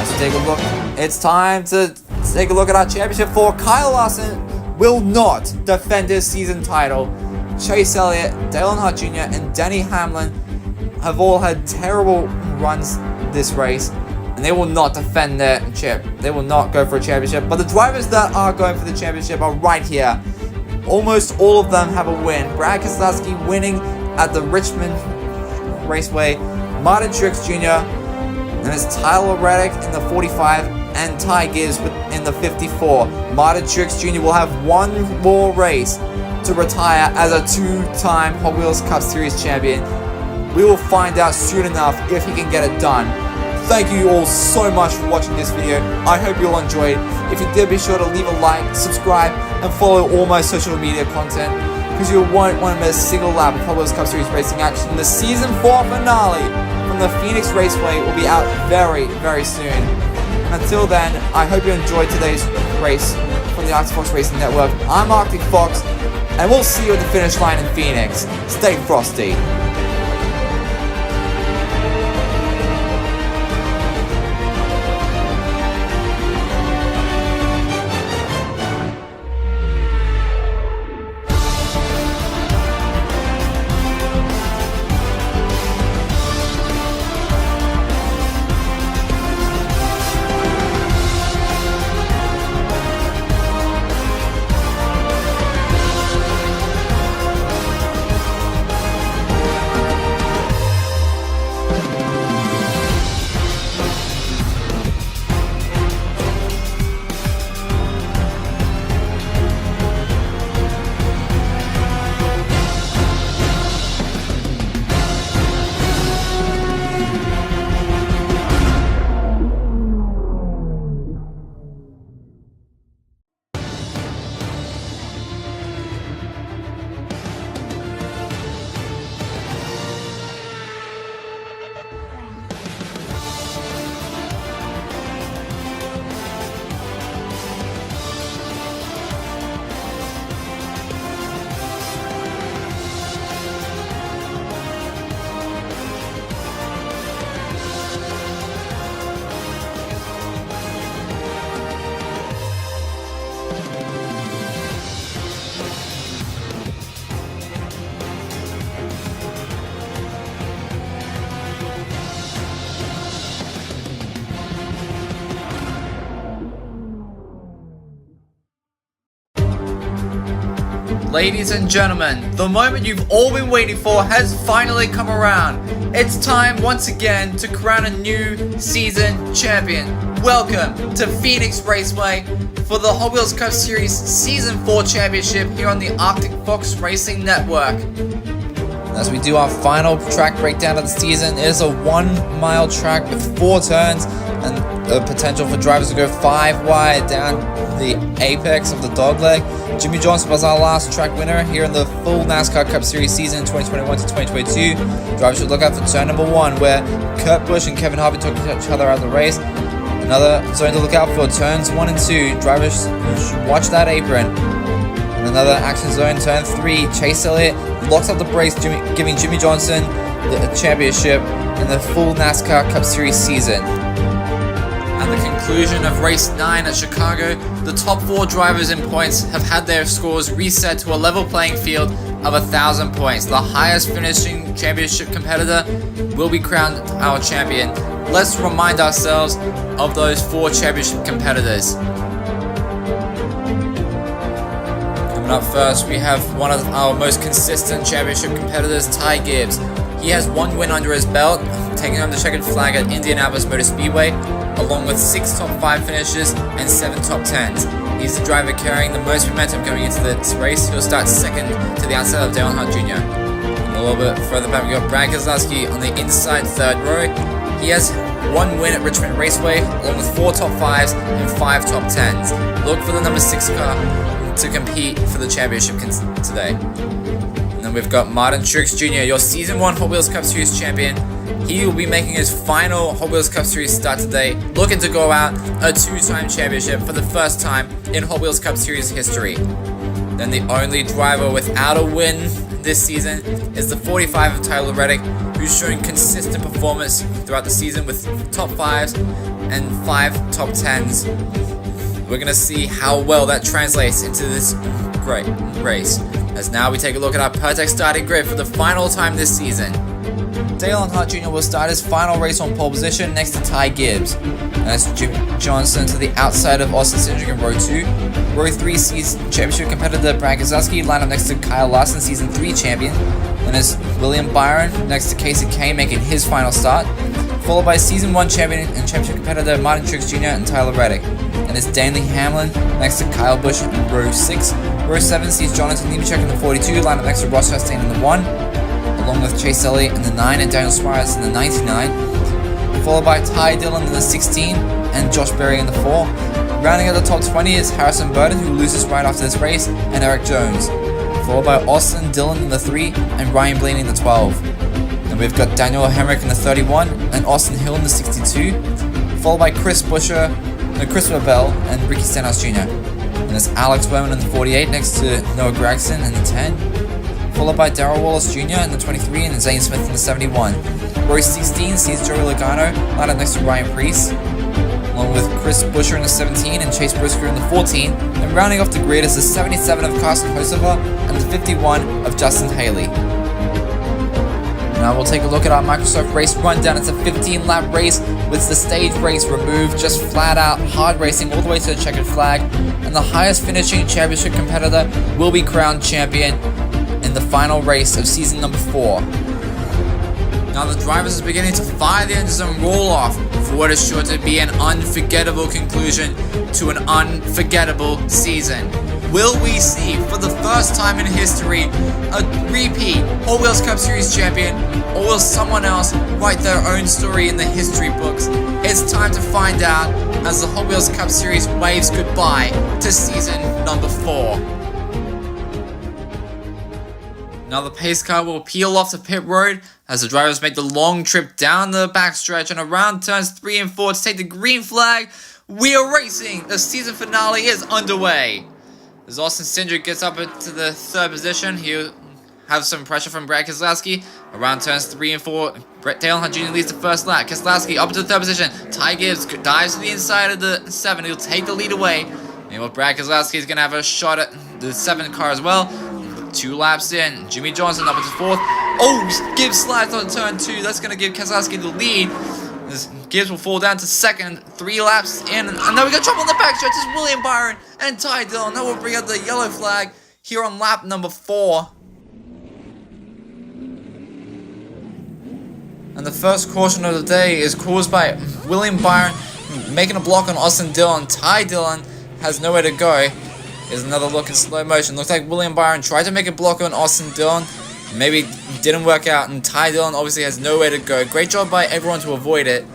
As we take a look, it's time to take a look at our Championship 4. Kyle Larson will not defend his season title. Chase Elliott, Dale Earnhardt Jr. and Denny Hamlin have all had terrible runs this race, and they will not defend their chip. They will not go for a championship, but the drivers that are going for the championship are right here. Almost all of them have a win. Brad Keselowski winning at the Richmond Raceway, Martin Truex Jr., and it's Tyler Reddick in the 45, and Ty Gibbs in the 54. Martin Truex Jr. will have 1 more race to retire as a 2-time Hot Wheels Cup Series champion. We will find out soon enough if he can get it done. Thank you all so much for watching this video. I hope you all enjoyed. If you did, be sure to leave a like, subscribe, and follow all my social media content, because you won't want to miss a single lap of Hot Wheels Cup Series racing action. The Season 4 finale from the Phoenix Raceway will be out very, very soon. And until then, I hope you enjoyed today's race from the Arctic Fox Racing Network. I'm Arctic Fox, and we'll see you at the finish line in Phoenix. Stay frosty. Ladies and gentlemen, the moment you've all been waiting for has finally come around. It's time once again to crown a new season champion. Welcome to Phoenix Raceway for the Hot Wheels Cup Series Season 4 Championship here on the Arctic Fox Racing Network. As we do our final track breakdown of the season, it is a 1 mile track with 4 turns and the potential for drivers to go 5 wide down the apex of the dogleg. Jimmie Johnson was our last track winner here in the full NASCAR Cup Series season 2021 to 2022. Drivers should look out for turn number 1, where Kurt Busch and Kevin Harvick took each other out of the race. Another zone to look out for, turns 1 and 2. Drivers should watch that apron. And another action zone, turn 3. Chase Elliott locks up the brakes, giving Jimmie Johnson the championship in the full NASCAR Cup Series season. At the conclusion of race 9 at Chicago, the top 4 drivers in points have had their scores reset to a level playing field of 1,000 points. The highest finishing championship competitor will be crowned our champion. Let's remind ourselves of those 4 championship competitors. Coming up first, we have one of our most consistent championship competitors, Ty Gibbs. He has 1 win under his belt, taking home the checkered flag at Indianapolis Motor Speedway, along with 6 top 5 finishes and 7 top 10s. He's the driver carrying the most momentum going into this race. He'll start second to the outside of Dale Earnhardt Jr. And a little bit further back, we got Brad Keselowski on the inside third row. He has 1 win at Richmond Raceway, along with 4 top 5s and 5 top 10s. Look for the number 6 car to compete for the championship today. And then we've got Martin Truex Jr., your Season 1 Hot Wheels Cup Series champion. He will be making his final Hot Wheels Cup Series start today, looking to go out a 2-time championship for the first time in Hot Wheels Cup Series history. Then the only driver without a win this season is the 45 of Tyler Reddick, who's showing consistent performance throughout the season with top 5s and 5 top 10s. We're going to see how well that translates into this great race. As now we take a look at our Pertex starting grid for the final time this season. Dale Earnhardt Jr. will start his final race on pole position next to Ty Gibbs. And that's Jimmie Johnson to the outside of Austin Cindric in row 2. Row 3 sees championship competitor Brad Keselowski line up next to Kyle Larson, Season 3 champion. And it's William Byron next to Casey Kane making his final start. Followed by Season 1 champion and championship competitor Martin Truex Jr. and Tyler Reddick. And it's Danley Hamlin next to Kyle Busch in row 6. Row 7 sees Jonathan Nemechek in the 42 line up next to Ross Chastain in the 1. Along with Chase Elliott in the 9 and Daniel Suarez in the 99, followed by Ty Dillon in the 16 and Josh Berry in the 4. Rounding out the top 20 is Harrison Burton, who loses right after this race, and Eric Jones, followed by Austin Dillon in the 3 and Ryan Blaney in the 12. And we've got Daniel Hemrick in the 31 and Austin Hill in the 62, followed by Christopher Bell and Ricky Stenhouse Jr. And it's Alex Bowman in the 48 next to Noah Gragson in the 10. Followed by Darrell Wallace Jr. in the 23 and Zane Smith in the 71. Row 16 sees Joey Logano lined up next to Ryan Preece, along with Chris Buescher in the 17 and Chase Briscoe in the 14. And rounding off the grid is the 77 of Carson Hocevar and the 51 of Justin Haley. Now we'll take a look at our Microsoft race rundown. It's a 15-lap race with the stage race removed, just flat out hard racing all the way to the checkered flag. And the highest finishing championship competitor will be crowned champion in the final race of season number 4. Now the drivers are beginning to fire the engines and roll off for what is sure to be an unforgettable conclusion to an unforgettable season. Will we see, for the first time in history, a repeat Hot Wheels Cup Series champion, or will someone else write their own story in the history books? It's time to find out as the Hot Wheels Cup Series waves goodbye to season number 4. Now the pace car will peel off the pit road as the drivers make the long trip down the backstretch and around turns 3 and 4 to take the green flag. We are racing! The season finale is underway. As Austin Cindric gets up into the 3rd position, he'll have some pressure from Brad Keselowski. Around turns 3 and 4, Dale Earnhardt Jr. leads the first lap. Keselowski up into the 3rd position. Ty Gibbs dives to the inside of the 7. He'll take the lead away. And Brad Keselowski is going to have a shot at the 7 car as well. 2 laps in, Jimmie Johnson up into 4th. Oh, Gibbs slides on turn 2. That's going to give Keselowski the lead. As Gibbs will fall down to 2nd, 3 laps in. And now we got trouble on the backstretch. It's William Byron and Ty Dillon. That will bring out the yellow flag. here on lap number 4. And the first caution of the day is caused by William Byron making a block on Austin Dillon. Ty Dillon has nowhere to go. Here's another look in slow motion. Looks like William Byron tried to make a block on Austin Dillon. Maybe didn't work out, and Ty Dillon obviously has nowhere to go. Great job by everyone to avoid it.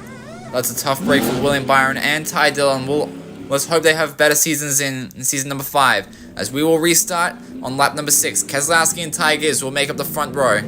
That's a tough break for William Byron and Ty Dillon. Let's hope they have better seasons in season number 5. As we will restart on lap number 6. Keselowski and Ty Gibbs will make up the front row.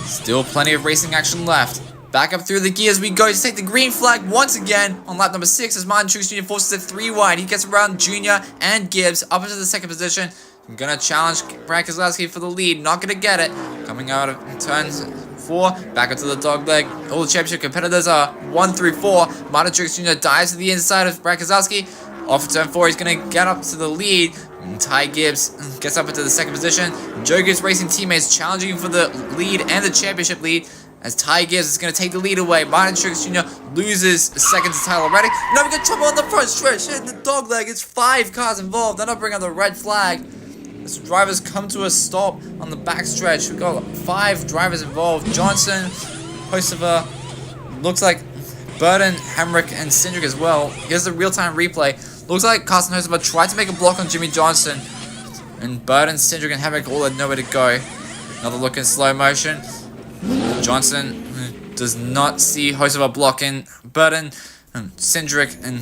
Still plenty of racing action left. Back up through the gears we go to take the green flag once again on lap number 6 as Martin Truex Jr. forces it 3 wide. He gets around Jr. and Gibbs up into the second position. I'm gonna challenge Brad Keselowski for the lead. Not gonna get it. Coming out of turn 4, back up to the dog leg. All the championship competitors are 1 through 4. Martin Truex Jr. dives to the inside of Brad Keselowski. Off of turn 4, he's gonna get up to the lead. And Ty Gibbs gets up into the second position. Joe Gibbs Racing teammates challenging for the lead and the championship lead. As Ty Gibbs is going to take the lead away. Martin Truex Jr. loses a second to Tyler Reddick. Now we got trouble on the front stretch. Hitting the dog leg. It's 5 cars involved. They're not bringing out the red flag. As drivers come to a stop on the back stretch. We've got 5 drivers involved. Johnson, Hocevar, looks like Burton, Hemrick, and Cindric as well. Here's the real-time replay. Looks like Carson Hocevar tried to make a block on Jimmy Johnson. And Burton, Cindric, and Hemrick all had nowhere to go. Another look in slow motion. Johnson does not see Hocevar blocking. Burton, Cindric, and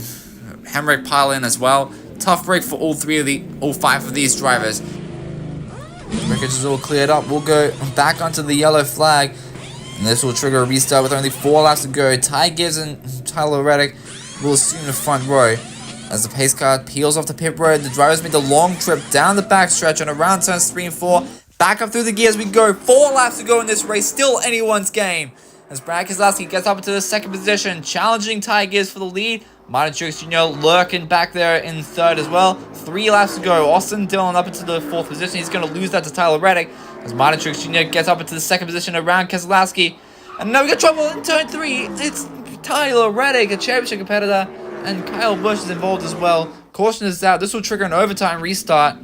Hemrick pile in as well. Tough break for all 5 of these drivers. Wreckage is all cleared up. We'll go back onto the yellow flag. And this will trigger a restart with only 4 laps to go. Ty Gibbs and Tyler Reddick will assume the front row. As the pace car peels off the pit road, the drivers make the long trip down the backstretch and around turns 3 and 4. Back up through the gears we go. 4 laps to go in this race. Still anyone's game. As Brad Keselowski gets up into the second position, challenging Ty Gibbs for the lead. Martin Truex Jr. lurking back there in third as well. 3 laps to go. Austin Dillon up into the 4th position. He's going to lose that to Tyler Reddick. As Martin Truex Jr. gets up into the second position around Keselowski. And now we got trouble in turn 3. It's Tyler Reddick, a championship competitor. And Kyle Busch is involved as well. Caution is out. This will trigger an overtime restart.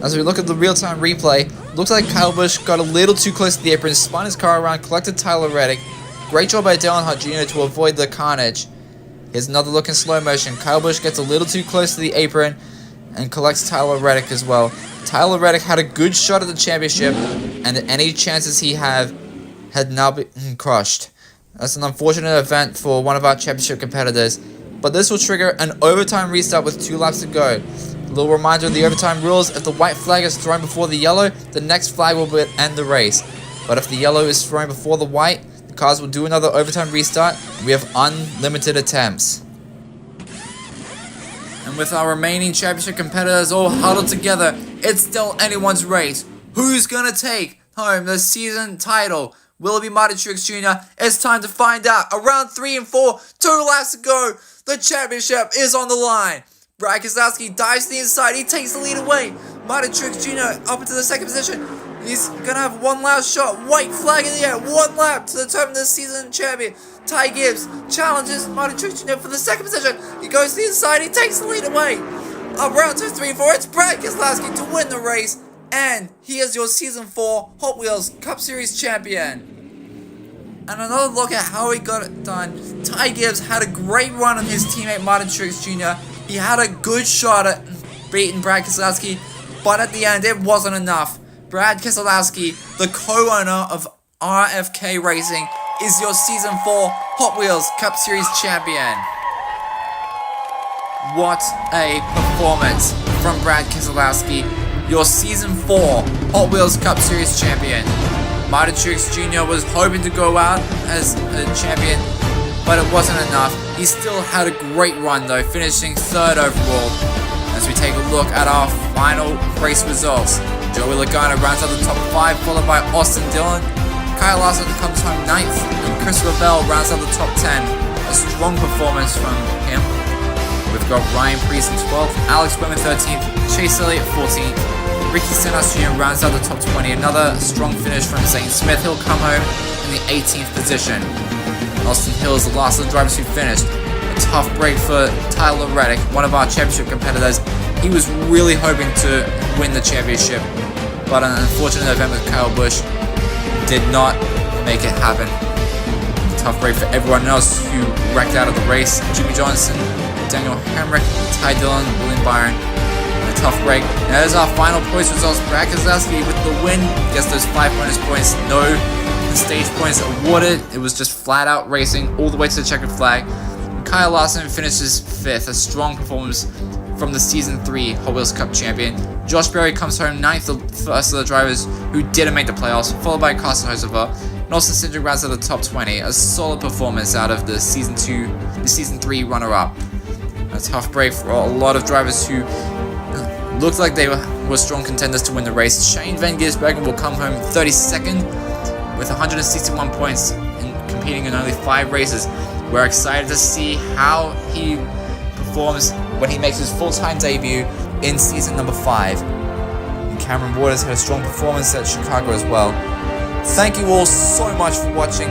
As we look at the real-time replay, looks like Kyle Busch got a little too close to the apron, spun his car around, collected Tyler Reddick. Great job by Dale Earnhardt Jr. to avoid the carnage. Here's another look in slow motion. Kyle Busch gets a little too close to the apron and collects Tyler Reddick as well. Tyler Reddick had a good shot at the championship, and any chances he had now been crushed. That's an unfortunate event for one of our championship competitors, but this will trigger an overtime restart with 2 laps to go. A little reminder of the overtime rules: if the white flag is thrown before the yellow, the next flag will end the race. But if the yellow is thrown before the white, the cars will do another overtime restart, and we have unlimited attempts. And with our remaining championship competitors all huddled together, it's still anyone's race. Who's gonna take home the season title? Will it be Martin Truex Jr.? It's time to find out. Around 3 and 4, 2 laps to go. The championship is on the line. Brad Keselowski dives to the inside. He takes the lead away. Martin Truex Jr. up into the second position. He's gonna have one last shot. White flag in the air. 1 lap to determine the season champion. Ty Gibbs challenges Martin Truex Jr. for the second position. He goes to the inside. He takes the lead away. Around 2, 3, 4. It's Brad Keselowski to win the race. And he is your Season 4 Hot Wheels Cup Series champion. And another look at how he got it done. Ty Gibbs had a great run on his teammate Martin Truex Jr. He had a good shot at beating Brad Keselowski, but at the end it wasn't enough. Brad Keselowski, the co-owner of RFK Racing, is your Season 4 Hot Wheels Cup Series champion. What a performance from Brad Keselowski, your Season 4 Hot Wheels Cup Series champion. Martin Truex Jr. was hoping to go out as a champion, but it wasn't enough. He still had a great run though, finishing 3rd overall. As we take a look at our final race results, Joey Logano rounds out the top 5, followed by Austin Dillon. Kyle Larson comes home 9th, and Christopher Bell rounds out the top 10. A strong performance from him. We've got Ryan Preece in 12th, Alex Bowman 13th, Chase Elliott 14th. Ricky Stenhouse Jr. rounds out the top 20. Another strong finish from Zane Smith. He'll come home in the 18th position. Austin Hill is the last of the drivers who finished. A tough break for Tyler Reddick, one of our championship competitors. He was really hoping to win the championship, but an unfortunate event with Kyle Busch did not make it happen. A tough break for everyone else who wrecked out of the race. Jimmy Johnson, Daniel Hemrick, Ty Dillon, William Byron. A tough break. And there's our final points results. Brad Keselowski with the win gets those 5 bonus points. No stage points awarded. It was just flat out racing all the way to the checkered flag. And Kyle Larson finishes 5th. A strong performance from the Season 3 Hot Wheels Cup champion. Josh Berry comes home 9th, the first of the drivers who didn't make the playoffs, followed by Carson Hocevar. And Austin Cindric rounds out the top 20. A solid performance out of the Season 3 runner-up. A tough break for a lot of drivers who looked like they were strong contenders to win the race. Shane Van Gisbergen will come home 32nd with 161 points in competing in only 5 races. We're excited to see how he performs when he makes his full-time debut in season number 5. And Cameron Waters had a strong performance at Chicago as well. Thank you all so much for watching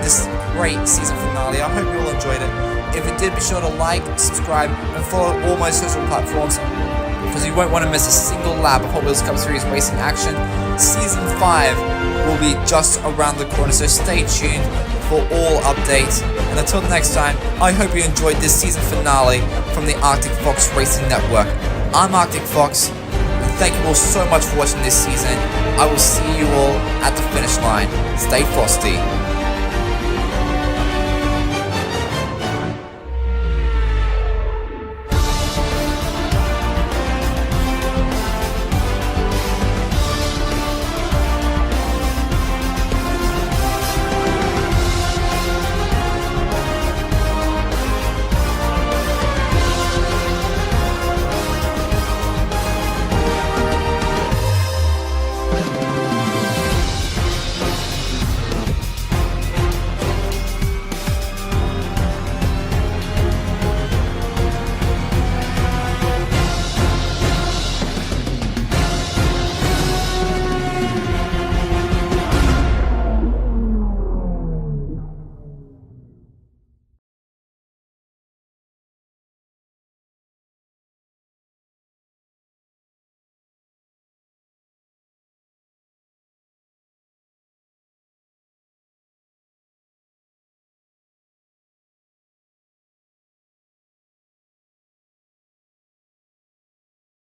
this great season finale. I hope you all enjoyed it. If it did, be sure to like, subscribe, and follow all my social platforms, because you won't want to miss a single lap of Hot Wheels Cup Series racing action. Season 5 will be just around the corner, so stay tuned for all updates. And until next time, I hope you enjoyed this season finale from the Arctic Fox Racing Network. I'm Arctic Fox, and thank you all so much for watching this season. I will see you all at the finish line. Stay frosty.